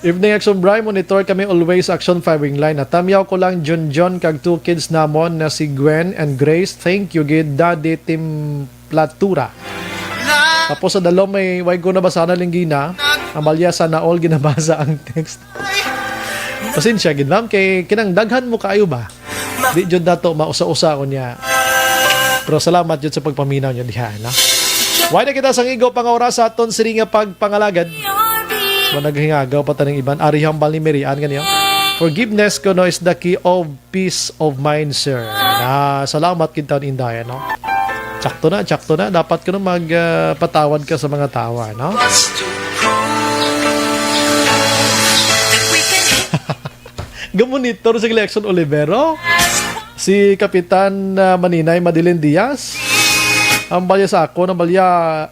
Evening Action Brian, monitor kami always Action firing line. Natamyaw ko lang John kag 2 kids namon na si Gwen and Grace. Thank you gid Daddy Tim Platura. Tapos sa dalaw may way ko nabasa na linggina. Amalya sana all ginabasa ang text. Pasensya gid ma'am kay kinang daghan mo kaayo ba? Di jud dato mausa-usa ko niya. Pero salamat jud sa pagpaminaw niyo diha na. Why na kita sang igo pangoras sa aton siri nga pagpangalagad. Naghingagaw pa taning iban. Ari hambal ni Marian kaniya. Forgiveness kuno is the key of peace of mind, sir. Salamat kita indayan no. Tsakto na. Dapat ka na magpatawad ka sa mga tawa, no? Gamonitor si Action Olivero. Si Kapitan Maninay Madilin Diaz. Ang balya sa ako,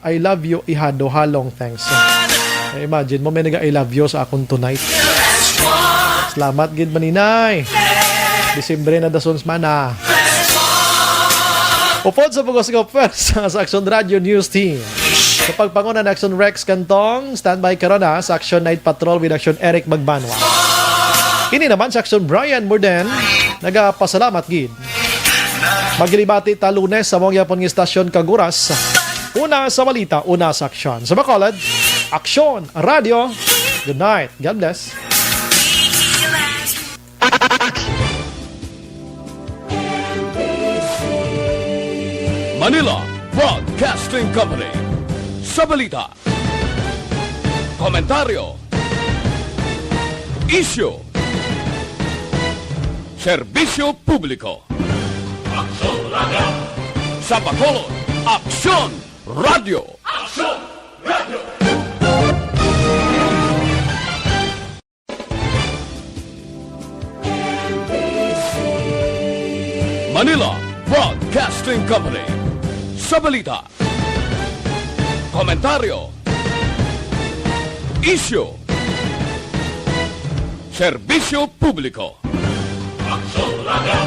I love you, ihado, halong thanks. Imagine mo, may I love you sa akong tonight. Salamat, gid Maninay. Disembre na dasons mana. Upod sa pagos ko first sa Action Radio News Team. Sa pagpangunan ng Action Rex Kantong, standby karon sa Action Night Patrol with Action Eric Magbanwa. Ini naman sa Action Brian Morden, nagapasalamat gid. Maglibati ta Lunes sa mong yapon ng istasyon Kaguras. Una sa balita, una sa aksyon. Sa Bacolod, Action Radio. Good night. God bless. Manila Broadcasting Company. Sa balita, komentaryo, issue, serbisyo publiko. Aksyon Radio. Sa Bacolod, Aksyon Radio. Aksyon Radio. Manila Broadcasting Company. Sa balita, komentaryo, issue, serbisyo publiko. Aksyon Radio.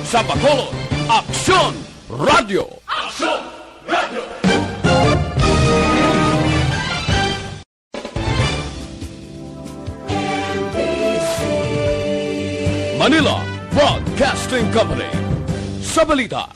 Sa Bacolod, Aksyon Radio. Aksyon Radio. Manila Broadcasting Company. Sa balita,